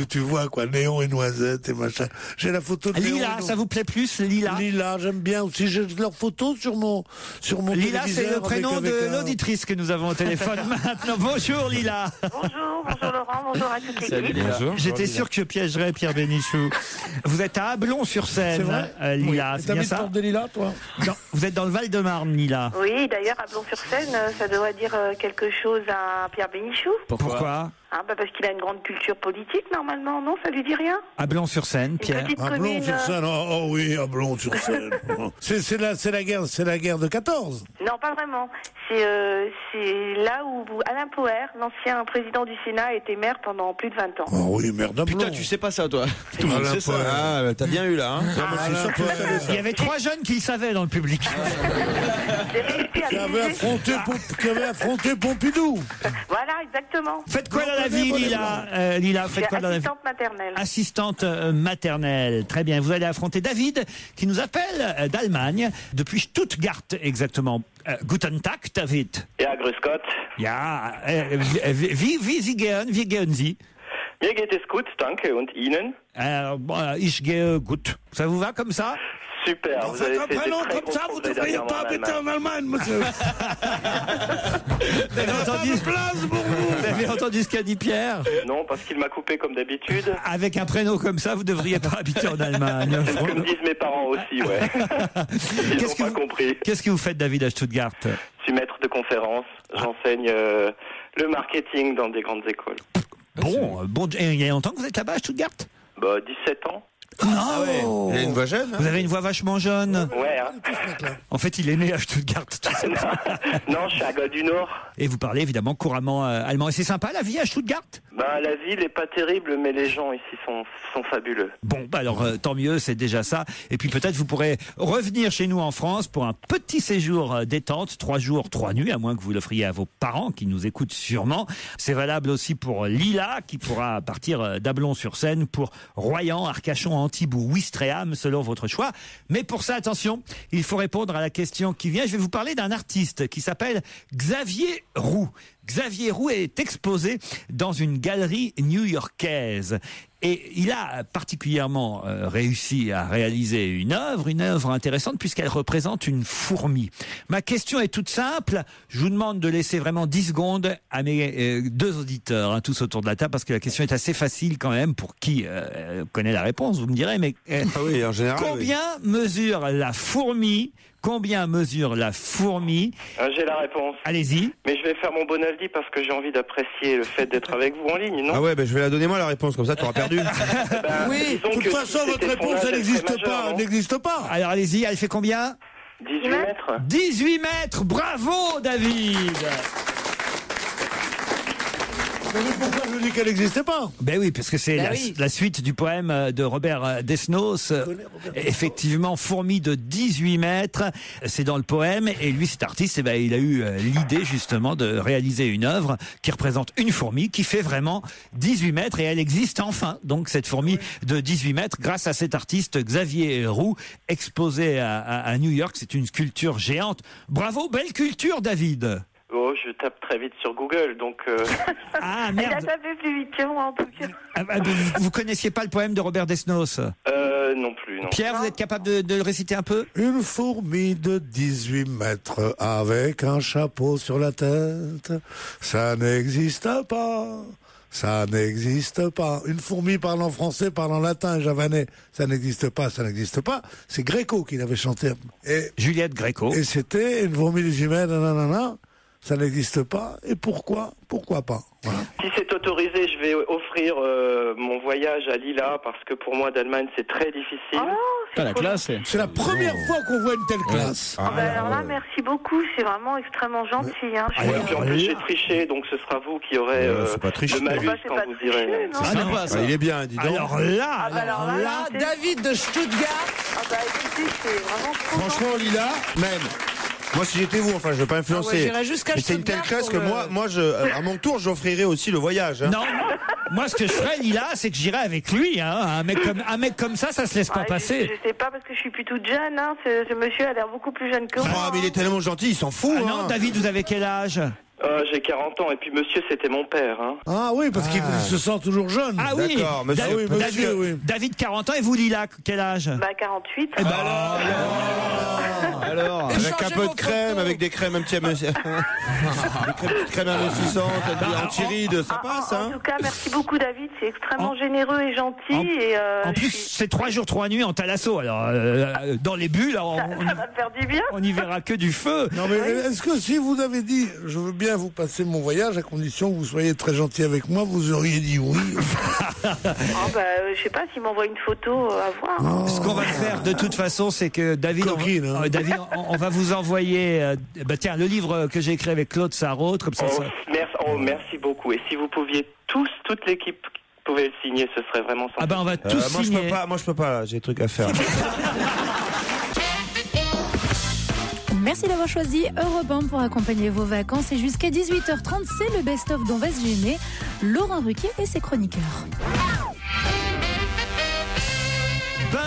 Tu vois quoi, Néon et Noisette et machin. J'ai la photo de Lila, ça vous plaît plus, Lila? Lila, j'aime bien aussi. J'ai leur photo sur mon Lila, c'est le prénom avec de l'auditrice que nous avons au téléphone maintenant. Bonjour Lila. Bonjour Laurent, bonjour à toute l'équipe. J'étais sûr que je piégerais Pierre Bénichou. Vous êtes à Ablon-sur-Seine, c'est vrai Lila, oui. c'est bien ça? Porte des Lilas, toi? Non, vous êtes dans le Val-de-Marne, Lila. Oui, d'ailleurs, Ablon-sur-Seine, ça doit dire quelque chose à Pierre Bénichou. Pourquoi? Parce qu'il a une grande culture politique, normalement, non? Ça lui dit rien? Ablon-sur-Seine, Pierre. Ablon-sur-Seine, oh oui, Ablon-sur-Seine. c'est la guerre de 14. Non, pas vraiment. C'est là où Alain Poher, l'ancien président du Sénat, était maire pendant plus de 20 ans. Oh oui, maire d'Ablon. Putain, tu sais pas ça, toi. Tout le monde sait ça. Ah, t'as bien eu là. Hein. Il y avait 3 jeunes qui le savaient dans le public. Qui avait affronté Pompidou. Voilà, exactement. Faites quoi dans la vie, Lila? Lila, faites quoi dans la vie? Assistante maternelle. Assistante maternelle. Très bien. Vous allez affronter David, qui nous appelle d'Allemagne, depuis Stuttgart exactement. Guten Tag, David. Ja, grüß Gott. Ja, wie gehen Sie? Mir geht es gut, danke. Und Ihnen? Ich gehe gut. Ça vous va comme ça? Super. Vous avez fait prénom de très comme bons ça, vous progrès devriez dernièrement pas en habiter en Allemagne, monsieur. Vous avez entendu ce qu'a dit Pierre? Non, parce qu'il m'a coupé comme d'habitude. Avec un prénom comme ça, vous devriez pas habiter en Allemagne. C'est ce que me disent mes parents aussi, ouais. Ils n'ont pas compris. Qu'est-ce que vous faites, David, à Stuttgart? Je suis maître de conférence. J'enseigne le marketing dans des grandes écoles. Bon, et il y a longtemps que vous êtes là-bas à Stuttgart? 17 ans. Ah ouais. Il a une voix jeune. Vous avez une voix vachement jeune. Ouais. En fait, il est né à Stuttgart. Non, je suis à Gare du Nord. Et vous parlez évidemment couramment allemand. Et c'est sympa la vie à Stuttgart? La ville est pas terrible, mais les gens ici sont fabuleux. Bon, alors tant mieux, c'est déjà ça. Et puis peut-être vous pourrez revenir chez nous en France pour un petit séjour détente, 3 jours, 3 nuits, à moins que vous l'offriez à vos parents qui nous écoutent sûrement. C'est valable aussi pour Lila, qui pourra partir d'Ablon-sur-Seine pour Royan, Arcachon, Antibes ou Ouistreham, selon votre choix. Mais pour ça, attention, il faut répondre à la question qui vient. Je vais vous parler d'un artiste qui s'appelle Xavier Roux. Xavier Roux est exposé dans une galerie new-yorkaise. Et il a particulièrement réussi à réaliser une œuvre intéressante puisqu'elle représente une fourmi. Ma question est toute simple. Je vous demande de laisser vraiment 10 secondes à mes 2 auditeurs, tous autour de la table, parce que la question est assez facile quand même pour qui connaît la réponse, vous me direz. Mais oui, en général, combien mesure la fourmi? Combien mesure la fourmi? J'ai la réponse. Allez-y. Mais je vais faire mon bon avis parce que j'ai envie d'apprécier le fait d'être avec vous en ligne, non? Ah ouais, je vais la donner moi la réponse, comme ça tu auras perdu. Oui, de toute façon, votre réponse, elle n'existe pas. Alors allez-y, elle fait combien? 18 mètres. 18 mètres, bravo David. Mais pourquoi je dis qu'elle n'existait pas? Ben oui, parce que c'est la suite du poème de Robert Desnos. Effectivement, fourmi de 18 mètres, c'est dans le poème. Et lui, cet artiste, il a eu l'idée justement de réaliser une œuvre qui représente une fourmi qui fait vraiment 18 mètres. Et elle existe enfin, donc cette fourmi de 18 mètres, grâce à cet artiste Xavier Roux, exposé à New York. C'est une sculpture géante. Bravo, belle culture, David. Oh, je tape très vite sur Google, donc... Ah, merde. Elle a tapé plus vite que moi, en tout cas. Vous connaissiez pas le poème de Robert Desnos? Non plus, non. Pierre, vous êtes capable de le réciter un peu? Une fourmi de 18 mètres avec un chapeau sur la tête, ça n'existe pas. Ça n'existe pas. Une fourmi parlant français, parlant latin et javanais, ça n'existe pas, ça n'existe pas. C'est Gréco qui l'avait chanté. Et Juliette Gréco. Et c'était une fourmi de 18 mètres, nanana. Ça n'existe pas. Et pourquoi? Pourquoi pas? Voilà. Si c'est autorisé, je vais offrir mon voyage à Lila parce que pour moi d'Allemagne c'est très difficile. La classe. C'est la première fois qu'on voit une telle classe. Alors là, merci beaucoup, c'est vraiment extrêmement gentil. Hein. Et puis en plus j'ai triché, donc ce sera vous qui aurez le malus quand vous irez. Il est bien, dis donc. Alors là, David de Stuttgart. Écoutez, c'est vraiment trop Franchement, Lila, même. Moi, si j'étais vous, enfin, je vais pas influencer. j'irais jusqu'à mais c'est une telle Stuttgart classe que pour moi, à mon tour, j'offrirai aussi le voyage. Hein. Non, moi, ce que je ferais, Lila, c'est que j'irais avec lui. Hein. Un mec comme ça se laisse pas passer. Je sais pas parce que je suis plus toute jeune. Hein. Ce monsieur a l'air beaucoup plus jeune que moi. Oh, mais il est tellement gentil, il s'en fout. Ah non, David, vous avez quel âge? J'ai 40 ans et puis monsieur c'était mon père. Hein. Ah oui, parce qu'il se sent toujours jeune. Ah oui, d'accord, monsieur. David 40 ans et vous Lila, quel âge? 48. Eh ben alors, avec un peu de crème, avec des crèmes un petit des crèmes amincissantes, anti-rides, ça passe. En tout cas, merci beaucoup David, c'est extrêmement généreux et gentil. En plus, c'est 3 jours 3 nuits en Thalasso. Alors, dans les bulles, ça va te faire du bien. On n'y verra que du feu. Non mais est-ce que si vous avez dit je veux bien vous passer mon voyage à condition que vous soyez très gentil avec moi, vous auriez dit oui? Je sais pas s'il m'envoie une photo à voir. Non. Ce qu'on va faire de toute façon, c'est que David, Coquine, on va vous envoyer tiens, le livre que j'ai écrit avec Claude Sarraute, comme ça. Merci beaucoup. Et si vous pouviez toute l'équipe pouvait le signer, ce serait vraiment sympa. Ah ben on va tous signer. Moi je peux pas, j'ai des trucs à faire. Merci d'avoir choisi Europe 1 pour accompagner vos vacances. Et jusqu'à 18h30, c'est le best-of d'On va se gêner. Laurent Ruquier et ses chroniqueurs.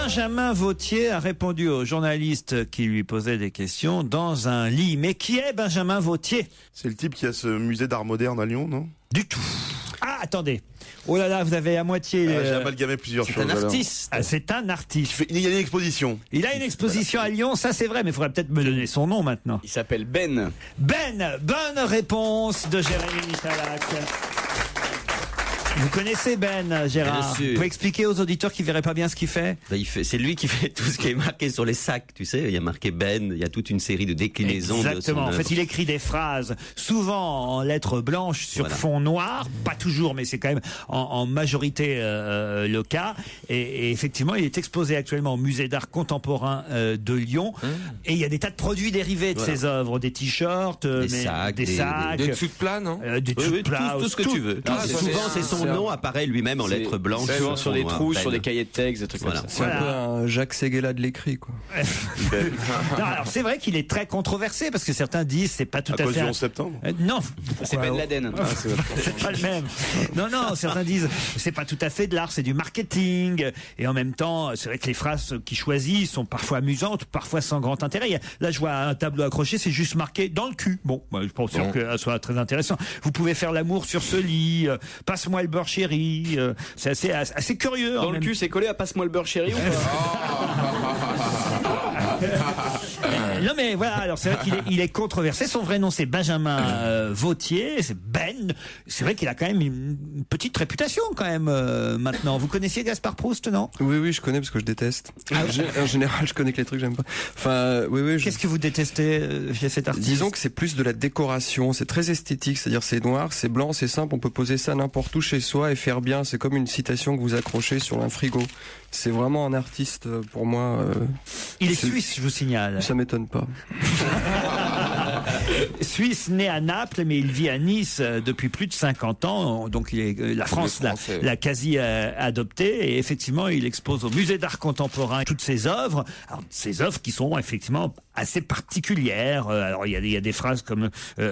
Benjamin Vautier a répondu aux journalistes qui lui posaient des questions dans un lit. Mais qui est Benjamin Vautier? C'est le type qui a ce musée d'art moderne à Lyon, non? Du tout. Ah, attendez. Oh là là, vous avez à moitié... J'ai amalgamé plusieurs choses. C'est un artiste. Ah, c'est un artiste. Il y a une exposition. Il a une exposition à Lyon, ça c'est vrai, mais il faudrait peut-être me donner son nom maintenant. Il s'appelle Ben. Ben, bonne réponse de Jérémy Michalak. Vous connaissez Ben, Gérard? Bien sûr. Vous pouvez expliquer aux auditeurs qui verraient pas bien ce qu'il fait? C'est lui qui fait tout ce qui est marqué sur les sacs, tu sais. Il y a marqué Ben, il y a toute une série de déclinaisons. Exactement. De son En fait, il écrit des phrases, souvent en lettres blanches sur fond noir. Pas toujours, mais c'est quand même en majorité le cas. Et effectivement, il est exposé actuellement au Musée d'art contemporain de Lyon. Et il y a des tas de produits dérivés de ses œuvres, des t-shirts, des sacs, des dessous de plat, non? Des dessous de plat, tout ce que tu veux. Souvent, c'est son nom apparaît lui-même en lettres blanches. Souvent sur des trous, sur des cahiers. cahiers de texte, des trucs comme ça. C'est un peu un Jacques Séguéla de l'écrit, quoi. Non, alors c'est vrai qu'il est très controversé parce que certains disent c'est pas tout à, fait. Du 11 septembre. Non, c'est Ben Laden. C'est pas le même. Non, certains disent c'est pas tout à fait de l'art, c'est du marketing. Et en même temps, c'est vrai que les phrases qu'il choisit sont parfois amusantes, parfois sans grand intérêt. Là, je vois un tableau accroché, c'est juste marqué dans le cul. Bon, je pense sûr que ça soit très intéressant. Vous pouvez faire l'amour sur ce lit. Passe-moi le beurre chéri. C'est assez curieux. Dans le cul, c'est collé à passe-moi le beurre chéri ou pas? Non mais voilà, alors c'est vrai qu'il est controversé. Son vrai nom c'est Benjamin Vautier, c'est Ben. C'est vrai qu'il a quand même une petite réputation quand même maintenant. Vous connaissiez Gaspard Proust, non? Oui, je connais parce que je déteste. En général, je connais que les trucs que j'aime pas. Enfin, oui. Qu'est-ce que vous détestez chez cet artiste? Disons que c'est plus de la décoration, c'est très esthétique, c'est-à-dire c'est noir, c'est blanc, c'est simple, on peut poser ça n'importe où chez soi et faire bien. C'est comme une citation que vous accrochez sur un frigo. C'est vraiment un artiste pour moi. Il est suisse, je vous signale. Ça m'étonne pas. Suisse, né à Naples, mais il vit à Nice depuis plus de 50 ans. Donc la France l'a quasi adopté. Et effectivement, il expose au Musée d'art contemporain toutes ses œuvres. Alors, ses œuvres qui sont effectivement assez particulières. Alors, il y a des phrases comme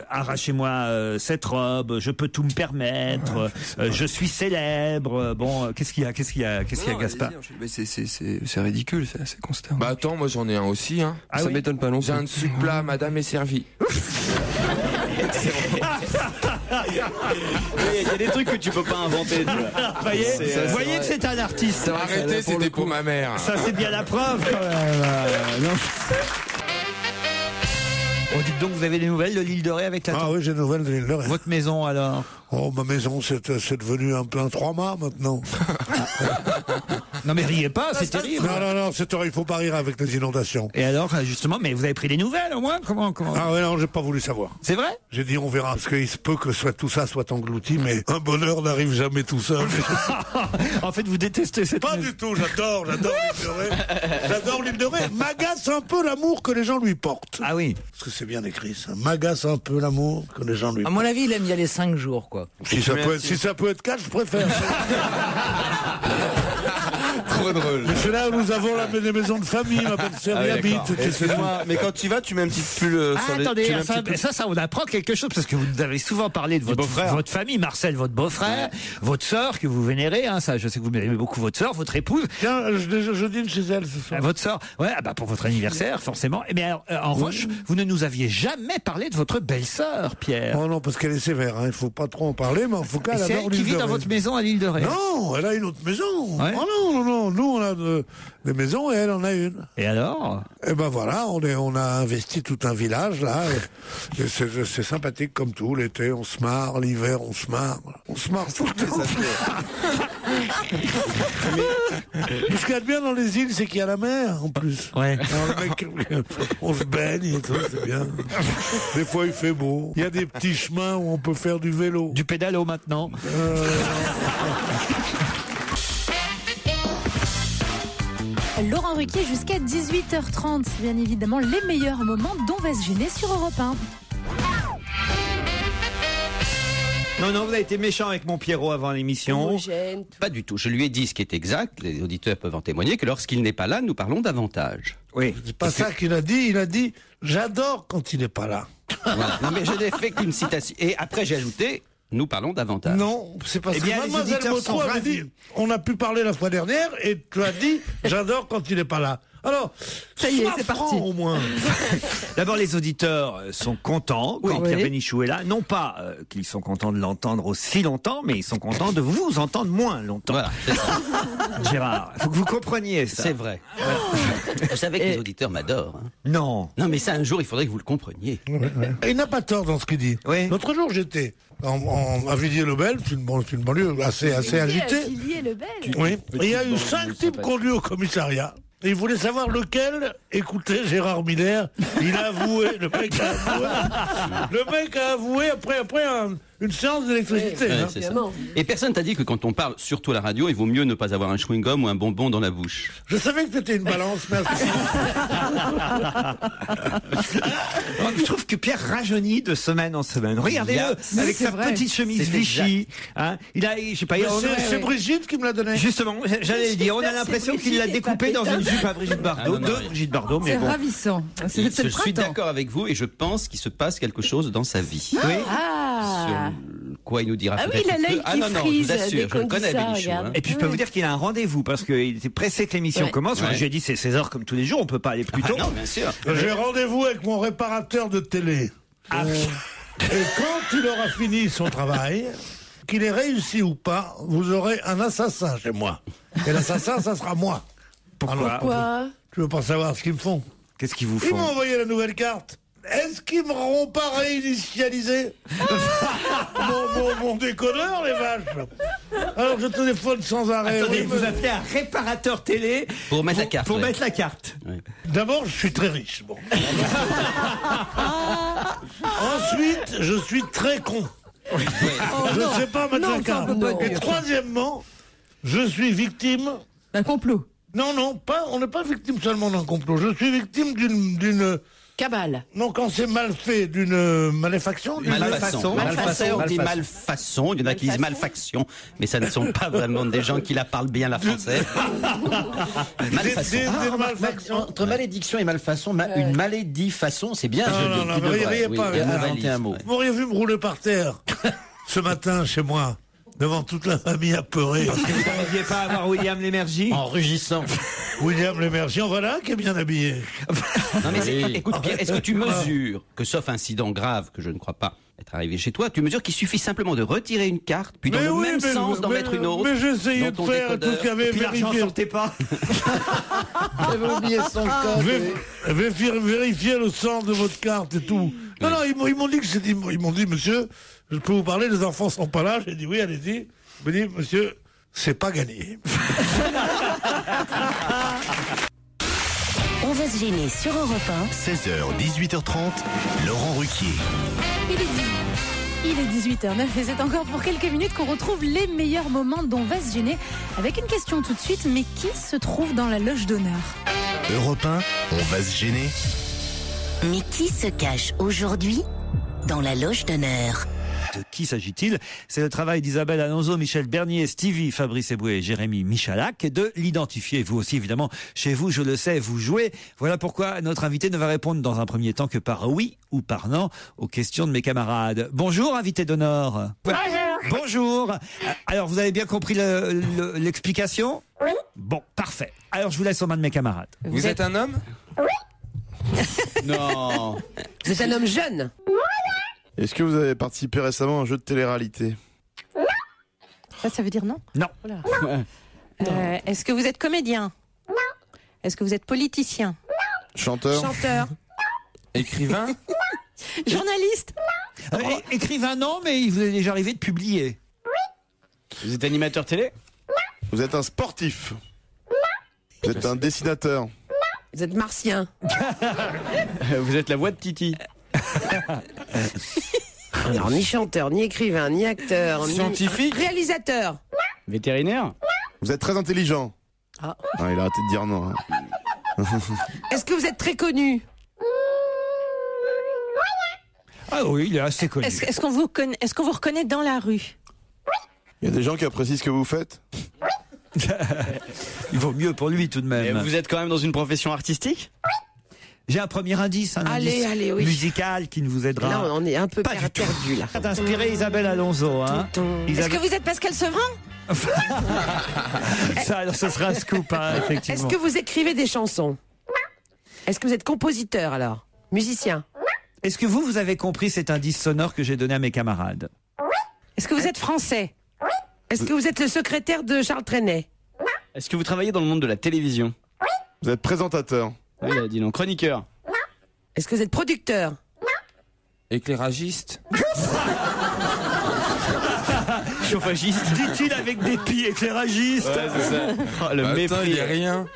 arrachez-moi cette robe, je peux tout me permettre, je suis célèbre. Bon, qu'est-ce qu'il y a, Gaspard? C'est ridicule, c'est assez consternant. Bah attends, moi j'en ai un aussi, hein. Ça m'étonne pas non plus. J'ai un dessus de plat, madame est servie. Il y a des trucs que tu peux pas inventer. Tu vois. Vous voyez que c'est un artiste. Arrêtez, c'était pour ma mère. Ça c'est bien la preuve quand même. Non. Oh, dites donc, vous avez des nouvelles de l'île de Ré avec la Ah oui, j'ai des nouvelles de l'île de Ré. Votre maison alors? Oh, ma maison, c'est devenu un peu un 3-mâts maintenant. Non mais riez pas, c'est terrible. Non, c'est terrible, il faut pas rire avec les inondations. Et alors, justement, mais vous avez pris des nouvelles au moins? Comment Ah ouais, non, j'ai pas voulu savoir. C'est vrai? J'ai dit on verra, parce qu'il se peut que tout ça soit englouti, mais un bonheur n'arrive jamais tout seul. En fait, vous détestez cette Pas du tout, j'adore l'île de Ré. J'adore l'île de Ré. M'agace un peu l'amour que les gens lui portent. Ah oui. Parce que c'est bien écrit, ça. M'agace un peu l'amour que les gens lui portent. À mon avis, il aime y aller 5 jours, quoi. Si ça peut être 4, je préfère. Trop drôle. Mais c'est là où nous avons des maisons de famille, ma belle-sœur y habite. Mais quand tu vas, tu mets un petit pull sur les... Attendez, ça, on apprend quelque chose, parce que vous avez souvent parlé de votre famille, Marcel, votre beau-frère, votre sœur, que vous vénérez, hein, ça, je sais que vous aimez beaucoup votre sœur, votre épouse. Tiens, je dîne chez elle ce soir. Votre sœur, ouais, pour votre anniversaire, forcément. Eh bien, en revanche, vous ne nous aviez jamais parlé de votre belle-sœur, Pierre. Oh non, parce qu'elle est sévère, hein, il faut pas trop en parler, mais en tout cas, c'est elle qui vit dans votre maison à l'île de Ré. Non, elle a une autre maison. Ouais. Oh non, nous on a des maisons et elle en a une. Et alors? Eh ben voilà, on a investi tout un village là. Et c'est sympathique comme tout. L'été on se marre, l'hiver on se marre tout le temps. Mais ce qu'il y a de bien dans les îles, c'est qu'il y a la mer en plus. Ouais. Alors, le mec, on se baigne et tout, c'est bien. Des fois il fait beau. Il y a des petits chemins où on peut faire du vélo. Du pédalo maintenant. Laurent Ruquier jusqu'à 18h30. C'est bien évidemment les meilleurs moments d'On va se gêner sur Europe 1. Non, vous avez été méchant avec mon Pierrot avant l'émission. Pas du tout. Je lui ai dit ce qui est exact, les auditeurs peuvent en témoigner, que lorsqu'il n'est pas là, nous parlons davantage. Oui. C'est pas ça qu'il a dit, il a dit « j'adore quand il n'est pas là ». Voilà. Non mais je n'ai fait qu'une citation. Et après j'ai ajouté Nous parlons davantage. Non, c'est parce Eh bien, que les Mademoiselle auditeurs sont Motro avait ravis. dit, on a pu parler la fois dernière, et tu as dit, j'adore quand il n'est pas là. Alors, Ça y est, sois c'est franc, parti. au moins. D'abord, les auditeurs sont contents quand Oui. Pierre Oui. Bénichou est là. Non pas qu'ils sont contents de l'entendre aussi longtemps, mais ils sont contents de vous entendre moins longtemps. Voilà, c'est ça. Gérard, il faut que vous compreniez ça. C'est vrai. Vous savez que les auditeurs m'adorent. hein. Non. Non, mais ça, un jour, il faudrait que vous le compreniez. Il n'a pas tort dans ce qu'il dit. Oui. L'autre jour, j'étais à Villiers-le-Bel, c'est une banlieue assez agitée. Oui. Et il y a eu 5 types conduits au commissariat. Et ils voulaient savoir lequel écoutait Gérard Miller. Il a avoué, le mec a avoué après une séance d'électricité. Ouais, hein. c'est ça. Et personne t'a dit que quand on parle, surtout à la radio, il vaut mieux ne pas avoir un chewing-gum ou un bonbon dans la bouche. Je savais que c'était une balance, merci. Je trouve que Pierre rajeunit de semaine en semaine. Regardez-le, Mais avec c'est sa vrai. petite chemise C'est Vichy. Hein, il a, je sais pas, Mais il- c'est Brigitte qui me l'a donné. Justement, j'allais le dire, on a l'impression qu'il l'a découpé dans une jupe à Brigitte Bardot, Ah, non, de non, Brigitte Bardot, mais C'est bon. ravissant. Je suis d'accord avec vous et je pense qu'il se passe quelque chose dans sa vie. Oui. Ah. Sur quoi il nous dira Ah oui, peut-être il a un peu. l'œil Ah qui non, non, je frise vous assure, dès je qu'on le dit connais, ça, Bénichou. regarde. hein. Et puis je peux vous dire qu'il a un rendez-vous parce qu'il était pressé que l'émission Ouais. commence. Moi, Ouais. j'ai dit c'est 16h comme tous les jours, on peut pas aller plus tôt. Ah non, bien sûr. J'ai rendez-vous avec mon réparateur de télé. Ah. Et quand il aura fini son travail, qu'il ait réussi ou pas, vous aurez un assassin chez moi. Et l'assassin, ça sera moi. Pourquoi? Tu veux pas savoir ce qu'ils me font? Qu'est-ce qu'ils vous Ils font m'ont envoyé la nouvelle carte. Est-ce qu'ils m'auront pas réinitialisé mon décodeur, les vaches? Alors je téléphone sans arrêt. Attendez, Oui, vous mais- appelez un réparateur télé Pour mettre la carte. Pour ouais. mettre la carte. D'abord, je suis très riche. Bon. Ensuite, je suis très con. Je ne sais pas mettre Non, la ça, on carte. peut pas Et dire. troisièmement, je suis victime. Un complot. Non, on n'est pas victime seulement d'un complot. Je suis victime d'une Cabale. non, quand c'est mal fait, d'une maléfaction. Malfaçon. Malfaçon. On dit malfaçon. Il y en a qui disent malfaction, mais ça ne sont pas vraiment des gens qui la parlent bien la française. Malfaçon. Des malfactions. Entre malédiction et malfaçon, une malédifaçon, c'est bien Non, joli. non, non, Tu mais devrais, riez oui, pas avec ça. inventer un mot. Vous m'auriez vu me rouler par terre ce matin chez moi, devant toute la famille apeurée. Parce que vous n'arriviez pas à avoir William Lémergie. En rugissant. William Lémergie, voilà, qui est bien habillé. Non mais écoute Pierre, est-ce que tu mesures que sauf incident grave que je ne crois pas être arrivé chez toi, tu mesures qu'il suffit simplement de retirer une carte, puis dans Mais le oui, même mais- sens d'en mais- mettre une autre. mais j'ai essayé dans de ton faire décodeur. tout ce qu'il y avait Puis l'argent vérifié. sortait pas. J'avais oublié son code. Vérifier le sens de votre carte et tout. Non, non, ils m'ont dit que c'était. Ils m'ont dit, monsieur, je peux vous parler, les enfants sont pas là. J'ai dit, oui, allez-y. Ils m'ont dit, monsieur, c'est pas gagné. On va se gêner sur Europe 1. 16h, 18h30, Laurent Ruquier. Il est 18h09 et c'est encore pour quelques minutes qu'on retrouve les meilleurs moments dont on va se gêner. Avec une question tout de suite, mais qui se trouve dans la loge d'honneur? Europe 1, on va se gêner. Mais qui se cache aujourd'hui dans la loge d'honneur? De qui s'agit-il? C'est le travail d'Isabelle Alonso, Michel Bernier, Stevie, Fabrice Eboué et Jérémy Michalak de l'identifier. Vous aussi, évidemment, chez vous, je le sais, vous jouez. Voilà pourquoi notre invité ne va répondre dans un premier temps que par oui ou par non aux questions de mes camarades. Bonjour, invité d'honneur. Bonjour. Alors, vous avez bien compris l'explication? Oui. Bon, parfait. Alors, je vous laisse aux mains de mes camarades. Vous êtes un homme? Non. Vous êtes un homme jeune? Est-ce que vous avez participé récemment à un jeu de télé-réalité? Ça veut dire non? Non. Est-ce que vous êtes comédien? Non. Est-ce que vous êtes politicien? Chanteur? Chanteur? Écrivain? Journaliste? Écrivain, non, mais il vous est déjà arrivé de publier. Vous êtes animateur télé? Vous êtes un sportif? Vous êtes un dessinateur? Vous êtes martien? Vous êtes la voix de Titi? Alors, ni chanteur, ni écrivain, ni acteur, Scientifique? ni réalisateur. Vétérinaire? Vous êtes très intelligent? Ah. Ah, il a arrêté de dire non. hein. Est-ce que vous êtes très connu? Ah oui, il est assez connu. Est-ce qu'on vous reconnaît dans la rue? Il y a des gens qui apprécient ce que vous faites? Il vaut mieux pour lui tout de même. Et vous êtes quand même dans une profession artistique? J'ai un premier indice, un Allez, indice allez, oui. musical qui ne vous aidera. Là, on est un peu pas du tout. perdu, là. D'inspirer Isabelle Alonso. Hein. Est-ce que vous êtes Pascal Sevran? Ça, alors, ce sera un scoop, hein, effectivement. Est-ce que vous écrivez des chansons? Est-ce que vous êtes compositeur, alors? Musicien? Est-ce que vous avez compris cet indice sonore que j'ai donné à mes camarades? Est-ce que vous êtes français? Est-ce que vous êtes le secrétaire de Charles Trenet? Est-ce que vous travaillez dans le monde de la télévision? Vous êtes présentateur? Oui, il a dit non. Chroniqueur? Est-ce que vous êtes producteur? Éclairagiste? Chauffagiste? Dit-il avec des pieds, éclairagiste. Ouais, c'est ça. Oh, le mépris. Il n'y a rien.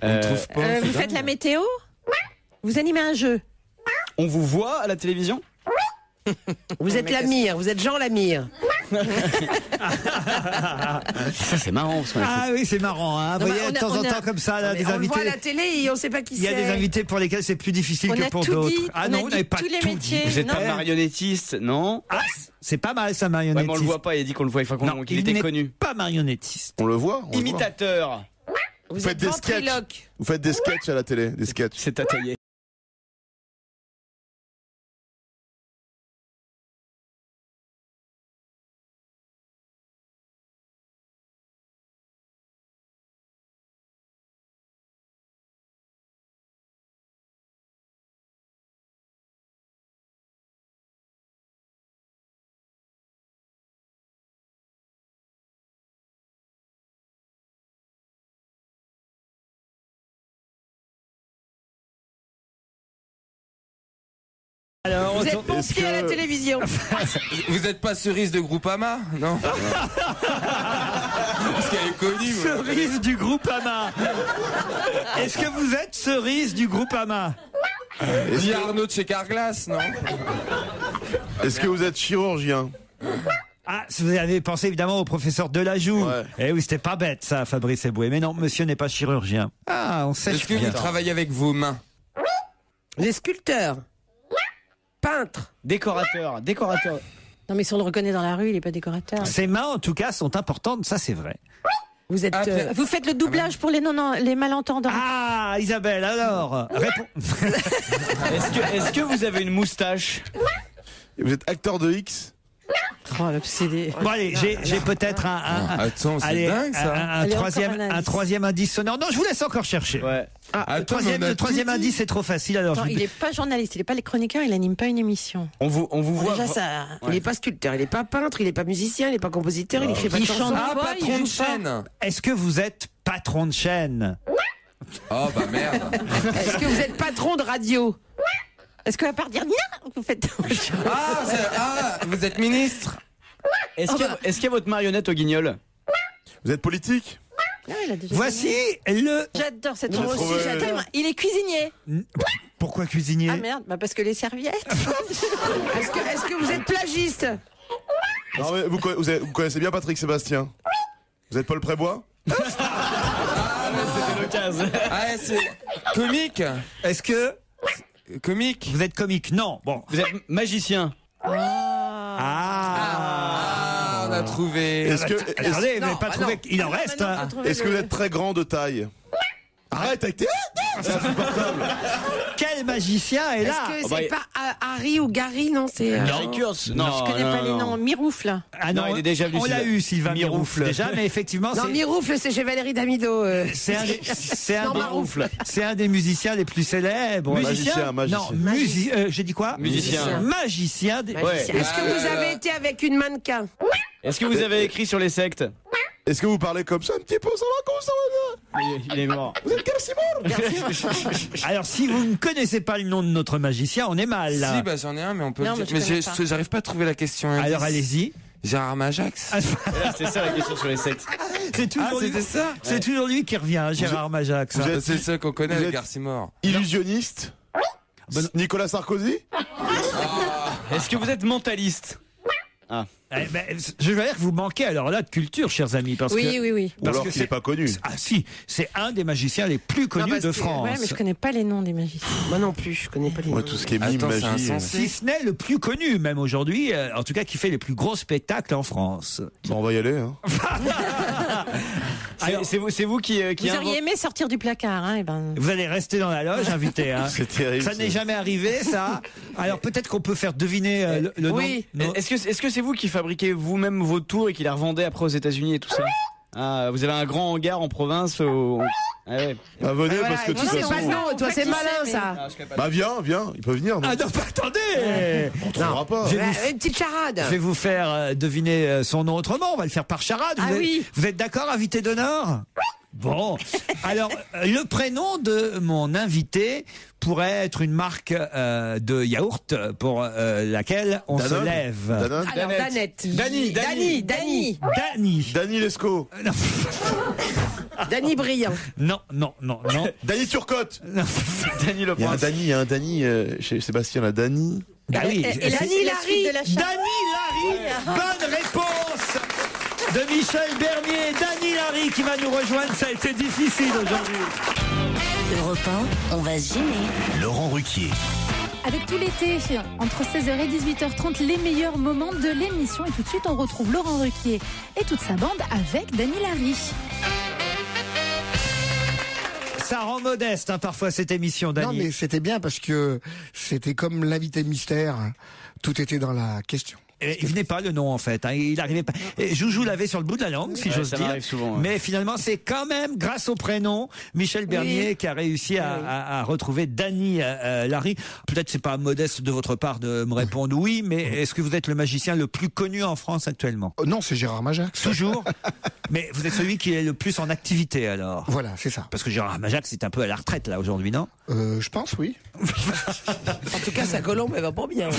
On ne trouve pas. Vous faites la météo? Vous animez un jeu? On vous voit à la télévision? Vous êtes Lamire, vous êtes Jean Lamire. Ça, c'est marrant. Ah oui, c'est marrant. Hein. Vous voyez, de temps en temps, comme ça, là, des On le invités. voit à la télé et on ne sait pas qui c'est. Il y a des invités pour lesquels c'est plus difficile que pour d'autres. Ah non, vous n'avez pas tous les tout métiers. dit. Vous n'êtes Non. pas marionnettiste, non? Ah, c'est pas mal, ça, Ouais, marionnettiste. mais on le voit pas, il a dit qu'on le voit, Non, qu'il était n'est connu. pas marionnettiste. On le voit. on le voit. Imitateur. Vous faites êtes des sketchs. ventriloque. Vous faites des sketchs à la télé, des sketchs. C'est à tailler. Alors, Vous êtes on- pompier à la télévision. Vous n'êtes pas Cerise de Groupama? Non. Parce qu'elle est connue. moi. Cerise du Groupama. Est-ce que vous êtes Cerise du Groupama? Dis Arnaud de chez Carglass, non? Est-ce que vous êtes chirurgien? Ah, vous avez pensé évidemment au professeur Delajoux. Ouais. Eh oui, c'était pas bête ça, Fabrice Eboué. Mais non, monsieur n'est pas chirurgien. Ah, on sait. Est-ce que vous travaillez avec vos mains? Les sculpteurs. Peintres. Décorateur. Décorateur. Non, mais si on le reconnaît dans la rue, il n'est pas décorateur. Ses mains, en tout cas, sont importantes, ça c'est vrai. Vous êtes. Vous faites le doublage pour les malentendants. Ah, Isabelle, alors réponds. Est-ce que vous avez une moustache? Vous êtes acteur de X? Oh, l'obsédé. Bon allez, j'ai peut-être Attends, c'est allez, dingue ça. un Allez, troisième, encore un un indice. troisième indice sonore. Non, je vous laisse encore chercher. Ouais. Attends, Le troisième indice c'est trop facile. Alors Attends, je vous il n'est pas journaliste, il n'est pas les chroniqueurs, il anime pas une émission. On vous voit. Déjà, ça. Il n'est pas sculpteur, il n'est pas peintre, il n'est pas musicien, il n'est pas compositeur, il écrit pas de Il chansons. chante Ah, pas, patron il de joue pas. chaîne. Est-ce que vous êtes patron de chaîne? Oh bah merde. Est-ce que vous êtes patron de radio? Est-ce qu'à part dire non, vous faites. Vous êtes ministre? Est-ce qu'il y a votre marionnette au Guignol? Vous êtes politique? Ah, il a déjà Voici gagné. le. J'adore cette J'ai chanson. trouvé- J'adore. Il est cuisinier. Pourquoi cuisinier? Ah merde, bah parce que les serviettes. Est-ce que vous êtes plagiste? Non, mais vous connaissez bien Patrick Sébastien? Vous êtes Paul Prébois? C'était l'occasion. Ah, c'est comique. Est-ce que Comique. vous êtes comique? Non. Bon. Vous êtes magicien? Ah. On a trouvé. Est-ce que, Attendez, vous n'avez pas trouvé qu'il en reste hein. est-ce que vous êtes très grand de taille? Arrête avec tes... C'est insupportable. Quel magicien est là? Est-ce que c'est pas Harry ou Gary? Non, c'est. Gary Kurz? Non, Je connais pas les noms. Miroufle. Ah Non, il est déjà venu, on l'a Sylvain. eu Sylvain Miroufle Miroufle. déjà, mais effectivement Non, c'est Miroufle, c'est chez Valérie Damido. c'est un, Non, Maroufle. c'est un des musiciens les plus célèbres. Magicien. Non, j'ai dit quoi? Musicien. Magicien. Ouais. Est-ce que vous avez été avec une mannequin? Est-ce que vous avez écrit sur les sectes? Est-ce que vous parlez comme ça un petit peu? Ça va? Comment ça va? Il est mort. Vous êtes Garcimore? Alors si vous ne connaissez pas le nom de notre magicien, on est mal là. Si, bah j'en ai un, mais on peut Non, le mais dire. je connais pas. J'arrive pas à trouver la question. Alors allez-y. Gérard Majax. C'est ça la question sur les sectes. C'est toujours, lui, c'était ça. c'est toujours lui qui revient, Gérard Majax. vous êtes- C'est ça qu'on connaît vous avec êtes- Garcimore. Illusionniste? Nicolas Sarkozy? Est-ce que vous êtes mentaliste? Eh ben, je veux dire que vous manquez alors là de culture, chers amis, parce Oui, que oui, oui. Ou alors qu'il n'est pas connu. ah si, c'est un des magiciens les plus connus parce de que- France. Ouais, mais je connais pas les noms des magiciens. Moi non plus, je connais pas les Ouais, noms. tout ce qui est mime, Attends, c'est magie. insensé. Si ce n'est le plus connu, même aujourd'hui, en tout cas qui fait les plus gros spectacles en France. Bon, on va y aller. Hein. Alors, C'est vous qui Vous auriez aimé sortir du placard, hein, et ben... vous allez rester dans la loge, invité. Hein. C'est terrible. Ça n'est jamais arrivé, ça. Alors peut-être qu'on peut faire deviner le nom. Oui. Non. Est-ce que c'est vous qui fabriquez vous-même vos tours et qui les revendez après aux États-Unis et tout ça? Ah, vous avez un grand hangar en province Ah ouais. Bah venez Voilà, parce que de toi, toute c'est façon. pas non, toi c'est malin ça. Bah viens, il peut venir. Non Ah non, attendez. On trouvera pas. Une petite charade. Je vais vous faire deviner son nom autrement. On va le faire par charade. Ah oui. Vous êtes d'accord, invité d'honneur? Bon. Alors, le prénom de mon invité pourrait être une marque de yaourt pour laquelle on Danone. se lève. Danone. Alors Danette. Dany Lescaut. Non. Dany Briand. Non. Dany Turcotte. Non. Dany Le Il y a un Prince. Dany chez Sébastien, la Dany. Bah oui. Et Dany Larry. Dany Larry. Bonne réponse de Michel Bernier. Dany Larry qui va nous rejoindre. Ça a été difficile aujourd'hui. Europe 1, on va se gêner. Laurent Ruquier. Avec tout l'été, entre 16h et 18h30, les meilleurs moments de l'émission. Et tout de suite, on retrouve Laurent Ruquier et toute sa bande avec Dany Larry. Ça rend modeste hein, parfois cette émission, Dany. Non, mais c'était bien parce que c'était comme l'invité mystère. Tout était dans la question. Il venait pas le nom en fait, hein. Il arrivait pas. Et Joujou l'avait sur le bout de la langue, si j'ose ça dire. m'arrive souvent, ouais. Mais finalement, c'est quand même grâce au prénom Michel Bernier qui a réussi à retrouver Dany Larry. Peut-être c'est pas modeste de votre part de me répondre oui, mais est-ce que vous êtes le magicien le plus connu en France actuellement? Non, c'est Gérard Majax. Toujours. Mais vous êtes celui qui est le plus en activité alors. Voilà, c'est ça. Parce que Gérard Majax c'est un peu à la retraite là aujourd'hui, non? Je pense, oui. En tout cas, sa colombe, elle va pas bien.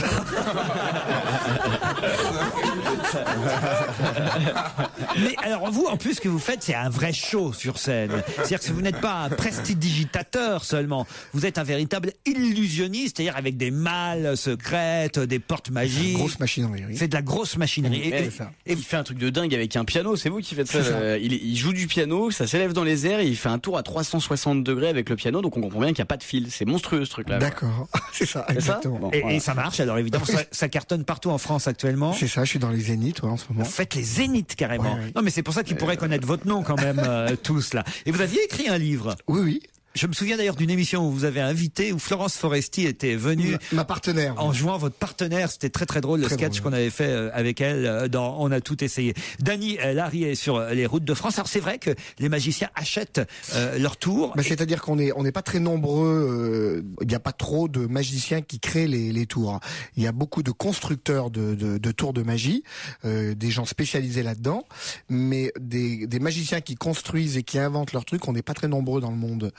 Mais alors vous, en plus, ce que vous faites, c'est un vrai show sur scène. C'est-à-dire que vous n'êtes pas un prestidigitateur seulement, vous êtes un véritable illusionniste, c'est-à-dire avec des malles secrètes, des portes magiques. Grosse machinerie. Oui. C'est de la grosse machinerie. Et il fait un truc de dingue avec un piano, c'est vous qui faites ça. Il joue du piano, ça s'élève dans les airs et il fait un tour à 360 degrés avec le piano, donc on comprend bien qu'il n'y a pas de fil. C'est monstrueux ce truc-là. D'accord, c'est ça, exactement. Bon, et ça marche, alors évidemment, ça cartonne partout en France actuellement. C'est ça, je suis dans les Zéniths en ce moment. Vous faites les Zéniths carrément. Ouais. Non mais c'est pour ça qu'ils pourraient connaître votre nom quand même tous là. Et vous aviez écrit un livre. Oui. Je me souviens d'ailleurs d'une émission où vous avez invité, où Florence Foresti était venue. Ma partenaire. En jouant votre partenaire. C'était très très drôle le sketch qu'on avait fait avec elle dans On a tout essayé. Dany Larry est sur les routes de France. Alors c'est vrai que les magiciens achètent leur tour. Bah, c'est-à-dire qu'on n'est pas très nombreux. Il n'y a pas trop de magiciens qui créent les tours. Il y a beaucoup de constructeurs de tours de magie, des gens spécialisés là-dedans, mais des magiciens qui construisent et qui inventent leurs trucs, on n'est pas très nombreux dans le monde.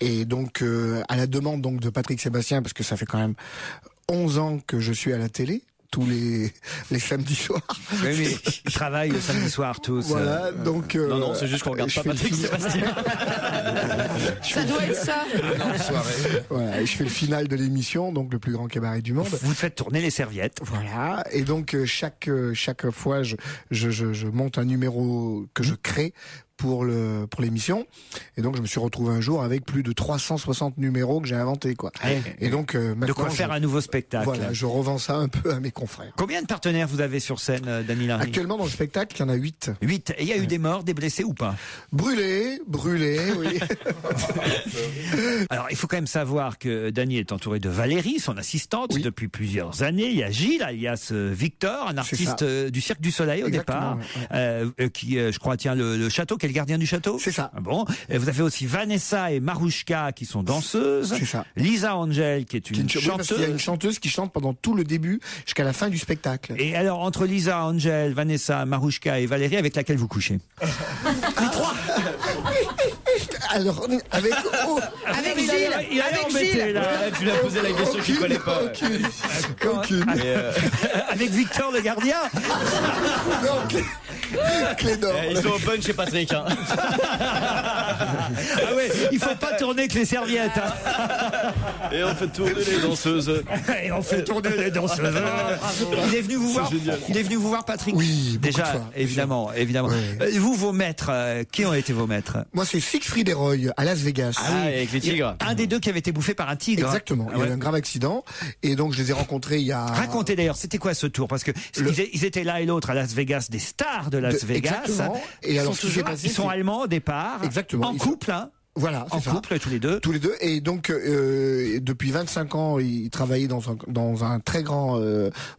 Et donc, à la demande donc de Patrick Sébastien, parce que ça fait quand même 11 ans que je suis à la télé, tous les samedis soirs. Oui, mais ils travaillent le samedi soir tous. Voilà, donc... non, c'est juste qu'on regarde pas Patrick Sébastien. Ça doit être ça. Voilà, je fais le final de l'émission, donc le plus grand cabaret du monde. Vous faites tourner les serviettes. Voilà, et donc chaque fois, je monte un numéro que je crée pour l'émission, et donc je me suis retrouvé un jour avec plus de 360 numéros que j'ai inventés, quoi. Et donc maintenant, de quoi faire un nouveau spectacle. Voilà, je revends ça un peu à mes confrères. Combien de partenaires vous avez sur scène, Dany Larry? Actuellement dans le spectacle, il y en a 8. 8. Et il y a eu des morts, des blessés ou pas? Brûlés, oui. Alors il faut quand même savoir que Dany est entouré de Valérie, son assistante, depuis plusieurs années. Il y a Gilles, alias Victor, un artiste du Cirque du Soleil au départ, qui, je crois, tient le château. Quel gardien du château? C'est ça. Bon. Et vous avez aussi Vanessa et Marouchka qui sont danseuses. C'est ça. Lisa Angel qui est une chanteuse. Parce qu'il y a une chanteuse qui chante pendant tout le début jusqu'à la fin du spectacle. Et alors entre Lisa Angel, Vanessa, Marouchka et Valérie, avec laquelle vous couchez? Les trois. Alors avec Gilles. Il a embêté là. Tu lui as posé la question qu'il fallait pas. Aucune. Avec Victor le gardien. Clé d'or. Ils sont open chez Patrick. Hein. Ah ouais, il faut pas tourner que les serviettes. Hein. Et on fait tourner les danseuses. Et on fait tourner les danseuses. Il est venu vous voir. Il est venu vous voir, Patrick. Oui, déjà, fois, évidemment. Oui. Vous, vos maîtres, qui ont été vos maîtres? Moi, c'est Siegfried et Roy à Las Vegas. Ah oui, avec les tigres. Un des deux qui avait été bouffé par un tigre. Exactement. Il y a eu un grave accident, et donc je les ai rencontrés il y a. Racontez d'ailleurs, c'était quoi ce tour? Parce que ils étaient là et l'autre à Las Vegas, des stars de Las Vegas. Exactement. Et alors, ils sont allemands au départ. Exactement. En couple, hein. Voilà, en couple, tous les deux. Tous les deux. Et donc, depuis 25 ans, ils travaillaient dans un très grand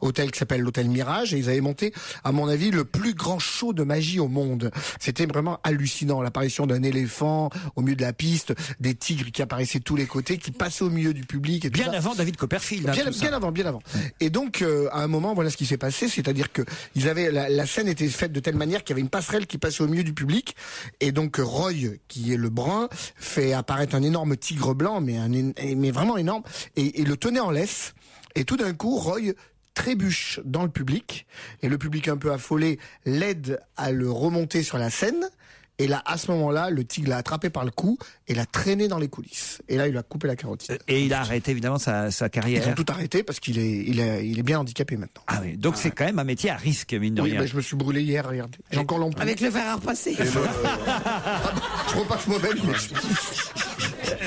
hôtel qui s'appelle l'hôtel Mirage. Et ils avaient monté, à mon avis, le plus grand show de magie au monde. C'était vraiment hallucinant. L'apparition d'un éléphant au milieu de la piste, des tigres qui apparaissaient de tous les côtés, qui passaient au milieu du public. Et bien avant David Copperfield. Bien avant. Et donc, à un moment, voilà ce qui s'est passé. C'est-à-dire que ils avaient la scène était faite de telle manière qu'il y avait une passerelle qui passait au milieu du public. Et donc, Roy, qui est le brun, fait apparaître un énorme tigre blanc, mais vraiment énorme, et le tenait en laisse. Et tout d'un coup, Roy trébuche dans le public, et le public un peu affolé l'aide à le remonter sur la scène. Et là, à ce moment-là, le tigre l'a attrapé par le cou et l'a traîné dans les coulisses. Et là, il a coupé la carotide. Et il a arrêté évidemment sa carrière. Ils ont tout arrêté parce qu'il est bien handicapé maintenant. Ah oui, donc c'est quand même un métier à risque, mine de rien. Oui, je me suis brûlé hier, regardez. J'ai encore l'ampoule. Avec le fer à repasser. Je repasse moi-même.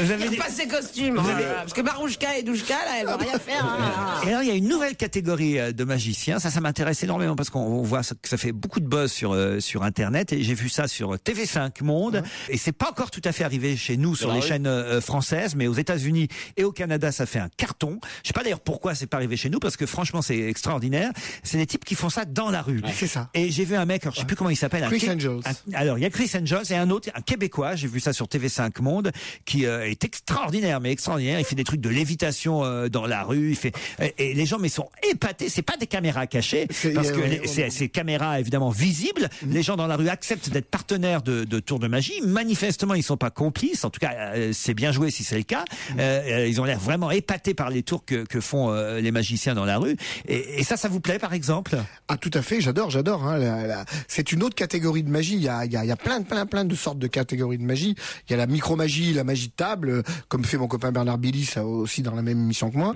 Vous avez pas ses costumes, parce que Marouchka et Douchka, là, elle va rien faire. Et alors, il y a une nouvelle catégorie de magiciens. Ça m'intéresse énormément parce qu'on voit que ça fait beaucoup de buzz sur Internet. Et j'ai vu ça sur TV5 Monde. Et c'est pas encore tout à fait arrivé chez nous sur les chaînes françaises, mais aux États-Unis et au Canada, ça fait un carton. Je sais pas d'ailleurs pourquoi c'est pas arrivé chez nous, parce que franchement, c'est extraordinaire. C'est des types qui font ça dans la rue. C'est ça. Et j'ai vu un mec, alors, je sais plus comment il s'appelle. Chris Angels. Alors, il y a Chris Angels et un autre, un Québécois. J'ai vu ça sur TV5 Monde, qui est extraordinaire, mais extraordinaire. Il fait des trucs de lévitation dans la rue. Il fait et les gens mais sont épatés. C'est pas des caméras cachées parce que c'est caméras évidemment visibles. Les gens dans la rue acceptent d'être partenaires de tours de magie. Manifestement, ils sont pas complices. En tout cas, c'est bien joué si c'est le cas. Ils ont l'air vraiment épatés par les tours que font les magiciens dans la rue. Et ça vous plaît par exemple? Ah tout à fait, j'adore. Hein, c'est une autre catégorie de magie. Il y a plein de sortes de catégories de magie. Il y a la micro-magie, la magie de table, comme fait mon copain Bernard Billy, ça aussi dans la même émission que moi.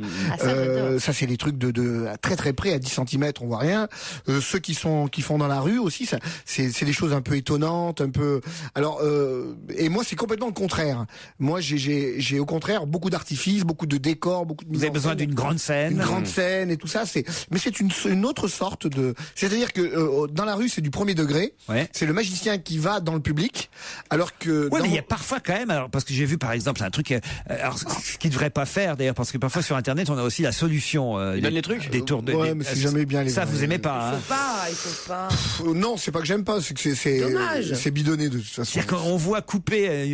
Ça c'est des trucs de très très près, à 10 cm, on voit rien. Ceux qui font dans la rue aussi, ça c'est des choses un peu étonnantes, un peu. Alors et moi c'est complètement le contraire. Moi j'ai au contraire beaucoup d'artifices, beaucoup de décors, beaucoup de. Vous avez besoin d'une grande scène. Une grande scène et tout ça. Mais c'est une autre sorte de. C'est-à-dire que dans la rue c'est du premier degré. Ouais. C'est le magicien qui va dans le public, alors que. Ouais, mais il y a parfois quand même. Alors parce que j'ai vu par exemple un truc. Alors ce qu'il devrait pas faire d'ailleurs, parce que parfois sur Internet on a aussi la solution. Il donne les trucs. Des tours de. Ouais, mais c'est jamais bien les. Ça vous aimez pas? Il faut pas. Non, c'est pas que j'aime pas, c'est que c'est. Dommage. C'est bidonné de toute façon. C'est-à-dire qu'on voit couper,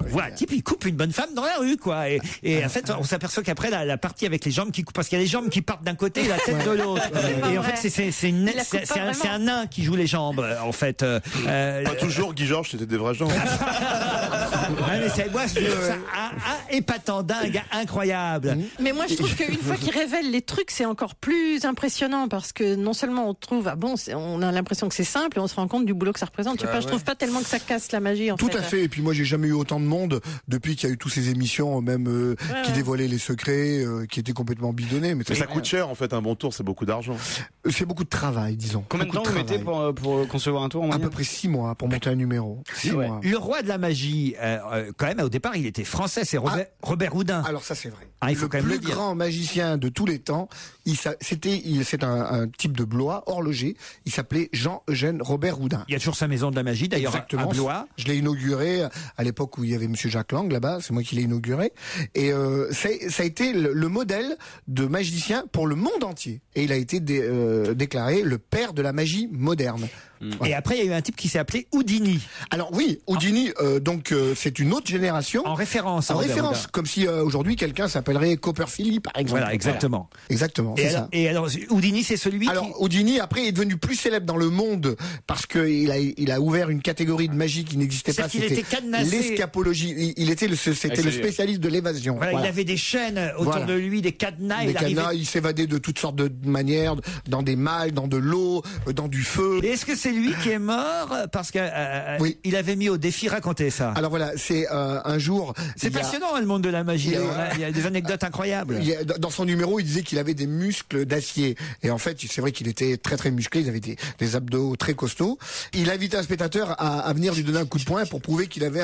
on voit un type, il coupe une bonne femme dans la rue, quoi. Et en fait, on s'aperçoit qu'après la partie avec les jambes qui coupent, parce qu'il y a les jambes qui partent d'un côté et la tête de l'autre. Et en fait, c'est un nain qui joue les jambes, en fait. Pas toujours, Guy Georges, c'était des vraies jambes. Ouais, mais c'est moi, je trouve ça un épatant, dingue, incroyable. Mais moi, je trouve qu'une fois qu'ils révèlent les trucs, c'est encore plus impressionnant parce que non seulement on trouve, on a l'impression que c'est simple et on se rend compte du boulot que ça représente. Je sais pas, je trouve pas tellement que ça casse la magie, en fait. Tout à fait. Et puis moi, j'ai jamais eu autant de monde depuis qu'il y a eu toutes ces émissions, même qui dévoilaient les secrets, qui étaient complètement bidonnés. Mais ça coûte cher, en fait, un bon tour, c'est beaucoup d'argent. C'est beaucoup de travail, disons. Combien de temps vous mettez pour concevoir un tour? À peu près 6 mois pour monter un numéro. 6 mois. Le roi de la magie, quand même, au départ, il était français, c'est Robert Houdin. Alors ça, c'est vrai. Il faut quand même le dire. Le plus grand magicien de tous les temps, c'est un type de Blois, horloger. Il s'appelait Jean-Eugène Robert Houdin. Il y a toujours sa maison de la magie, d'ailleurs, à Blois. Je l'ai inauguré à l'époque où il y avait Monsieur Jacques Lang là-bas. C'est moi qui l'ai inauguré. Et ça a été le modèle de magicien pour le monde entier. Et il a été déclaré le père de la magie moderne. Et après, il y a eu un type qui s'est appelé Houdini. Alors oui, Houdini, c'est une autre génération. En référence. Comme si aujourd'hui quelqu'un s'appellerait Copperfield, par exemple. Voilà, exactement. Exactement. Et alors, Houdini, c'est celui Houdini, après, est devenu plus célèbre dans le monde parce que il a ouvert une catégorie de magie qui n'existait pas. C'était l'escapologie. C'était le spécialiste de l'évasion. Voilà. Il avait des chaînes autour de lui, des cadenas. Il s'évadait de toutes sortes de manières, dans des malles, dans de l'eau, dans du feu. Et est-ce que c'est lui qui est mort parce que il avait mis au défi? Raconter ça. Alors voilà, c'est un jour. C'est passionnant le monde de la magie. Il y a des anecdotes incroyables. Dans son numéro, il disait qu'il avait des muscles d'acier. Et en fait, c'est vrai qu'il était très très musclé. Il avait des abdos très costauds. Il invitait un spectateur à venir lui donner un coup de poing pour prouver qu'il avait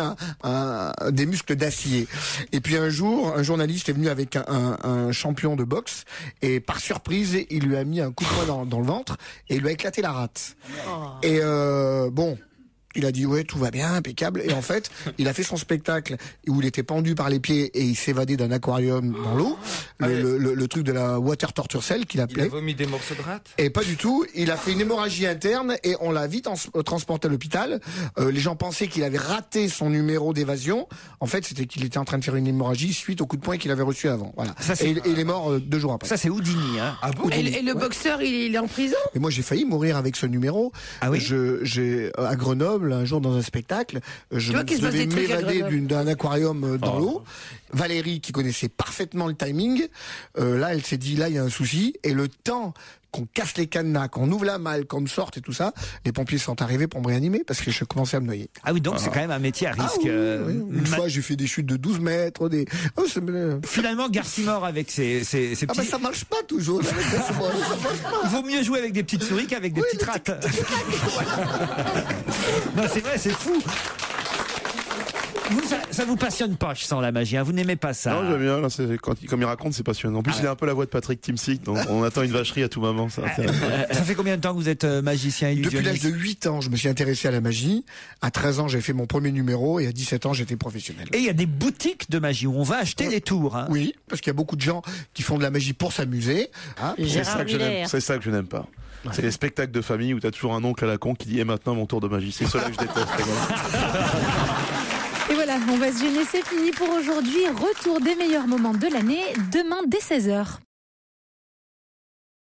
des muscles d'acier. Et puis un jour, un journaliste est venu avec un champion de boxe et par surprise, il lui a mis un coup de poing dans le ventre et il lui a éclaté la rate. Et bon, il a dit ouais, tout va bien, impeccable. Et en fait, il a fait son spectacle où il était pendu par les pieds et il s'évadait d'un aquarium dans l'eau, le truc de la water torture cell qu'il appelait. Il a vomi des morceaux de rate. Et pas du tout. Il a fait une hémorragie interne et on l'a vite transporté à l'hôpital. Les gens pensaient qu'il avait raté son numéro d'évasion. En fait, c'était qu'il était en train de faire une hémorragie suite au coup de poing qu'il avait reçu avant. Voilà. Et il est mort 2 jours après. Ça, c'est Houdini, hein. Ah bon, Et le boxeur, il est en prison? Et moi, j'ai failli mourir avec ce numéro. Ah oui? J'ai à Grenoble, un jour dans un spectacle, je devais m'évader d'un aquarium dans l'eau. Valérie, qui connaissait parfaitement le timing, là, elle s'est dit, là, il y a un souci. Et le temps qu'on casse les cadenas, qu'on ouvre la malle, qu'on me sorte et tout ça, les pompiers sont arrivés pour me réanimer parce que je commençais à me noyer. Ah oui, donc c'est quand même un métier à risque. Oui. Une fois, j'ai fait des chutes de 12 mètres. Finalement, Garcimore avec ses petits... Ah ben ça marche pas toujours. Il vaut mieux jouer avec des petites souris qu'avec des petites rates. Non, c'est vrai, c'est fou. Vous, ça vous passionne pas, je sens, la magie, hein. Vous n'aimez pas ça? Non, j'aime bien. Là, comme il raconte, c'est passionnant. En plus, il a un peu la voix de Patrick Timsit, donc on attend une vacherie à tout moment. Ça fait combien de temps que vous êtes magicien illusionniste? Depuis l'âge de 8 ans, je me suis intéressé à la magie. À 13 ans, j'ai fait mon premier numéro et à 17 ans, j'étais professionnel. Et il y a des boutiques de magie où on va acheter les tours. Hein. Oui, parce qu'il y a beaucoup de gens qui font de la magie pour s'amuser. C'est ça que je n'aime pas. C'est les spectacles de famille où tu as toujours un oncle à la con qui dit « Et maintenant, mon tour de magie ». C'est cela que je déteste. Et voilà, on va se gêner, c'est fini pour aujourd'hui. Retour des meilleurs moments de l'année, demain dès 16h.